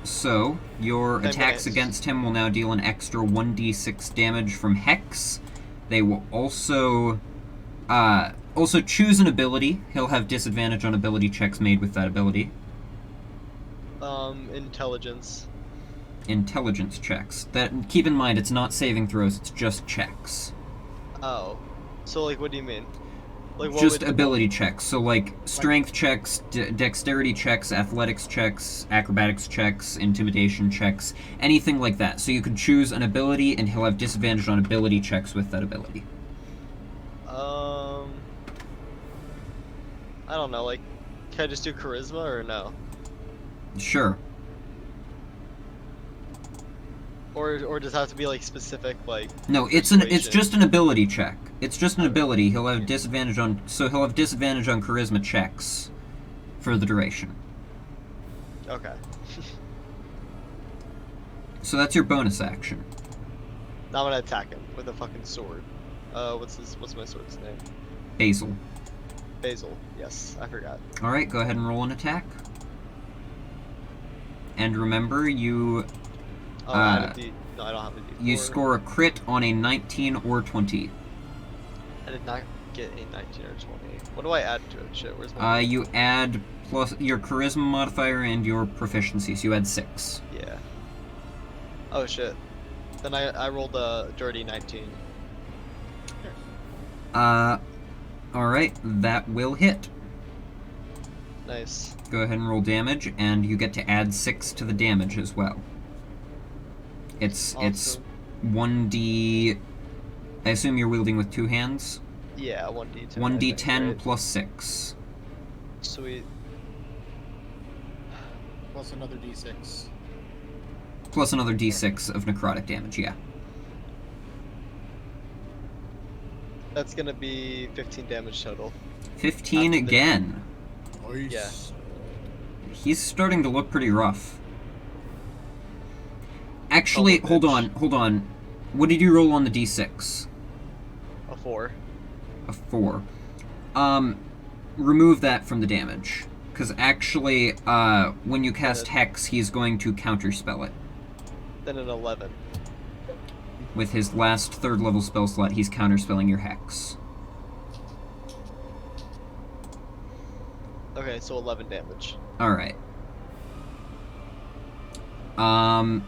So, your 10 attacks minutes. against him will now deal an extra 1d6 damage from Hex. They will also choose an ability. He'll have disadvantage on ability checks made with that ability. Intelligence. Intelligence checks. Keep in mind, it's not saving throws, it's just checks. Oh. So, like, what do you mean? Like, what Just would... ability checks. So, like, strength checks, dexterity checks, athletics checks, acrobatics checks, intimidation checks, anything like that. So you could choose an ability, and he'll have disadvantage on ability checks with that ability. I don't know, like, can I just do charisma or no? Sure. Or does it have to be, like, specific, like... No, it's persuasion? just an ability check. It's just an ability. He'll have disadvantage on charisma checks for the duration. Okay. So that's your bonus action. Now I'm gonna attack him with a fucking sword. What's my sword's name? Basil. Basil. Yes, I forgot. Alright, go ahead and roll an attack. And remember, you Oh, I have a D... No, I don't have a D4. you score a crit on a 19 or 20. I did not get a 19 or 20. What do I add to it? Shit, where's my... You add plus your charisma modifier and your proficiency, so you add 6. Yeah. Oh, shit. Then I rolled a dirty 19. Alright, that will hit. Nice. Go ahead and roll damage, and you get to add 6 to the damage as well. It's Awesome. 1d... I assume you're wielding with 2 hands? Yeah, 1d10. 1d10 right? plus 6. Sweet. Plus another d6. Plus another d6 of necrotic damage, yeah. That's gonna be 15 damage total. 15 After the- again. Nice. Yeah. He's starting to look pretty rough. Actually, Oh, hold bitch. on. What did you roll on the d6? A 4. A 4. Remove that from the damage. Because actually, when you cast Hex, he's going to counterspell it. Then an 11. With his last 3rd level spell slot, he's counterspelling your Hex. Okay, so 11 damage. Alright. And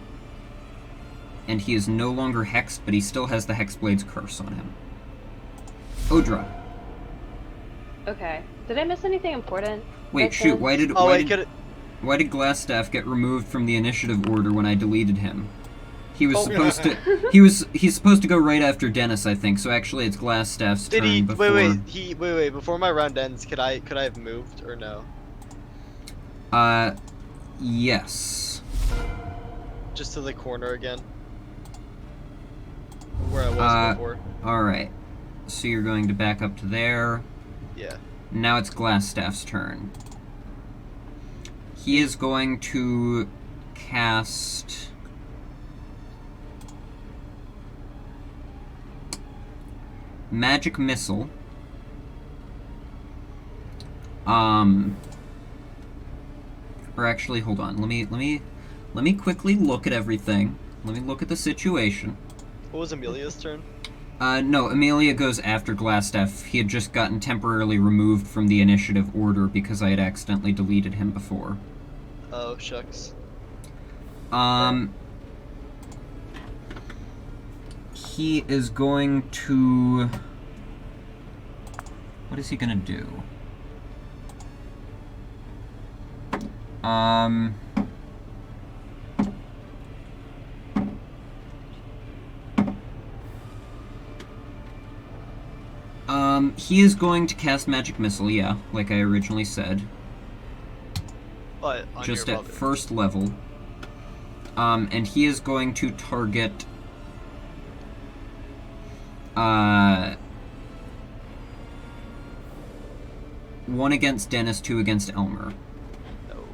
he is no longer hexed, but he still has the Hexblade's curse on him. Odra. Okay. Did I miss anything important? Wait, shoot, why did Oh, Glassstaff get removed from the initiative order when I deleted him? He was Oh. supposed to he's supposed to go right after Dennis, I think, so actually it's Glassstaff's Did turn he? before. Wait. Before my round ends, could I have moved or no? Yes. Just to the corner again, where I was before. Alright. So you're going to back up to there. Yeah. Now it's Glassstaff's turn. He is going to cast Magic Missile. Or actually, hold on. Let me quickly look at everything. Let me look at the situation. What was Amelia's turn? No, Amelia goes after Glassstaff. He had just gotten temporarily removed from the initiative order because I had accidentally deleted him before. Oh, shucks. He is going to... What is he gonna do? He is going to cast Magic Missile, yeah, like I originally said. But on Just your at mother. first level. And he is going to target... one against Dennis, 2 against Elmer. No.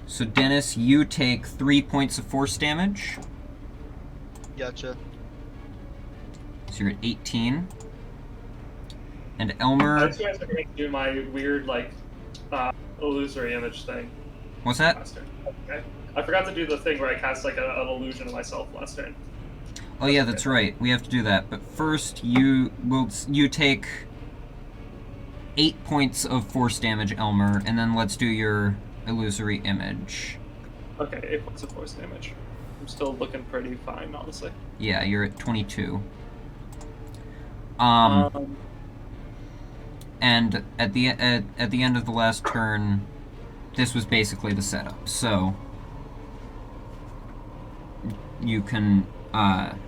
So Dennis, you take 3 points of force damage. Gotcha. So you're at 18. And I Elmer... just guys are going to do my weird, like, illusory image thing. What's that? Last turn. Okay. I forgot to do the thing where I cast, like, an illusion of myself last turn. Oh yeah, that's right. We have to do that. But first, you take 8 points of force damage, Elmer, and then let's do your illusory image. Okay, 8 points of force damage. I'm still looking pretty fine, honestly. Yeah, you're at 22. And at the end of the last turn, this was basically the setup. So you can I don't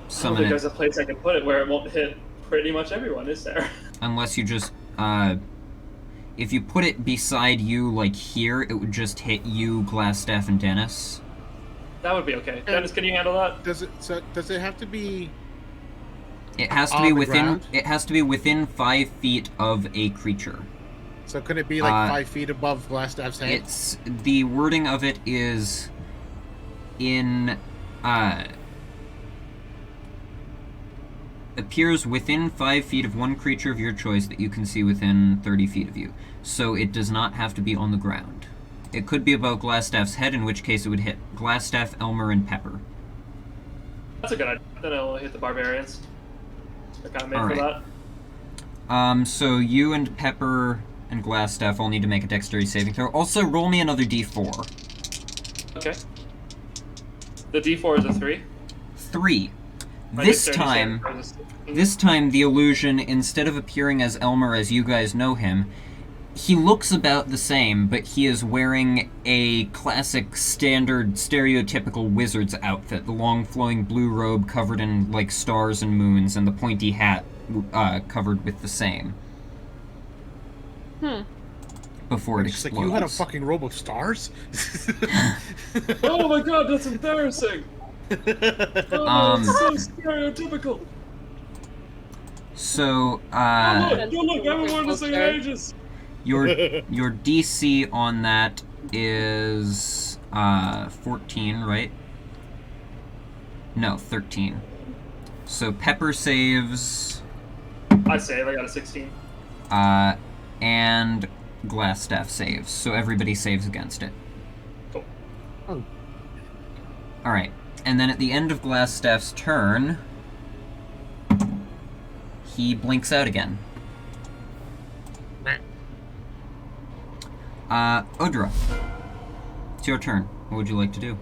summon think it there's a place I can put it where it won't hit pretty much everyone, is there? unless you just if you put it beside you, like here, it would just hit you, Glassstaff, and Dennis. That would be okay. Dennis, can you handle that? Does it have to be? It has to On be the within. ground? It has to be within 5 feet of a creature. So could it be like 5 feet above Glassstaff's head? It's the wording of it is in appears within 5 feet of one creature of your choice that you can see within 30 feet of you. So it does not have to be on the ground. It could be above Glassstaff's head, in which case it would hit Glassstaff, Elmer, and Pepper. That's a good idea. Then I'll hit the barbarians. They're kind of made for Alright. that. So you and Pepper and Glassstaff all need to make a dexterity saving throw. Also, roll me another d4. Okay. The D4 is a 3. 3. My This dexterity time, saving throw is a 16. this time the illusion, instead of appearing as Elmer as you guys know him, he looks about the same, but he is wearing a classic, standard, stereotypical wizard's outfit. The long flowing blue robe covered in, like, stars and moons, and the pointy hat covered with the same. Before it It's explodes. like, you had a fucking robe of stars? Oh my god, that's embarrassing! Oh, it's so stereotypical! So, Look, I haven't worn this thing in ages! your DC on that is 14, right? No, 13. So Pepper saves, I save, I got a 16. and Glassstaff saves. So everybody saves against it. Cool. Oh. Alright, and then at the end of Glassstaff's turn, he blinks out again. Odra. It's your turn. What would you like to do?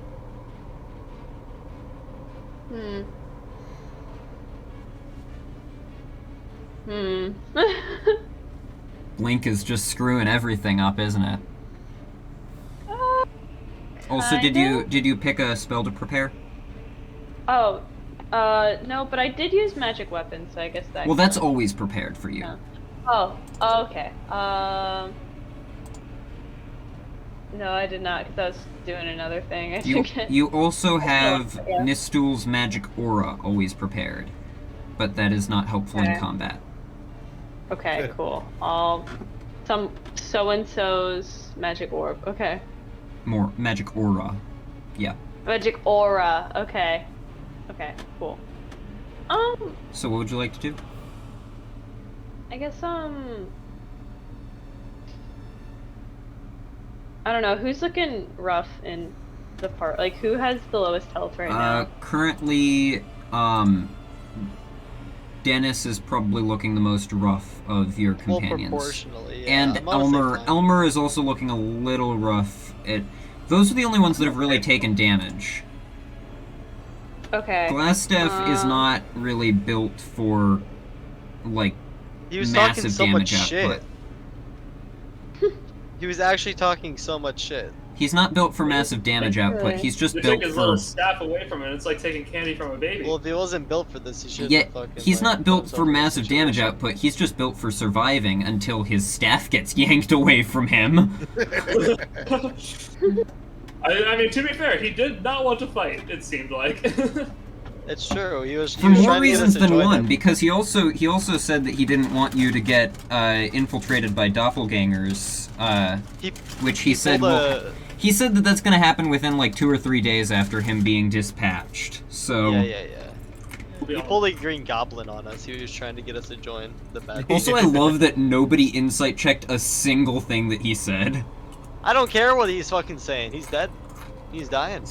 Link is just screwing everything up, isn't it? Also, did you pick a spell to prepare? Oh, no, but I did use magic weapons, so I guess that. Well, that's always prepared for you. No. Oh, okay. No, I did not, because I was doing another thing. I think. You also have Nistul's magic aura always prepared, but that is not helpful in combat. Okay, Good. cool. Some so-and-so's magic orb. Okay. More magic aura. Yeah. Magic aura. Okay. Okay, cool. So what would you like to do? I guess, I don't know, who's looking rough in the part? Like, who has the lowest health right now? Currently, Dennis is probably looking the most rough of your Well, companions. proportionally, yeah. And I'm honestly Elmer. fine. Elmer is also looking a little rough. Those are the only ones that have really taken damage. Okay. Glassstaff is not really built for, like, He was massive talking so much damage shit. output. He was actually talking so much shit. He's not built for massive damage output. He's just You built take his for. little staff away from it. It's like taking candy from a baby. Well, if he wasn't built for this, he should. Yeah, fucking, he's like, not built put for himself in a massive damage situation. output. He's just built for surviving until his staff gets yanked away from him. I mean, to be fair, he did not want to fight. It seemed like. It's true. He was. For he was more trying to get us reasons to than join one, him. because he also said that he didn't want you to get infiltrated by doppelgangers. Which he said pulled will. He said that that's going to happen within like 2 or 3 days after him being dispatched. So. Yeah. He pulled a Green Goblin on us. He was trying to get us to join the bad. Also, I love that nobody insight checked a single thing that he said. I don't care what he's fucking saying. He's dead. He's dying.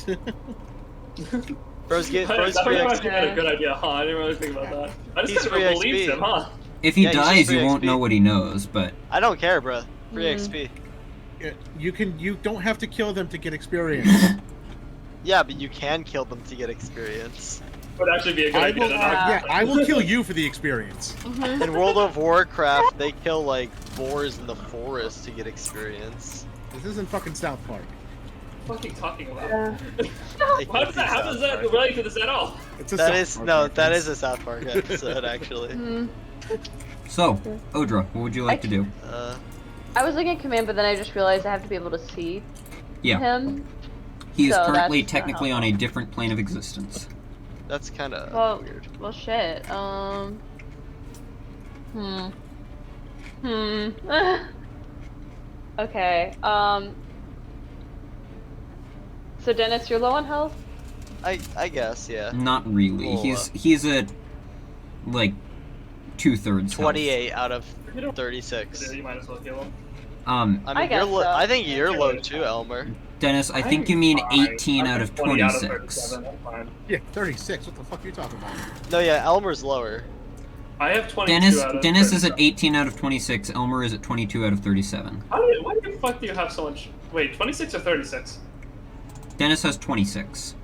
Bro's free That XP. had a good idea, huh? I didn't really think about that. I just He's kind free of believed XP. him, huh? If he Yeah, he's just dies, free you won't XP. know what he knows, but. I don't care, bro. Free XP. You don't have to kill them to get experience. Yeah, but you can kill them to get experience. Would actually be a good I idea. will, to not- I will kill you for the experience. In World of Warcraft, they kill like boars in the forest to get experience. This isn't fucking South Park. What are you talking about? It How could does be that South Park. relate to this at all? It's a That South is Park no, reference. that is a South Park episode actually. So, Odra, what would you like to do? I was looking at command, but then I just realized I have to be able to see Yeah. him. He is So currently that's not technically on a helpful. different plane of existence. That's kind of Well, weird. well, shit. Okay. So Dennis, you're low on health. I guess yeah. Not really. Well, He's at like 2/3 health. 28 out of If you don't 36. you might as well kill him. I mean, I guess you're so. I think you're low too, Elmer. Dennis, I think you mean Fine. 18 I'm out of 20 out of 26. 37, I'm fine. Yeah, 36. What the fuck are you talking about? No, yeah, Elmer's lower. I have 22 Dennis out of Dennis is at 37. 18 out of 26. Elmer is at 22 out of 37. Why the fuck do you have so much? Wait, 26 or 36? Dennis has 26.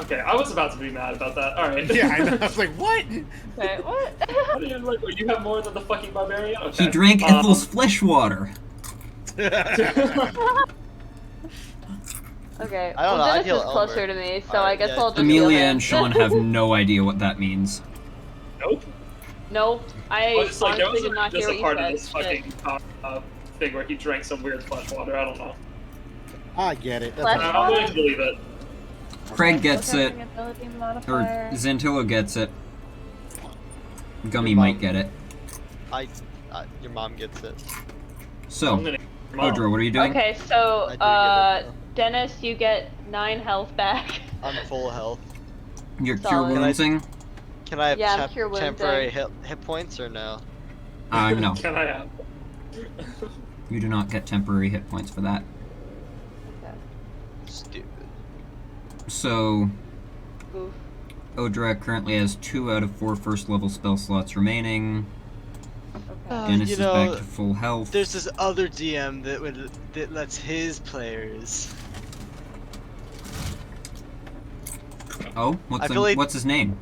Okay, I was about to be mad about that. Alright. Yeah, I know. I was like, what? Okay, what? What do you like? Wait, you have more than the fucking barbarian? Okay. He drank Ethel's flesh water. Okay. I don't well, know, I Dennis feel is closer Elmer. to me, so Alright, I guess yeah. I'll just Amelia heal him. and Shaun have no idea what that means. Nope. Nope. I Well, it's like there honestly was did not just hear a part what of you this said. Shit. fucking thing where he drank some weird flesh water. I don't know. I get it. Flesh That's I'm water? willing to believe it. Craig gets it, Filtering ability or modifier. Xantilo gets it. Gummy Your might mom. get it. Your mom gets it. So, I'm gonna. Odra, what are you doing? Okay, so I do get it, though. Dennis, you get 9 health back. I'm full health. Your cure Solid. woundsing? Can I have Yeah, I'm cure woundsing. temporary hit points or no? No. Can I have? You do not get temporary hit points for that. Stupid. So, Oof. Odra currently has 2 out of 4 first level spell slots remaining. Dennis you is know, back to full health. there's this other DM that lets his players. Oh, I feel like- what's his name?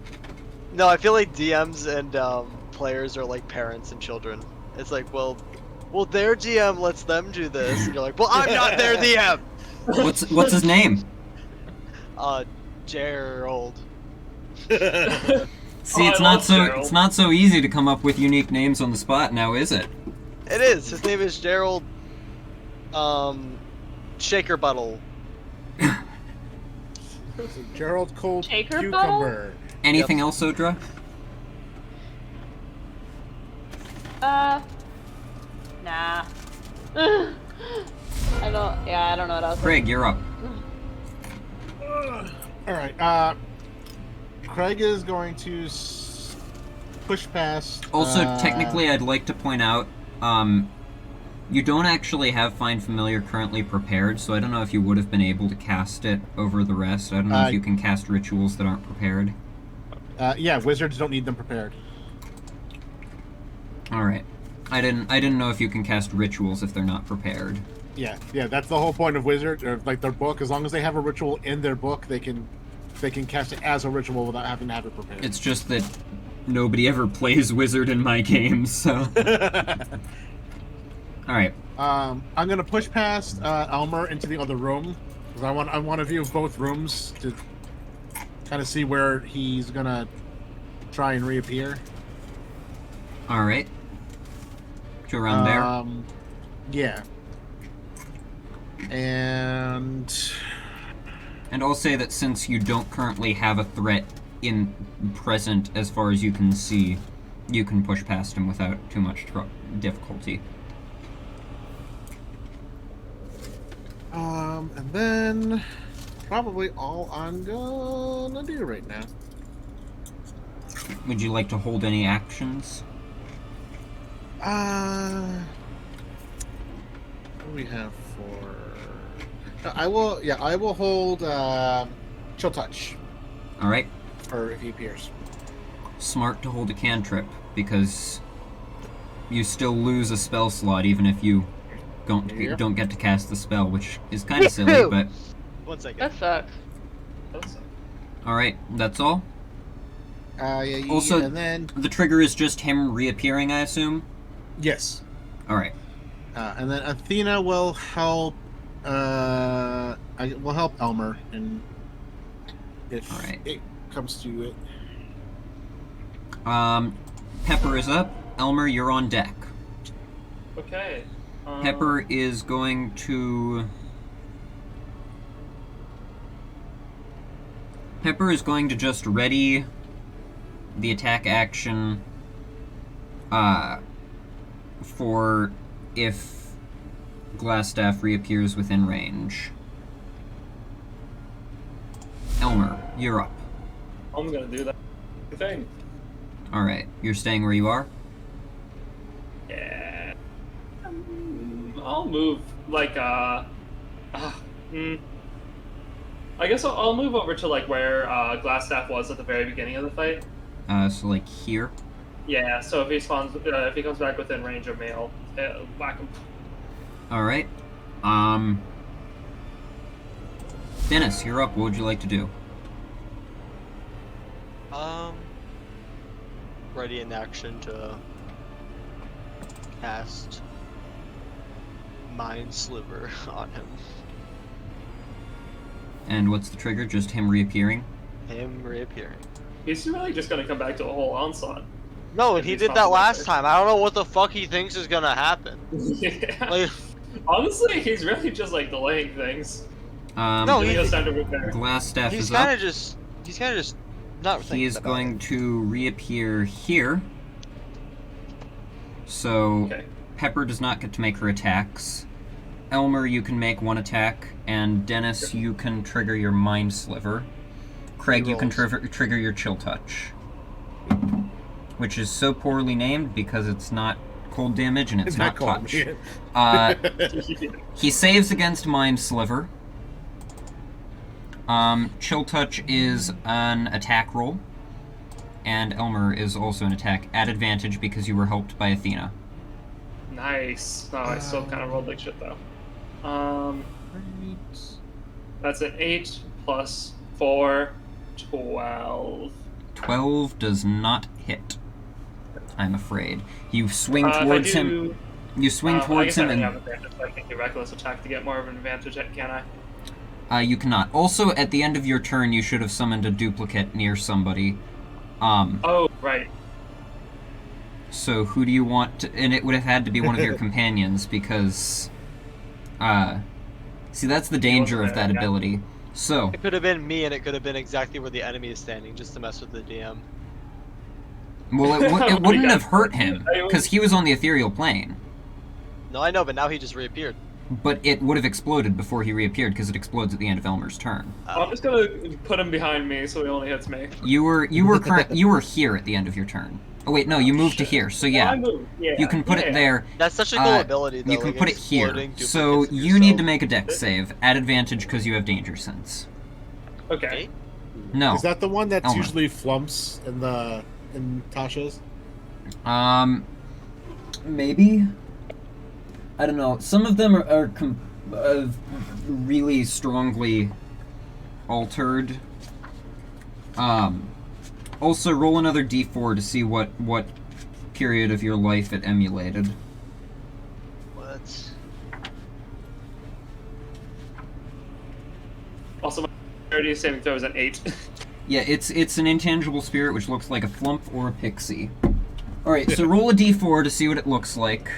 No, I feel like DMs and players are like parents and children. It's like, well, their GM lets them do this, and you're like, well, I'm not their DM. What's his name? Gerald. See, I love Gerald. it's not so easy to come up with unique names on the spot now, is it? It is. His name is Gerald. Shaker Buttle. Gerald Cold Shaker Cucumber. Anything else, Odra? Nah. I don't know what else. Craig, you're up. Alright, Craig is going to push past. Also, technically, I'd like to point out, you don't actually have Find Familiar currently prepared, so I don't know if you would have been able to cast it over the rest. I don't know if you can cast rituals that aren't prepared. Yeah, wizards don't need them prepared. Alright. I didn't know if you can cast rituals if they're not prepared. Yeah, that's the whole point of wizard, or like their book. As long as they have a ritual in their book, they can cast it as a ritual without having to have it prepared. It's just that nobody ever plays wizard in my games, so. Alright. I'm gonna push past Elmer into the other room because I want a view of both rooms to kind of see where he's gonna try and reappear. Alright. To around there. Yeah. And I'll say that since you don't currently have a threat in present as far as you can see, you can push past him without too much difficulty. And then probably all I'm gonna do right now. Would you like to hold any actions? What do we have for? I will hold Chill Touch. All right. Or if he appears. Smart to hold a cantrip because you still lose a spell slot even if you don't get to cast the spell, which is kind of silly, but. 1 second. That sucks. All right, that's all. Yeah. Also, and then the trigger is just him reappearing, I assume. yes. All right. And then Athena will help. Will help Elmer, and if Alright. it comes to it. Pepper is up. Elmer, you're on deck. Okay. Pepper is going to. Pepper is going to just ready the attack action. For if Glassstaff reappears within range. Elmer, you're up. I'm gonna do that thing. Alright, you're staying where you are? Yeah. I'll move like I guess I'll move over to like where Glassstaff was at the very beginning of the fight. So like here? Yeah. So if he comes back within range of me, I'll whack him. Alright. Dennis, you're up. What would you like to do? Ready in action to cast Mind Sliver on him. And what's the trigger? Just him reappearing? Him reappearing. He's really just gonna come back to a whole onslaught. No, If he he's did that not last there. time. I don't know what the fuck he thinks is gonna happen. Yeah. Like, Honestly, he's really just like delaying things. No, Giving he- us time to prepare. Glassstaff he's is kind up. of just not thinking He is about going it. to reappear here. So Okay. Pepper does not get to make her attacks. Elmer, you can make one attack, and Dennis, you can trigger your Mind Sliver. Craig, you can Rerolls. trigger your Chill Touch. Which is so poorly named because it's not cold damage and it's not cold. touch. He saves against Mind Sliver. Chill Touch is an attack roll. and Elmer is also an attack at advantage because you were helped by Athena. Nice. No, I still kind of rolled like shit though. Right. That's an 8 plus 4, 12. 12 does not hit, I'm afraid. You swing If I towards do- him. You swing I towards guess him I don't and have advantage, so I can do reckless attack to get more of an advantage, can I? you cannot. Also, at the end of your turn, you should have summoned a duplicate near somebody. Oh, right. So who do you want to... And it would have had to be one of your companions, because... See, that's the danger of that Yeah. ability. So, It could have been me, and it could have been exactly where the enemy is standing, just to mess with the DM. well, it Oh my wouldn't God. have hurt him, because he was on the ethereal plane. No, I know, but now he just reappeared. But it would have exploded before he reappeared, because it explodes at the end of Elmer's turn. I'm just gonna put him behind me so he only hits me. You were here at the end of your turn. Oh wait, no, you moved to here, so I yeah. moved. Yeah, You can put it there. That's such a cool ability, though. You can like put it here. exploding So duplicates of you need to yourself. make a dex save at advantage because you have danger sense. Okay. No. Is that the one that's Elmer. usually flumps in Tasha's? Maybe. I don't know. Some of them are really strongly altered. Also, roll another d4 to see what period of your life it emulated. What? Also, my charity saving throw is an 8. Yeah, it's an intangible spirit which looks like a flump or a pixie. Alright, so roll a d4 to see what it looks like.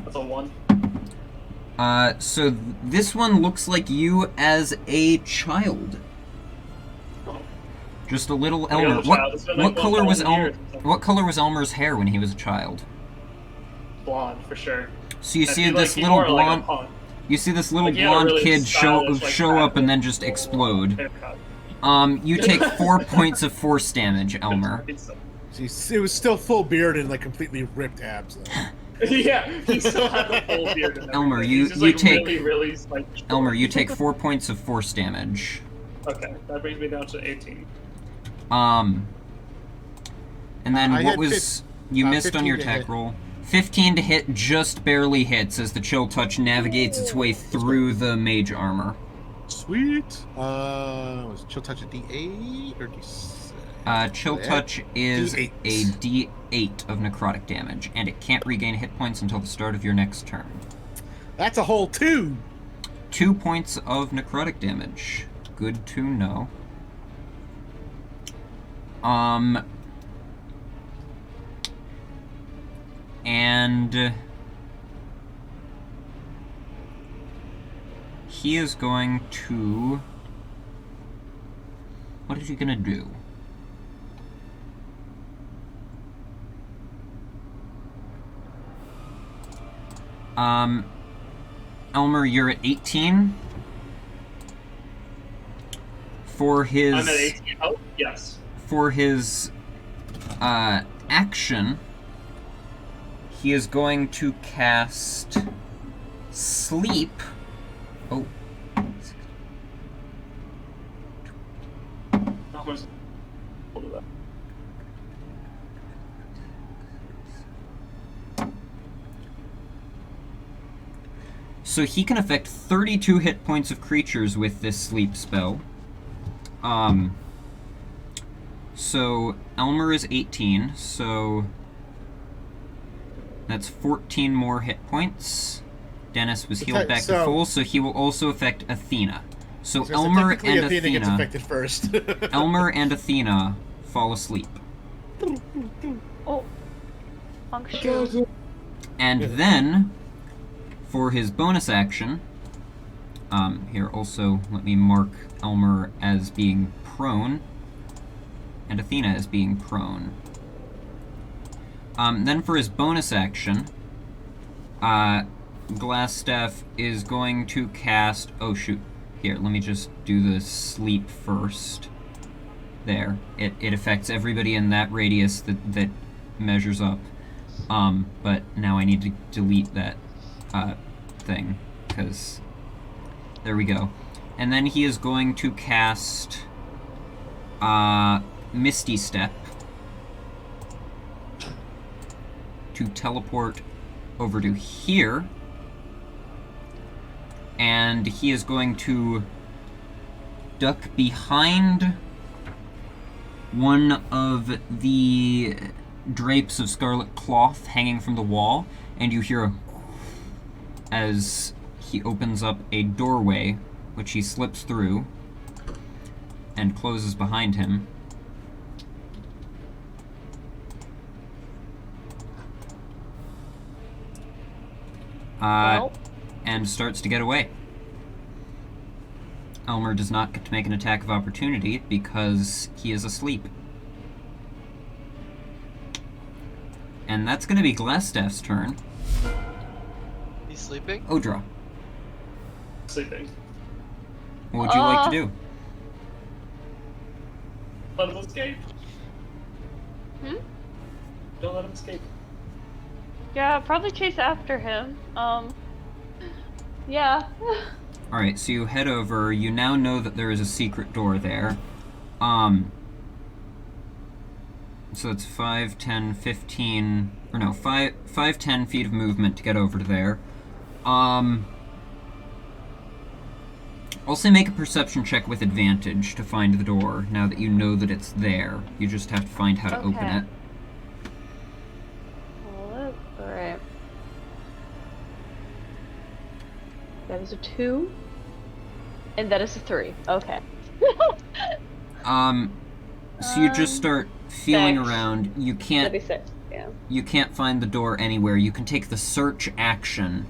That's a 1. So this one looks like you as a child. Just a little Like, as a Elmer. child, it's been like What color was 1,000 Elmer? years or something. What color was Elmer's hair when he was a child? Blonde, for sure. So you I see feel this like he little wore, like, a blonde. punk You see this little Like, he had a blonde really kid stylish, like, show up and then graphic just explode. haircut. You take 4 points of force damage, Elmer. It was still full beard and like completely ripped abs. Though. Yeah, he still had the full beard and Elmer, everything. you- He's just, you like, take- really, like, short. Elmer, you take 4 points of force damage. Okay, that brings me down to 18. And then I what had was you missed on 15 your to attack hit. roll? 15 to hit just barely hits as the chill touch navigates its way through the mage armor. Sweet. Was chill touch a D8 or D7? Chill Yeah. touch is D8. a D8 of necrotic damage, and it can't regain hit points until the start of your next turn. That's a whole 2. 2 points of necrotic damage. Good to know. And he is going to... What is he gonna do? Elmer, you're at 18. For his... I'm at 18. Oh, yes. For his action, he is going to cast Sleep. Oh. Almost. So he can affect 32 hit points of creatures with this sleep spell. So Elmer is 18, so that's 14 more hit points. Dennis was healed back to So- full, so he will also affect Athena. So So Elmer technically and Athena gets Athena, affected first. Elmer and Athena fall asleep. Oh, function. And then, for his bonus action, here also let me mark Elmer as being prone, and Athena as being prone. Then for his bonus action, Glassstaff is going to cast... Oh shoot, here, let me just do the sleep first. There, it affects everybody in that radius that measures up. But now I need to delete that thing, because there we go. And then he is going to cast Misty Step to teleport over to here. And he is going to duck behind one of the drapes of scarlet cloth hanging from the wall, and you hear a as he opens up a doorway, which he slips through and closes behind him. And starts to get away. Elmer does not get to make an attack of opportunity because he is asleep. And that's going to be Glassstaff's turn. He's sleeping? Odra, Sleeping. what would you like to do? Let him escape. Hmm? Don't let him escape. Yeah, probably chase after him. Yeah. Alright, so you head over. You now know that there is a secret door there. So it's 5, 10, 15... Or no, 5, 10 feet of movement to get over to there. I'll say make a perception check with advantage to find the door, now that you know that it's there. You just have to find how to open Okay. it. Alright. That is a 2. And that is a 3. Okay. So you just start feeling Thanks. around. You can't... That'd be 6, yeah. You can't find the door anywhere. You can take the search action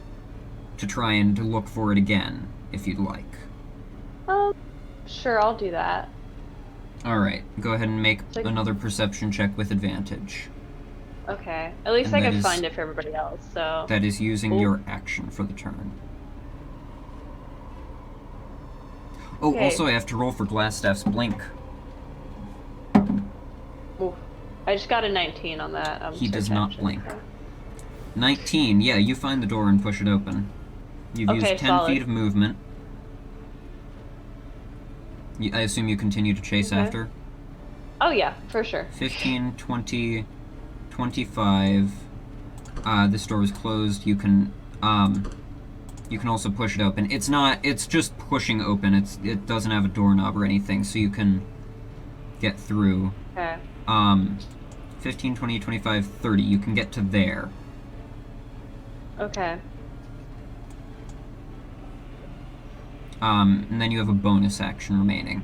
to try and to look for it again, if you'd like. Sure, I'll do that. Alright, go ahead and make Like- another perception check with advantage. Okay. At least And I that can is- find it for everybody else, so... That is using Ooh. your action for the turn. Oh, Okay. also I have to roll for Glassstaff's blink. Ooh. I just got a 19 on that. He does search not action, blink. so- 19, yeah, you find the door and push it open. You've Okay, used 10 solid. feet of movement. I assume you continue to chase Okay. after? Oh yeah, for sure. 15, 20, 25. This door is closed. You can also push it open. It's just pushing open. It doesn't have a doorknob or anything, so you can get through. Okay. 15, 20, 25, 30. You can get to there. Okay. And then you have a bonus action remaining.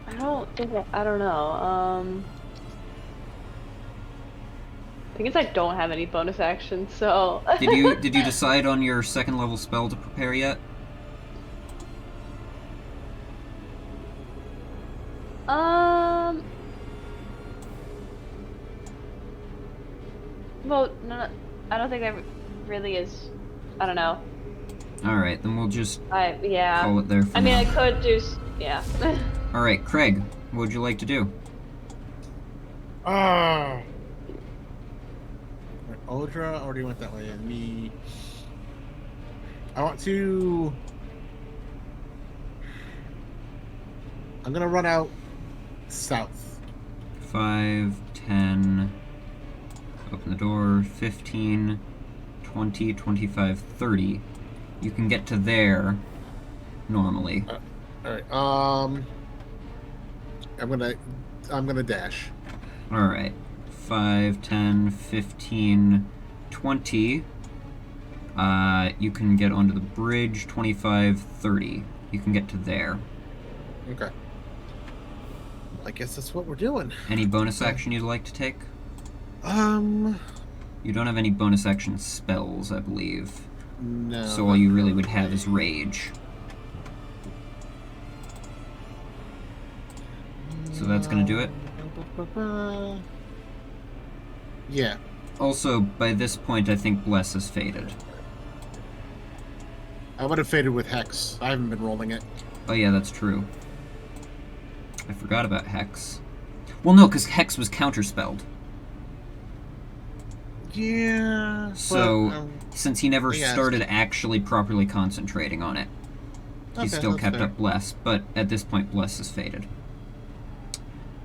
I don't know. I guess I don't have any bonus actions, so... Did you decide on your second level spell to prepare yet? Well, no, I don't think that really is... I don't know. Alright, then we'll just Yeah. call it there for I mean, now. I could do... Yeah. Alright, Craig, what would you like to do? Odra already went that way, and me. I want to. I'm gonna run out south. 5, 10, open the door, 15, 20, 25, 30. You can get to there normally. Alright, I'm gonna dash. Alright. 5, 10, 15, 20. You can get onto the bridge, 25, 30. You can get to there. Okay. I guess that's what we're doing. Any bonus action you'd like to take? No. You don't have any bonus action spells, I believe. So all you really would have is rage. So that's gonna do it? Yeah. Also, by this point, I think Bless has faded. I would have faded with Hex. I haven't been rolling it. Oh yeah, that's true. I forgot about Hex. Well, no, because Hex was counterspelled. Yeah. So, since he never yeah. started actually properly concentrating on it, he Okay, still that's kept fair. up Bless, but at this point, Bless has faded.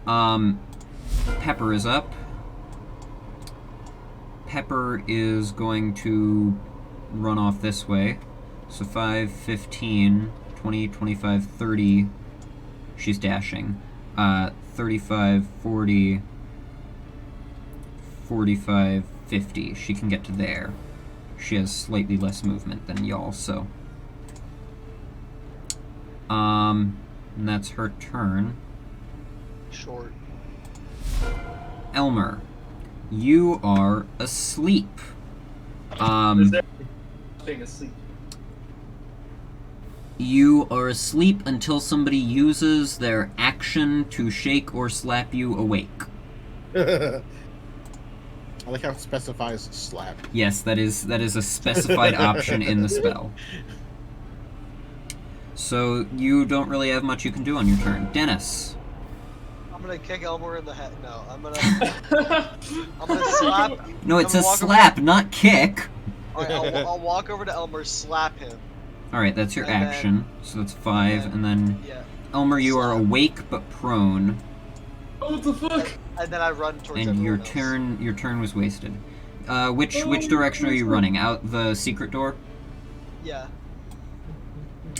Pepper is up. Pepper is going to run off this way. So 5, 15, 20, 25, 30. She's dashing. 35, 40, 45, 50. She can get to there. She has slightly less movement than y'all, so. And that's her turn. Short. Elmer, you are asleep. Is there being asleep? You are asleep until somebody uses their action to shake or slap you awake. I like how it specifies slap. Yes, that is a specified option in the spell. So you don't really have much you can do on your turn. Dennis. I'm gonna kick Elmer in the head. No, I'm gonna slap. No, it says walk slap, not kick. Alright, I'll walk over to Elmer, slap him. Alright, that's your And then- action. So that's 5, and then Yeah. Elmer, you are Slap. awake but prone, Oh, what the fuck? And then I run towards and your everyone else. turn was wasted. Which direction are you running? Out the secret door? Yeah.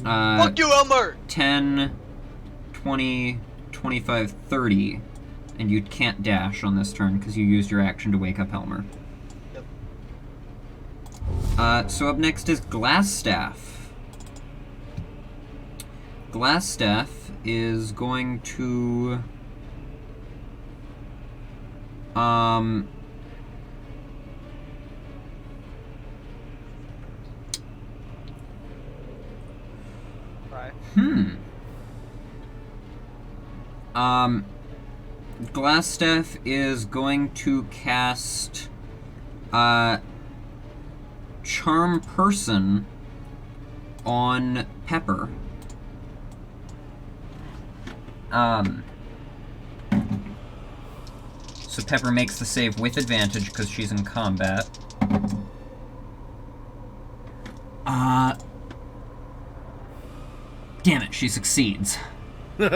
Uh, Fuck you, Elmer! 10, 20, 25, 30, and you can't dash on this turn because you used your action to wake up Elmer. Yep. So up next is Glassstaff. Glassstaff is going to... Right. Glassstaff is going to cast Charm Person on Pepper. So Pepper makes the save with advantage because she's in combat. Damn it, she succeeds. He's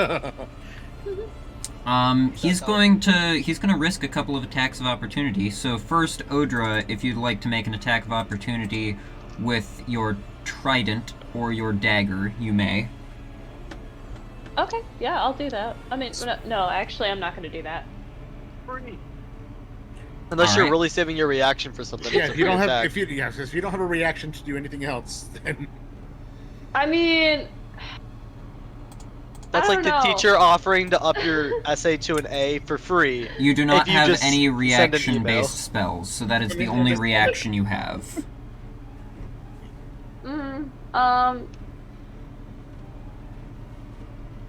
gonna risk a couple of attacks of opportunity. So first, Odra, if you'd like to make an attack of opportunity with your trident or your dagger, you may. Okay, yeah, I'll do that. I mean, no, actually, I'm not going to do that. Unless you're Alright. really saving your reaction for something. Yeah, it's a if you don't free have attack. if you don't have a reaction to do anything else, then I mean, That's I like don't the know. teacher offering to up your essay to an A for free. You do not If you have just any send an reaction-based email. spells, so that is the only reaction you have.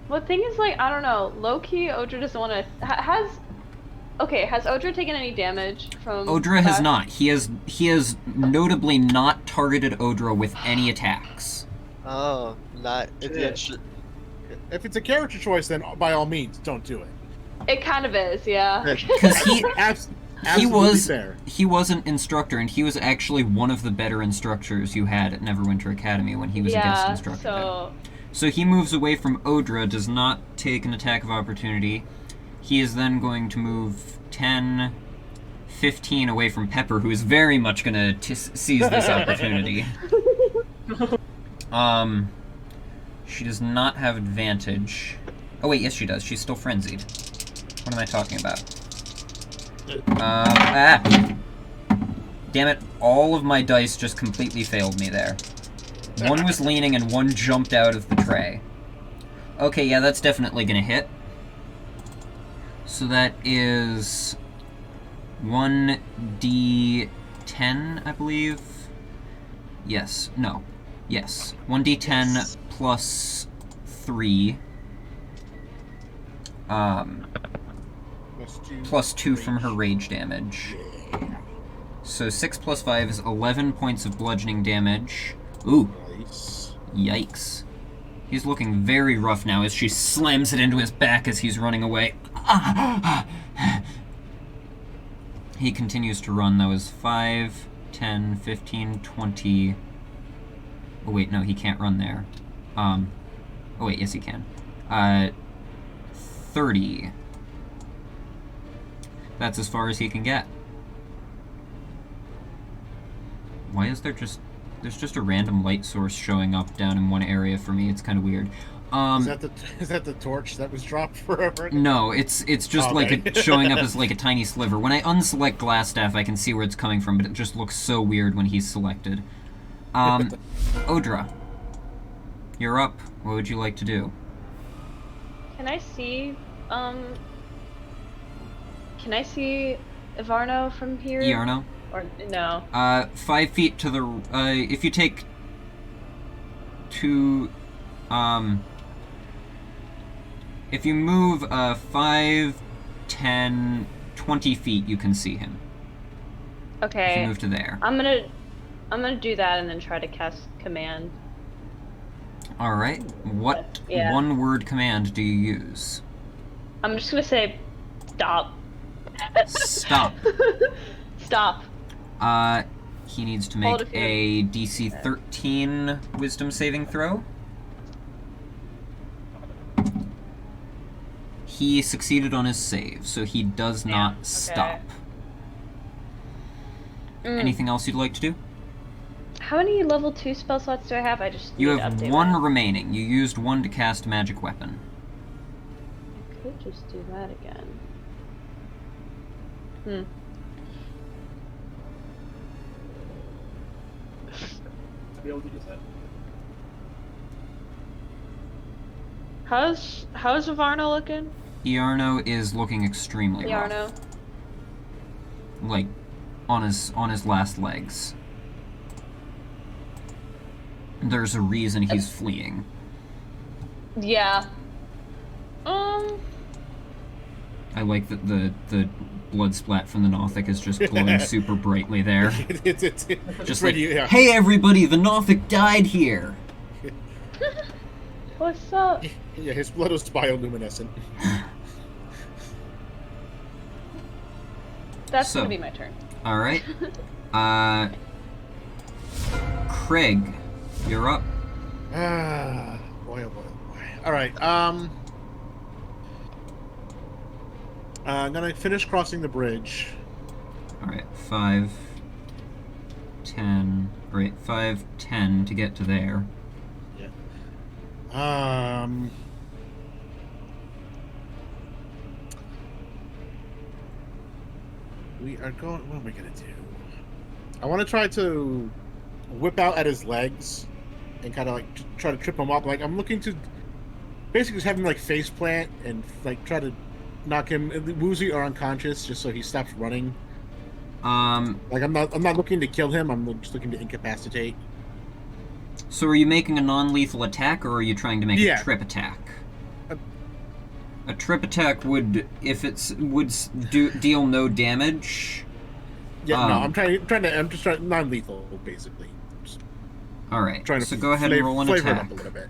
well, the thing is, like, I don't know. Low-key, Odra doesn't want to... has Odra taken any damage from... Odra has that? not. He has notably not targeted Odra with any attacks. Oh, not. Shit. if it's a character choice, then by all means, don't do it. It kind of is, yeah. Because Absolutely fair. he was an instructor, and he was actually one of the better instructors you had at Neverwinter Academy when he was a guest yeah, instructor. so... So he moves away from Odra, does not take an attack of opportunity. He is then going to move 10, 15 away from Pepper, who is very much going to seize this opportunity. She does not have advantage. Oh wait, yes she does. She's still frenzied. What am I talking about? Damn it, all of my dice just completely failed me there. One was leaning and one jumped out of the tray. Okay, yeah, that's definitely gonna hit. So that is 1d10, I believe. Yes, no. Yes. 1d10 Yes. plus 3. Plus 2 from her rage damage. So 6 plus 5 is 11 points of bludgeoning damage. Ooh, Nice. yikes. He's looking very rough now as she slams it into his back as he's running away. He continues to run. That was 5, 10, 15, 20... Oh wait, no, he can't run there. Oh wait, yes he can. 30. That's as far as he can get. Why is there just... There's just a random light source showing up down in one area for me. It's kind of weird. Is that the torch that was dropped forever ago? No, it's just like showing up as like a tiny sliver. When I unselect Glassstaff, I can see where it's coming from, but it just looks so weird when he's selected. Odra, you're up. What would you like to do? Can I see Ivarno from here? Iarno? Or no? 5 feet to the... if you take 2... if you move 5, 10, 20 feet, you can see him. Okay. If you move to there. I'm gonna do that and then try to cast command. Alright. What Yeah. one-word command do you use? I'm just gonna say, stop. Stop. Stop. He needs to Hold make a few. a DC 13 Wisdom saving throw. He succeeded on his save, so he does not stop. Anything else you'd like to do? How many level 2 spell slots do I have? I just You need to have update one that. remaining. You used one to cast Magic Weapon. I could just do that again. To be able to use that. How's Ivarno looking? Iarno is looking extremely rough. Ivarno. Like, on his last legs. There's a reason he's fleeing. Yeah. I like that the blood splat from the Nothic is just glowing super brightly there. It's Just ready, like, yeah. hey everybody, the Nothic died here! What's up? Yeah, his blood was bioluminescent. That's So. gonna be my turn. Alright. Craig, you're up. Ah, boy, oh boy, oh boy. All right. I'm gonna finish crossing the bridge. Alright, 5, 10. Right, 5, 10 to get to there. Yeah. We are going. What am I gonna do? I want to try to whip out at his legs and kind of like try to trip him up. Like I'm looking to basically just have him like face plant and like try to knock him woozy or unconscious, just so he stops running. Like I'm not looking to kill him. I'm just looking to incapacitate. So are you making a non-lethal attack, or are you trying to make Yeah. a trip attack? A trip attack would, if it's deal no damage. Yeah, no, I'm just trying non-lethal, basically. Just All right. trying to So go ahead and roll an flavor it attack. up a little bit.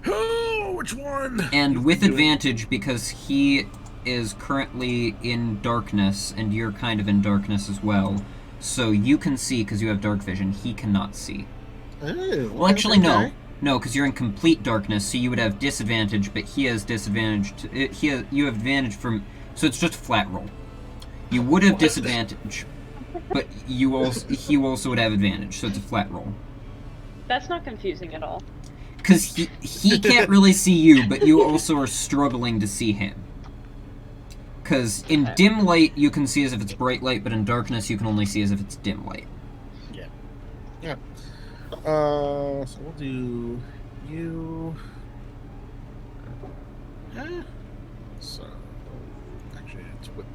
Oh, which one? And with advantage, because he is currently in darkness, and you're kind of in darkness as well. So you can see because you have dark vision. He cannot see. Oh, Well, actually, okay. no. No, because you're in complete darkness, so you would have disadvantage, but he has disadvantage. You have advantage from... So it's just a flat roll. You would have disadvantage, but he also would have advantage, so it's a flat roll. That's not confusing at all. Because he can't really see you, but you also are struggling to see him. Because in dim light, you can see as if it's bright light, but in darkness, you can only see as if it's dim light. Yeah. Yeah. So we'll do you. So actually, it's whip.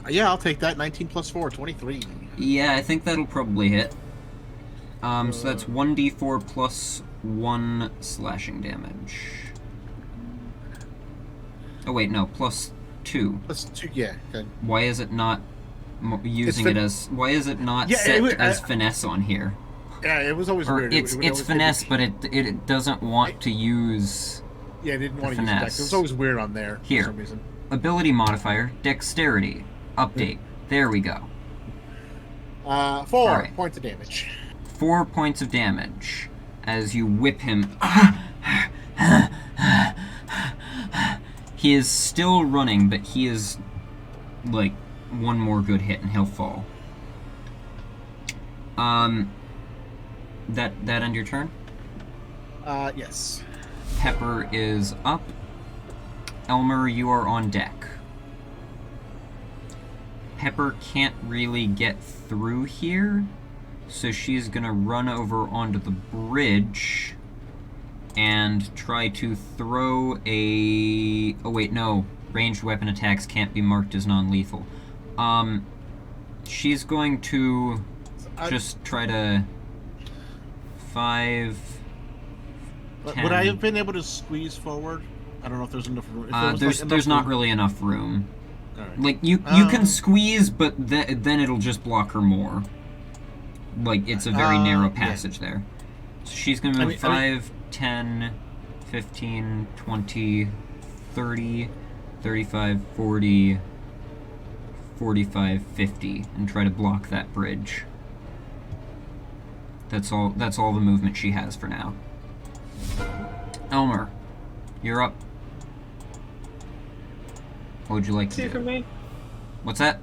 Yeah, I'll take that. 19 plus 4, 23. Yeah, I think that'll probably hit. So that's 1d4 plus 1 slashing damage. Oh wait, no, plus 2. Plus 2, yeah. Okay. Why is it not using it as... Why is it not Yeah, set it was- as finesse on here? Yeah, it was always Or weird. it's always- finesse, but it doesn't want to use... Yeah, I didn't want to use finesse. dex. It was always weird on there Here. for some reason. Ability modifier, dexterity, update. There we go. 4 Alright. points of damage. 4 points of damage He is still running, but he is, like, one more good hit and he'll fall. That end your turn? Yes. Pepper is up. Elmer, you are on deck. Pepper can't really get through here, so she's gonna run over onto the bridge and try to throw a... Oh wait, no. Ranged weapon attacks can't be marked as non-lethal. She's going to just try to... 5... 10... Would I have been able to squeeze forward? I don't know if there's enough room. There's not really enough room. Alright. Like, you can squeeze, but then it'll just block her more. Like, it's a very narrow passage there. So she's gonna move 5, 10, 15, 20, 30, 35, 40, 45, 50, and try to block that bridge. That's all the movement she has for now. Elmer, you're up. What would you like to See do? from me? What's that?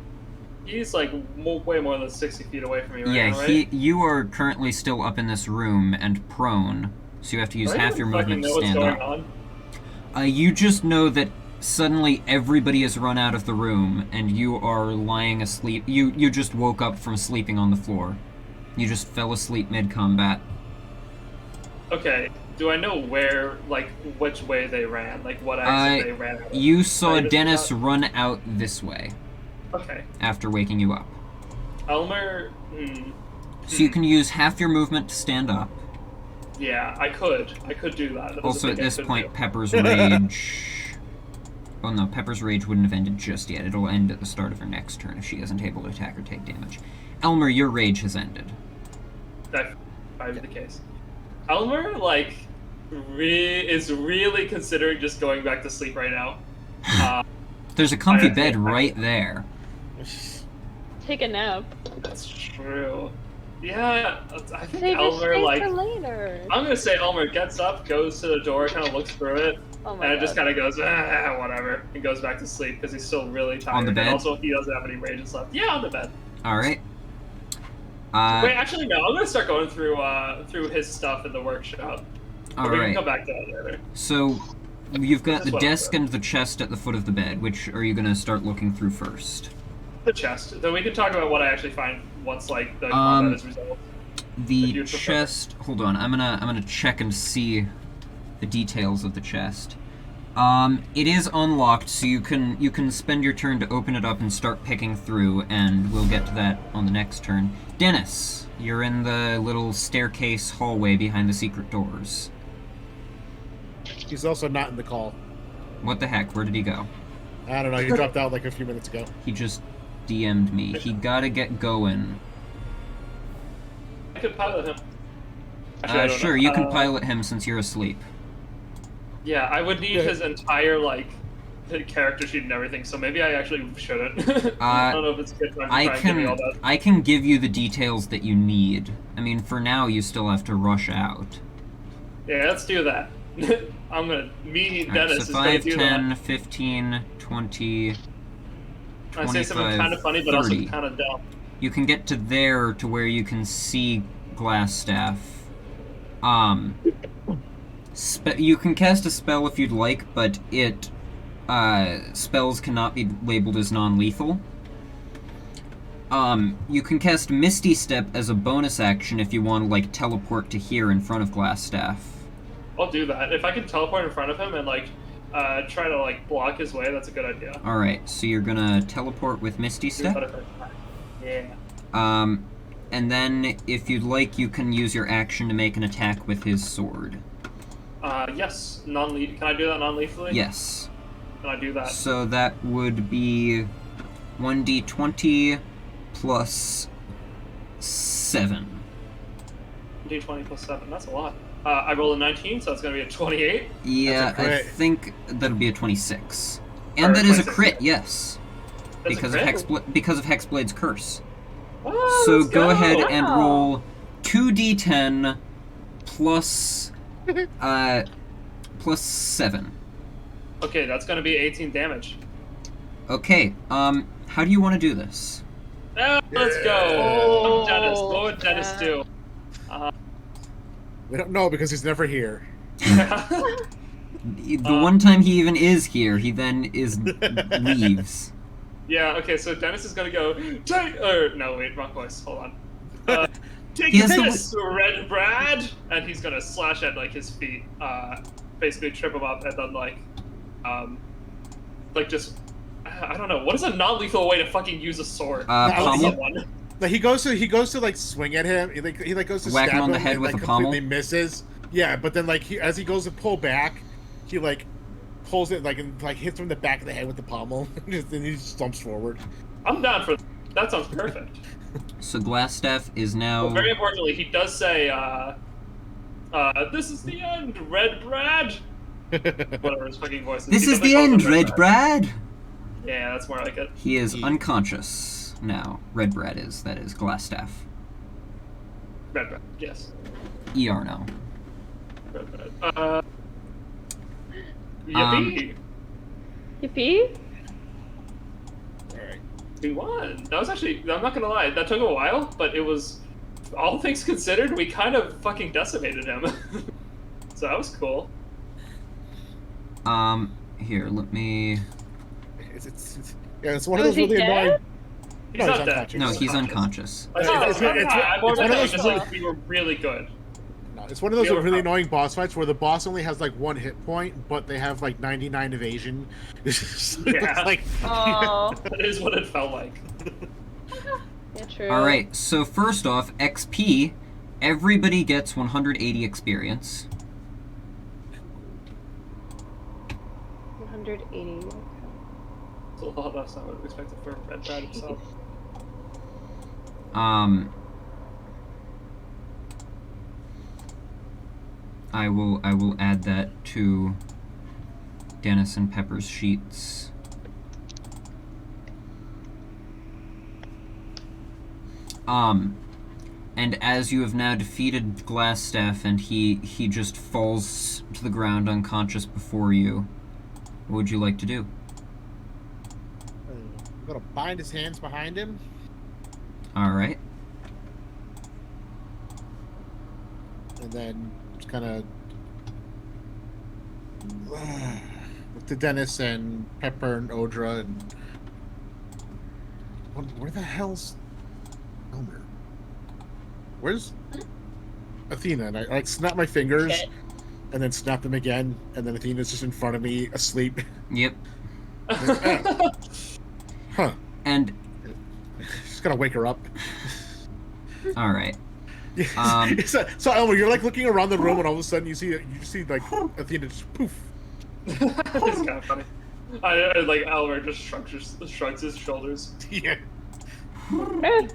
He's like way more than 60 feet away from me right now, right? Yeah, you are currently still up in this room and prone, so you have to use half your movement to stand up. You just know that suddenly everybody has run out of the room, and you are lying asleep. You just woke up from sleeping on the floor. You just fell asleep mid-combat. Okay, do I know where, like, which way they ran? Like, what exit they ran out of? You saw Dennis run out this way. Okay. After waking you up. Elmer... So you can use half your movement to stand up. Yeah, I could do that. Also, at this point, Pepper's Rage... Oh no, Pepper's Rage wouldn't have ended just yet. It'll end at the start of her next turn if she isn't able to attack or take damage. Elmer, your Rage has ended. That might be the case. Elmer, like, is really considering just going back to sleep right now. There's a comfy bed right there. Take a nap. That's true. Yeah, I think Save Elmer, your like... for later. I'm gonna say Elmer gets up, goes to the door, kind of looks through it, Oh my and it God. just kind of goes, whatever, and goes back to sleep because he's still really tired. On the bed? And also, he doesn't have any rages left. Yeah, on the bed. Alright. Wait, actually, no. I'm gonna start going through his stuff in the workshop. We can Alright. come back to that later. So, you've got That's the what I'm desk doing. and the chest at the foot of the bed. Which are you gonna start looking through first? The chest. Then we can talk about what I actually find once, like, the combat is resolved. If The you prefer. chest. Hold on, I'm gonna check and see the details of the chest. It is unlocked, so you can spend your turn to open it up and start picking through, and we'll get to that on the next turn. Dennis, you're in the little staircase hallway behind the secret doors. He's also not in the call. What the heck? Where did he go? I don't know. He dropped out like a few minutes ago. He just DM'd me. He gotta get going. I could pilot him. Actually, I don't Sure, know. you can pilot him since you're asleep. Yeah, I would need his entire, like, the character sheet and everything, so maybe I actually shouldn't. I don't know if it's a good time to try and give me all that. I can give you the details that you need. I mean, for now, you still have to rush out. Yeah, let's do that. I'm gonna... Me, Alright, Dennis, so is gonna 5, do 10, that. 15, 20, I say something 25, kind of funny, but also 30. kind of dumb. You can get to there to where you can see Glassstaff. You can cast a spell if you'd like, but spells cannot be labeled as non-lethal. You can cast Misty Step as a bonus action if you want to, like, teleport to here in front of Glassstaff. I'll do that. If I can teleport in front of him and, like, try to, like, block his way, that's a good idea. Alright, so you're gonna teleport with Misty Step? Yeah. And then, if you'd like, you can use your action to make an attack with his sword. Yes. Non-lethal. Can I do that non-lethally? Yes. Can I do that? So that would be 1d20 plus 7. D20 plus 7. That's a lot. I rolled a 19, so it's going to be a 28. Yeah, That's a I crit. think that'll be a 26. Or And that is a 26. crit, yes. That's Because a of crit? because of Hexblade's curse. Oh, So let's go ahead and Wow. roll 2d10 plus plus 7. Okay, that's gonna be 18 damage. Okay, how do you want to do this? Let's go! Dennis, what would Dennis do? We don't know because he's never here. The one time he even is here, he then leaves. Yeah, okay, so Dennis is gonna go, no, wait, wrong voice, hold on. Take He has this, Red Brad! And he's gonna slash at, like, his feet, basically trip him up, and then, just, I don't know, what is a non-lethal way to fucking use a sword? Pommel? Someone? Like he goes to like swing at him. He goes to Whack stab him on the him head and, with like, a pommel? completely misses. Yeah, but then like as he goes to pull back, he like pulls it and hits him in the back of the head with the pommel, and he just stumps forward. I'm down for that. Sounds perfect. So Glassstaff is now... Well, very importantly, he does say, this is the end, Red Brad! Whatever his fucking voice is. This He is the doesn't call end, him Red Brad! Yeah, that's more like it. He is unconscious now. Red Brad is, that is, Glassstaff. Red Brad, yes. ER now. Red Brad. Yippee! Yippee? Alright. We won. That was actually, I'm not gonna lie, that took a while, but it was, all things considered, we kind of fucking decimated him. So that was cool. Here, let me... It's one of Was those he really dead? annoying. He's No, not he's dead. unconscious. No, he's unconscious. I'm more it's one of those just really- like, we were really good. No, it's one of those Yeah, we're really fine. annoying boss fights where the boss only has like 1 hit point, but they have like 99 evasion. It's just, Yeah. it's like Oh. That is what it felt like. Yeah, true. Alright, so first off, XP. Everybody gets 180 experience. 180. It's a lot less than I would have expected for Red Brad himself. I will add that to Dennis and Pepper's sheets. And as you have now defeated Glassstaff and he just falls to the ground unconscious before you, what would you like to do? I'm gonna bind his hands behind him. Alright. And then just kind of look to Dennis and Pepper and Odra and where the hell's Elmer? Where's Athena? And I like snap my fingers Shit. and then snap them again, and then Athena's just in front of me asleep. Yep. Huh. And Just gotta wake her up. alright. So Elmer, you're like looking around the room and all of a sudden you see like Athena just poof. It's kind of funny. I like Elmer just shrugs his shoulders. Yeah. Eh,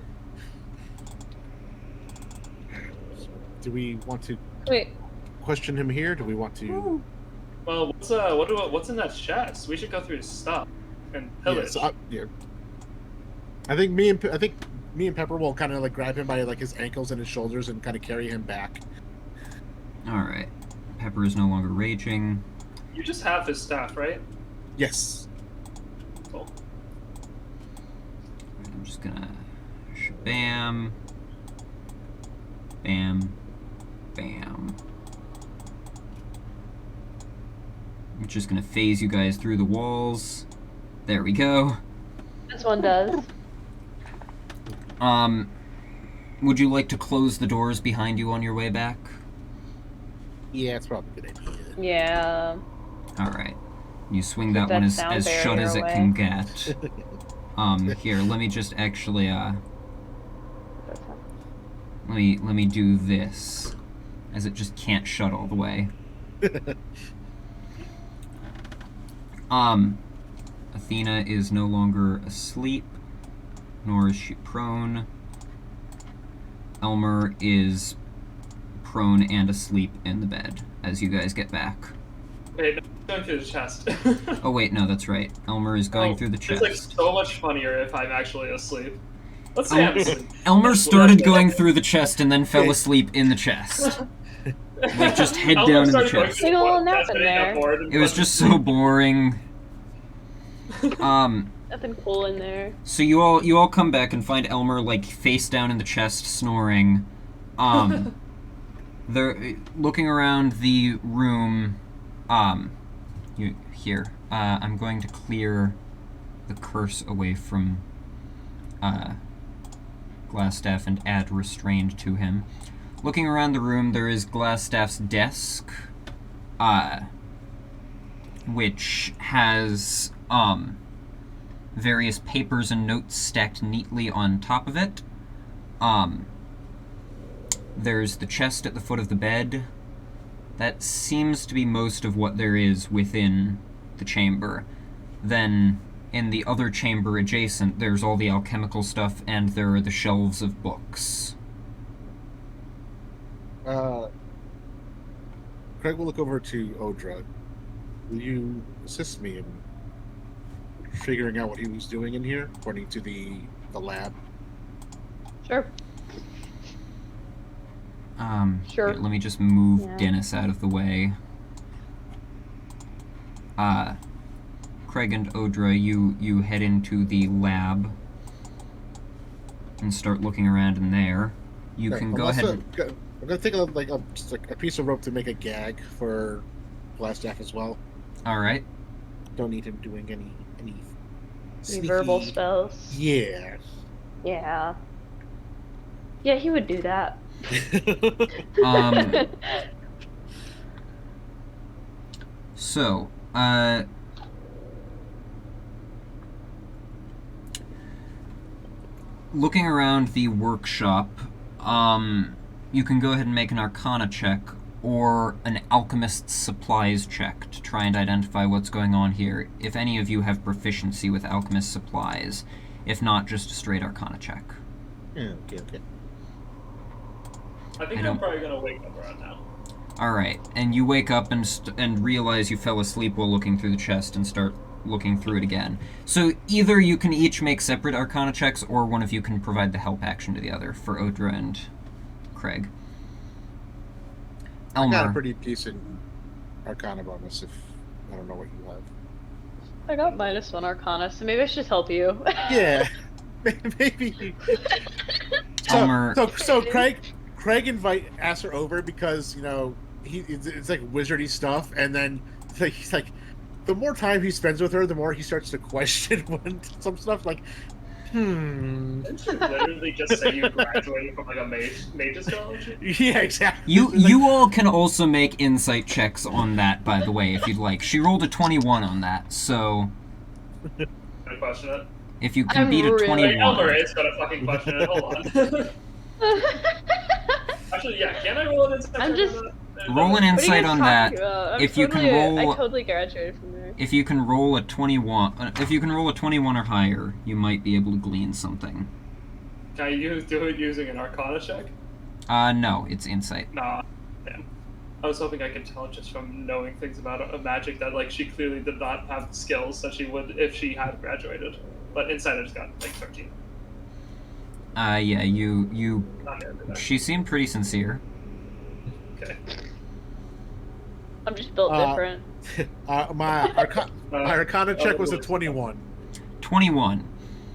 Do we want to Wait. question him here? Do we want to? Well, what's in that chest? We should go through his stuff and pillage. Yeah. I think me and Pepper will kind of like grab him by like his ankles and his shoulders and kind of carry him back. Alright. Pepper is no longer raging. You just have his staff, right? Yes. Cool. I'm just gonna... Bam. Bam. Bam. I'm just gonna phase you guys through the walls. There we go. This one does. Would you like to close the doors behind you on your way back? Yeah, it's probably a good idea. Yeah. Alright. You swing Keep that one that as sound shut barrier as it away. can get. Here, let me just actually, let me do this. As it just can't shut all the way. Athena is no longer asleep, nor is she prone. Elmer is prone and asleep in the bed as you guys get back. Wait, no, going through the chest. Oh wait, no, that's right. Elmer is going through the chest. It's like so much funnier if I'm actually asleep. Let's say I'm asleep. Elmer started going through the chest and then fell asleep in the chest. Like, just head Elmer down in the started going chest. through Take a little the nap chest, in and he got there. bored and It was went just to so boring. Nothing cool in there. So you all come back and find Elmer like face down in the chest, snoring. They're looking around the room. I'm going to clear the curse away from Glassstaff and add restrained to him. Looking around the room, there is Glassstaff's desk, which has various papers and notes stacked neatly on top of it. There's the chest at the foot of the bed. That seems to be most of what there is within the chamber. Then, in the other chamber adjacent, there's all the alchemical stuff, and there are the shelves of books. Craig will look over to Odra. Will you assist me in figuring out what he was doing in here, according to the lab? Sure. Sure. Here, let me just move Yeah. Dennis out of the way. Craig and Odra, you head into the lab and start looking around in there. You can go ahead and... I'm gonna take just a piece of rope to make a gag for Glassstaff as well. Alright. Don't need him doing any Any sneaky... verbal spells. Yeah. Yeah. Yeah, he would do that. So, looking around the workshop, you can go ahead and make an Arcana check or an Alchemist's Supplies check to try and identify what's going on here, if any of you have proficiency with Alchemist Supplies. If not, just a straight Arcana check. Yeah, okay. I think I'm probably gonna wake up around now. Alright, and you wake up and realize you fell asleep while looking through the chest and start looking through it again. So either you can each make separate Arcana checks, or one of you can provide the help action to the other, for Odra and Craig. Elmer. I got a pretty decent Arcana bonus if I don't know what you have. I got -1 Arcana, so maybe I should just help you. Yeah, maybe. Elmer. So Craig asks her over because it's like wizardy stuff, and then he's like, the more time he spends with her, the more he starts to question some stuff like, Didn't you literally just say you graduated from like a mage's college? Yeah, exactly. You all can also make insight checks on that, by the way, if you'd like. She rolled a 21 on that, so Gonna question it. if you can I'm beat a really- 21. Elmer is gonna fucking question it. Hold on. Actually, yeah. Can I roll an insight? I'm check just- on that? Roll an What are you insight guys on talking that. about? If you can I roll, totally graduated from there. if you can roll a 21, if you can roll a 21 or higher, you might be able to glean something. Can I do it using an Arcana check? No, it's insight. Nah. Damn. I was hoping I could tell just from knowing things about a magic that like she clearly did not have the skills that she would if she had graduated. But insight I just got like 13. Yeah, you. Not near that. She seemed pretty sincere. Okay. I'm just built different. My Arcana check was a 21. 21.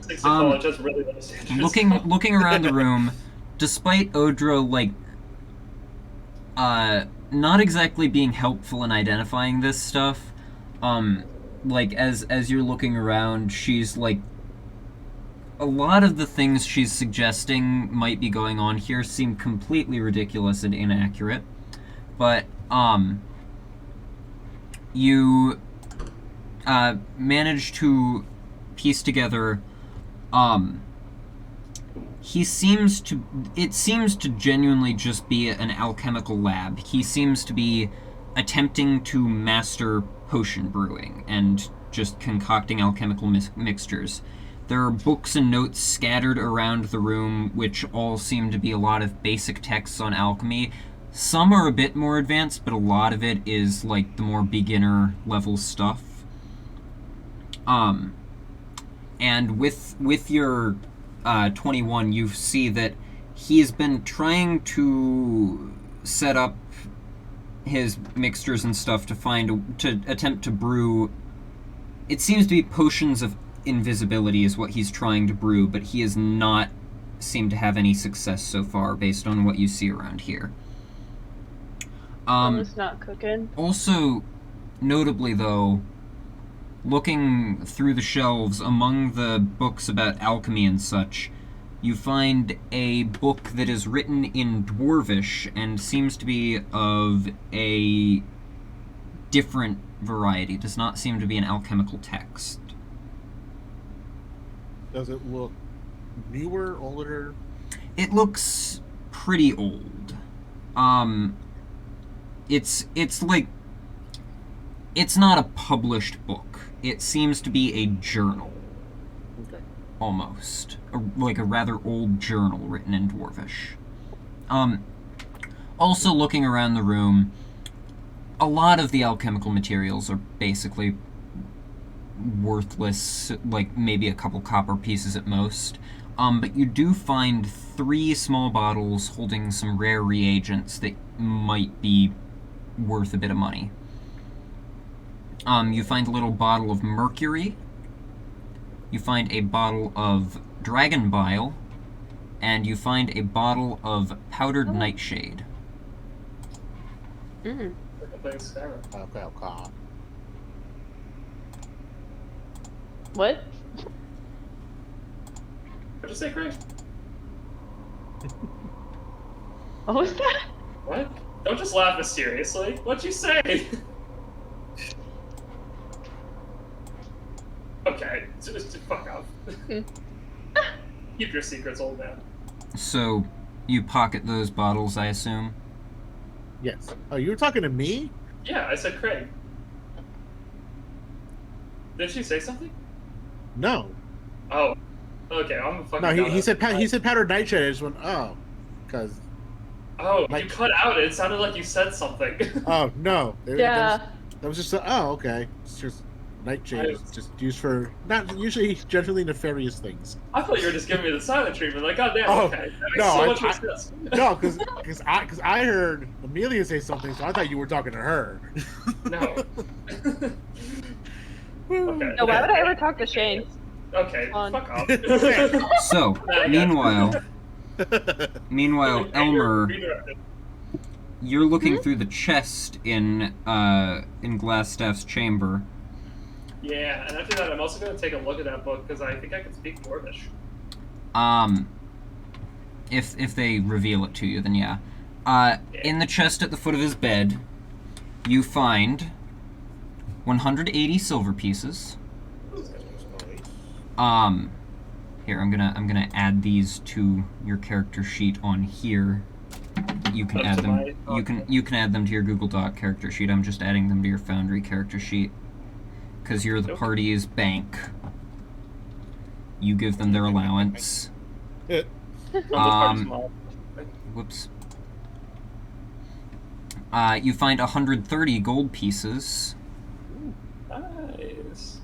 6 college has really low standards. Looking around the room, despite Odra not exactly being helpful in identifying this stuff, as you're looking around, she's like, a lot of the things she's suggesting might be going on here seem completely ridiculous and inaccurate, but you manage to piece together. It seems to genuinely just be an alchemical lab. He seems to be attempting to master potion brewing and just concocting alchemical mixtures. There are books and notes scattered around the room, which all seem to be a lot of basic texts on alchemy. Some are a bit more advanced, but a lot of it is like the more beginner level stuff. And with your 21, you see that he's been trying to set up his mixtures and stuff to attempt to brew. It seems to be potions of invisibility is what he's trying to brew, but he has not seemed to have any success so far based on what you see around here. It's not cooking. Also, notably though, looking through the shelves among the books about alchemy and such, you find a book that is written in Dwarvish and seems to be of a different variety. Does not seem to be an alchemical text. Does it look newer, older? It looks pretty old. It's like, it's not a published book. It seems to be a journal. Okay. Almost. Like a rather old journal written in Dwarvish. Also looking around the room, a lot of the alchemical materials are basically worthless, like maybe a couple copper pieces at most. But you do find 3 small bottles holding some rare reagents that might be worth a bit of money. You find a little bottle of mercury. You find a bottle of dragon bile. And you find a bottle of powdered nightshade. Mm. Thanks, Sarah. Okay. What? What'd you say, Craig? What was that? What? Don't just laugh mysteriously. What'd you say? Okay, just fuck off. Keep your secrets, old man. So, you pocket those bottles, I assume? Yes. Oh, you were talking to me? Yeah, I said Craig. Did she say something? No. Oh. Okay, I'm a fucking. No, he said powdered nightshade. I just went, oh, because. Oh, like, you cut out. It sounded like you said something. Oh no. Yeah. That was just oh okay. It's just nightshade is just used for not usually generally nefarious things. I thought you were just giving me the silent treatment. Like, goddamn, Oh, okay. That makes no, so much more sense. No, because I heard Amelia say something, so I thought you were talking to her. No. Okay. No, why would I ever talk to Shane? Okay, On. fuck off. So, meanwhile, Elmer, Redirected. you're looking through the chest in Glassstaff's chamber. Yeah, and after that, I'm also going to take a look at that book because I think I can speak Dwarvish. If they reveal it to you, then yeah. In the chest at the foot of his bed, you find 180 silver pieces. Here, I'm gonna add these to your character sheet on here. You can add them. You can add them to your Google Doc character sheet. I'm just adding them to your Foundry character sheet. Because you're the party's bank. You give them their allowance. Whoops. You find 130 gold pieces. Nice.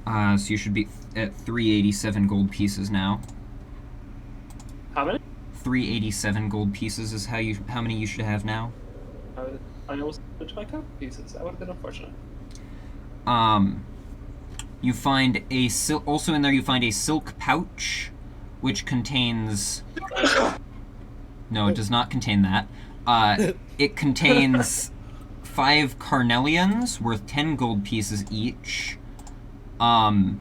So you should be at 387 gold pieces now. How many? 387 gold pieces is how many you should have now. I almost went to my copper pieces. That would have been unfortunate. You find a also in there you find a silk pouch, which contains. No, it does not contain that. It contains 5 carnelians worth 10 gold pieces each. 2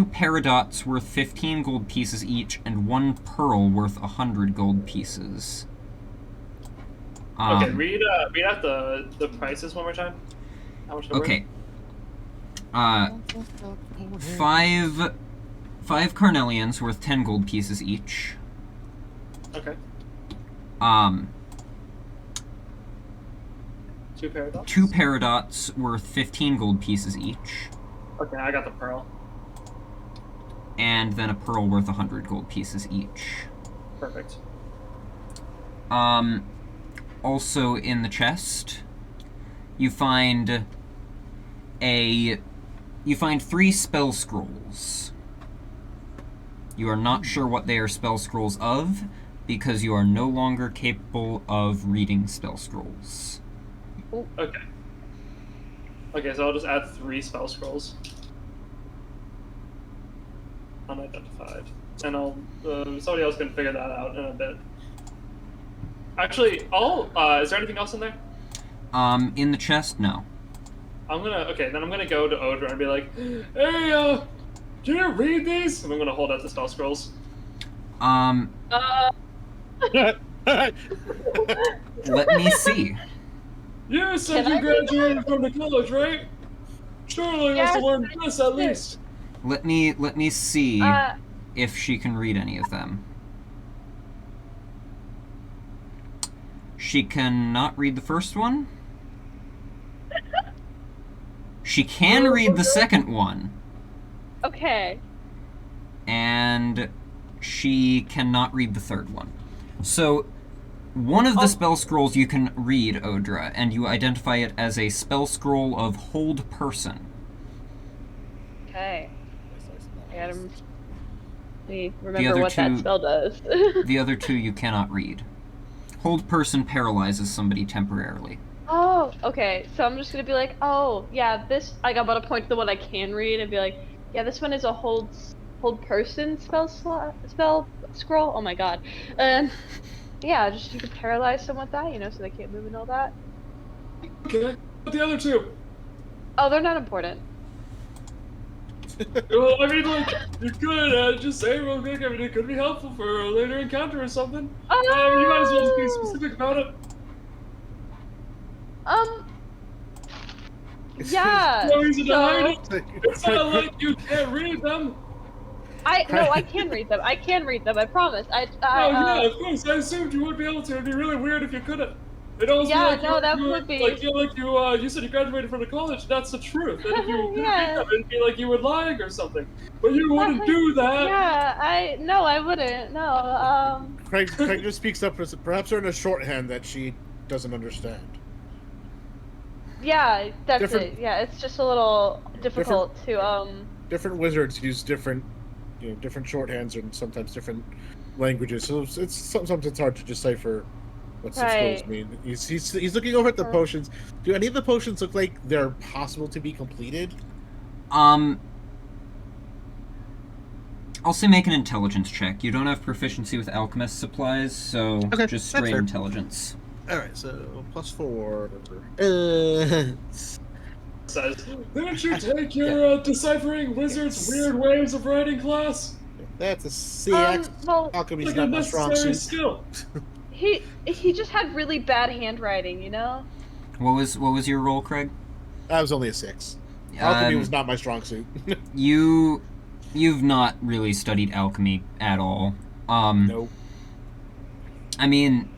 peridots worth 15 gold pieces each, and 1 pearl worth 100 gold pieces. Okay, read out the prices one more time. How much? Okay. 5 carnelians worth 10 gold pieces each. Okay. 2 peridots. 2 peridots worth 15 gold pieces each. Okay, I got the pearl. And then a pearl worth 100 gold pieces each. Perfect. Also in the chest, you find 3 spell scrolls. You are not sure what they are spell scrolls of, because you are no longer capable of reading spell scrolls. Okay. Okay, so I'll just add 3 spell scrolls. Unidentified. And I'll somebody else can figure that out in a bit. Actually, is there anything else in there? In the chest, no. Then I'm gonna go to Odra and be like, hey, can you read these? And I'm gonna hold out the spell scrolls. Let me see. You said you graduated from the college, right? Surely you must have learned this at least. Let me see if she can read any of them. She cannot read the first one. She can read the second one. Okay. And she cannot read the third one. So, one of the spell scrolls you can read, Odra, and you identify it as a spell scroll of Hold Person. Okay. I gotta remember what that spell does. The other 2 you cannot read. Hold Person paralyzes somebody temporarily. Oh, okay. So I'm just gonna be like, oh, yeah, this. I'm about to point to the one I can read and be like, yeah, this one is a hold person spell scroll. Oh my god. Yeah, just you can paralyze someone with that, so they can't move and all that. Okay. But the other 2. Oh, they're not important. Well, I mean, like, you could just say real quick. I mean, it could be helpful for a later encounter or something. You might as well just be specific about it. Yeah. No reason to hide it. It's not like you can't read them. I can read them. I can read them. I promise. Yeah, of course. I assumed you would be able to. It'd be really weird if you couldn't. It almost would be. Like, you said you graduated from the college. That's the truth. And if you didn't read them, it'd be like you were lying or something. But you wouldn't do that. Yeah, I wouldn't. No. Craig just speaks up. Perhaps they're in a shorthand that she doesn't understand. Yeah, that's it. Yeah, it's just a little difficult to Different wizards use different shorthands and sometimes different languages. So sometimes it's hard to decipher what some scrolls mean. He's looking over at the potions. Do any of the potions look like they're possible to be completed? I'll say make an intelligence check. You don't have proficiency with alchemist supplies, so just straight intelligence. Alright, so +4. Says, didn't you take your deciphering wizards' weird ways of writing class? That's a CX. Alchemy's like not a my strong necessary suit. skill. He just had really bad handwriting, What was your roll, Craig? That was only a 6. Alchemy was not my strong suit. You've not really studied alchemy at all. Nope. I mean,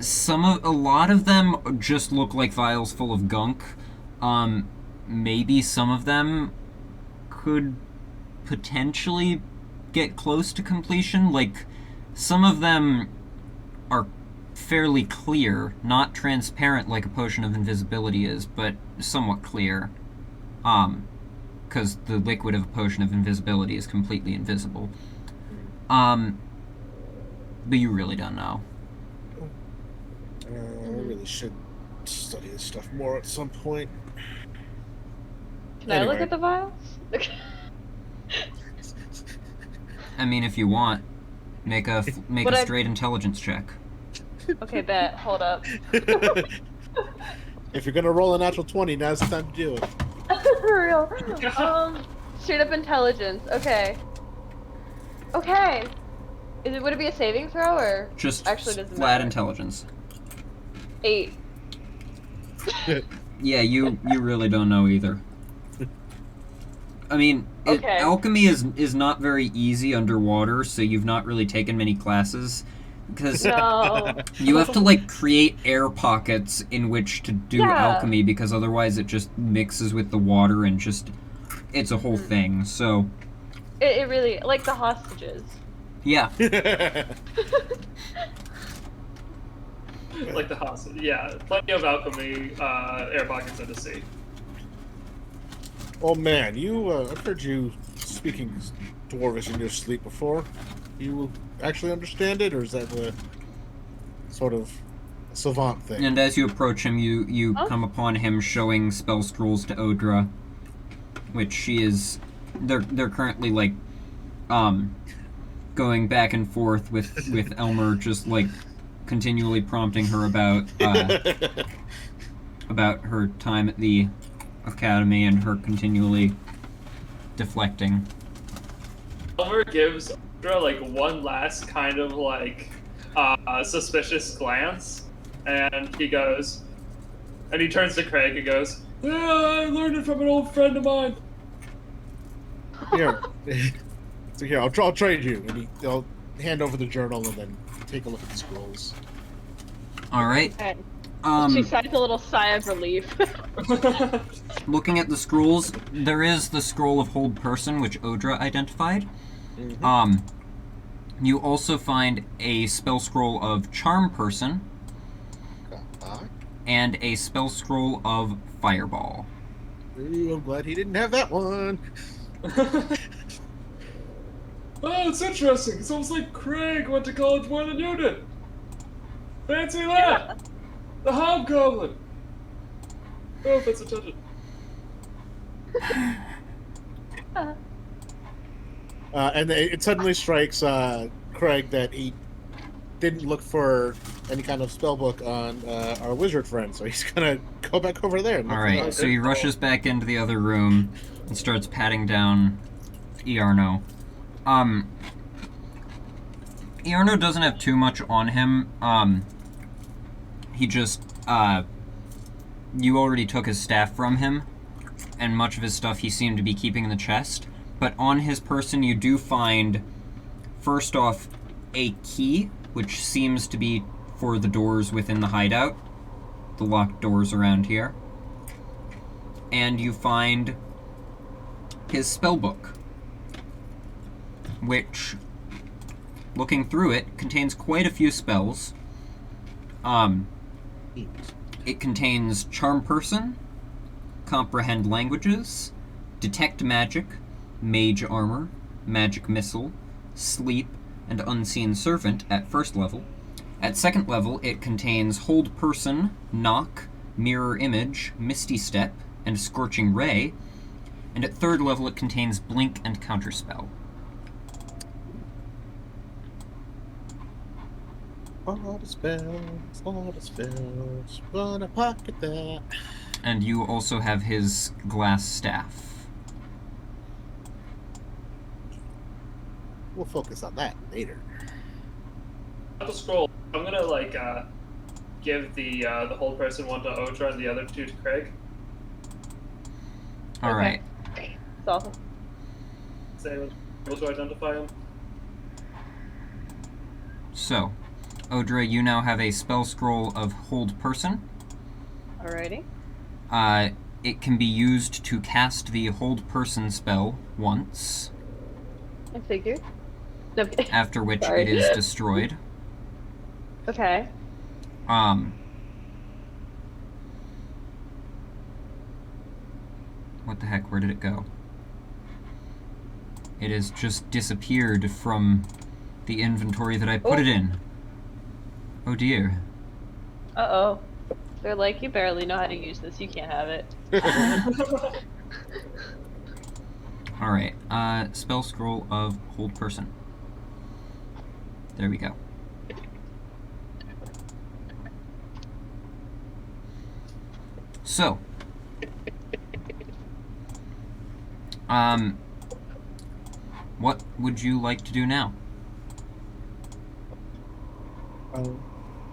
a lot of them just look like vials full of gunk. Maybe some of them could potentially get close to completion. Like, some of them are fairly clear, not transparent like a potion of invisibility is, but somewhat clear. Because the liquid of a potion of invisibility is completely invisible. But you really don't know. I really should study this stuff more at some point. Can I look at the vials? I mean, if you want, make a straight intelligence check. Okay, bet. Hold up. If you're gonna roll a natural 20, now's the time to do it. For real. Straight up intelligence. Okay. Okay. Would it be a saving throw or just actually doesn't flat matter? Intelligence? 8. Yeah, you really don't know either. I mean, alchemy is not very easy underwater, so you've not really taken many classes. Because you have to, create air pockets in which to do alchemy, because otherwise it just mixes with the water and it's a whole thing, so... It really... Like the hostages. Yeah. Like the hostage, yeah. Plenty of alchemy, air pockets in the sea. Oh man, I've heard you speaking Dwarvish in your sleep before? You actually understand it, or is that a sort of savant thing? And as you approach him, you Oh. come upon him showing spell scrolls to Odra, which she is. They're currently like, going back and forth with Elmer, just like continually prompting her about her time at the academy and her continually deflecting. Elmer gives Odra like one last kind of like suspicious glance, and he goes, and he turns to Craig and goes, "Yeah, I learned it from an old friend of mine." Here. So here, I'll trade you. And I'll hand over the journal and then take a look at the scrolls. All right. Okay. Um, She sighs a little sigh of relief. looking at the scrolls, there is the scroll of Hold Person, which Odra identified. Mm-hmm. You also find a spell scroll of Charm Person and a spell scroll of Fireball. Ooh, I'm glad he didn't have that one. Oh, it's interesting. It's almost like Craig went to college more than you did. Fancy that! The Hobgoblin! Oh, that's attention. And it suddenly strikes Craig that he didn't look for any kind of spell book on our wizard friend, so he's gonna go back over there. And look All for right, that. so he rushes back into the other room and starts patting down Iarno. Iarno doesn't have too much on him. He just, you already took his staff from him, and much of his stuff he seemed to be keeping in the chest. But on his person, you do find, first off, a key, which seems to be for the doors within the hideout, the locked doors around here. And you find his spellbook, which, looking through it, contains quite a few spells. It contains Charm Person, Comprehend Languages, Detect Magic, Mage Armor, Magic Missile, Sleep, and Unseen Servant at first level. At second level, it contains Hold Person, Knock, Mirror Image, Misty Step, and Scorching Ray. And at third level, it contains Blink and Counterspell. All the spells, wanna pocket that. And you also have his glass staff. We'll focus on that later. The scroll. I'm gonna like give the whole person one to Odra and the other two to Craig. All Okay. right. It's awesome. Is anyone able to identify him? So, Odra, you now have a spell scroll of Hold Person. Alrighty. It can be used to cast the Hold Person spell once, I figured. Okay. after which Sorry. it is destroyed. Okay. What the heck, where did it go? It has just disappeared from the inventory that I put it in. Oh dear. Uh-oh. They're like, you barely know how to use this. You can't have it. Alright, spell scroll of Hold Person. There we go. So, what would you like to do now?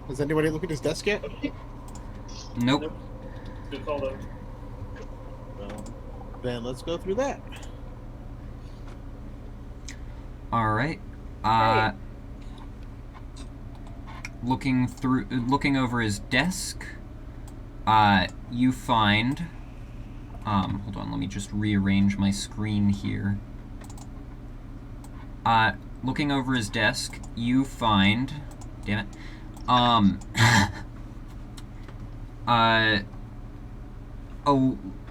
Has anybody looked at his desk yet? Nope. Good call though. Then let's go through that. Alright. Great. Looking over his desk, you find, hold on, let me just rearrange my screen here. Looking over his desk, you find, damn it,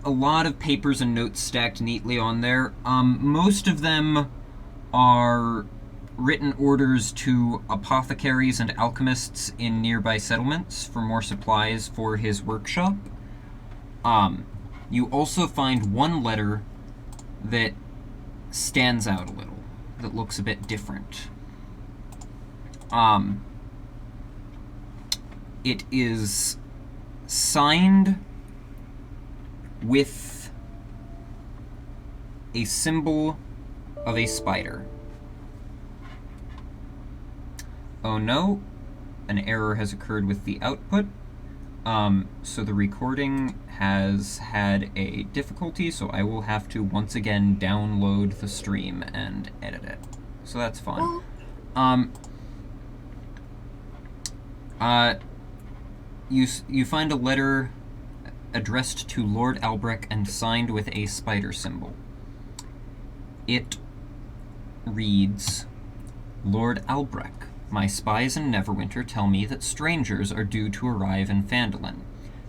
a lot of papers and notes stacked neatly on there. Most of them are written orders to apothecaries and alchemists in nearby settlements for more supplies for his workshop. You also find one letter that stands out a little, that looks a bit different. It is signed with a symbol of a spider. Oh no, an error has occurred with the output. So the recording has had a difficulty, so I will have to once again download the stream and edit it. So that's fine. You find a letter addressed to Lord Albrecht and signed with a spider symbol. It reads, Lord Albrecht, my spies in Neverwinter tell me that strangers are due to arrive in Phandelver.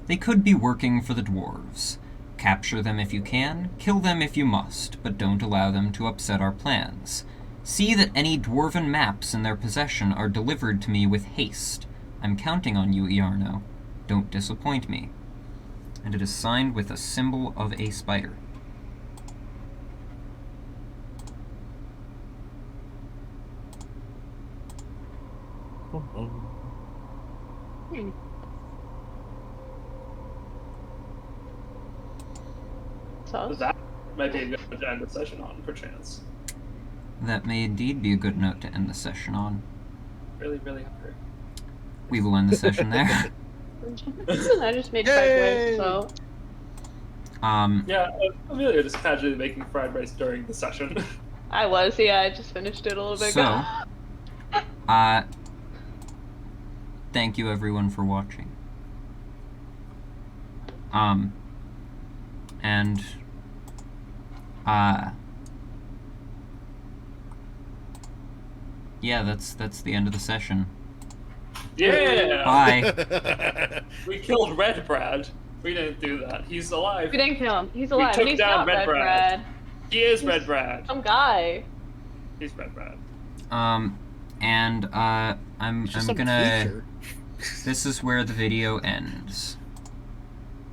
They could be working for the dwarves. Capture them if you can, kill them if you must, but don't allow them to upset our plans. See that any dwarven maps in their possession are delivered to me with haste. I'm counting on you, Iarno. Don't disappoint me. And it is signed with a symbol of a spider. So That might be a good note to end the session on, perchance. That may indeed be a good note to end the session on. Really, really hungry. We will end the session there. I just made fried rice, so Yeah, Amelia just casually making fried rice during the session. I was. Yeah, I just finished it a little bit So, ago. thank you everyone for watching. And, yeah, that's the end of the session. Yeah! Bye. We killed Red Brad. We didn't do that. He's alive. We didn't kill him. He's alive. took And he's down not Red Red Brad. Brad. He is Red Brad. Some guy. He's Red Brad. And, I'm Just some gonna... creature. This is where the video ends.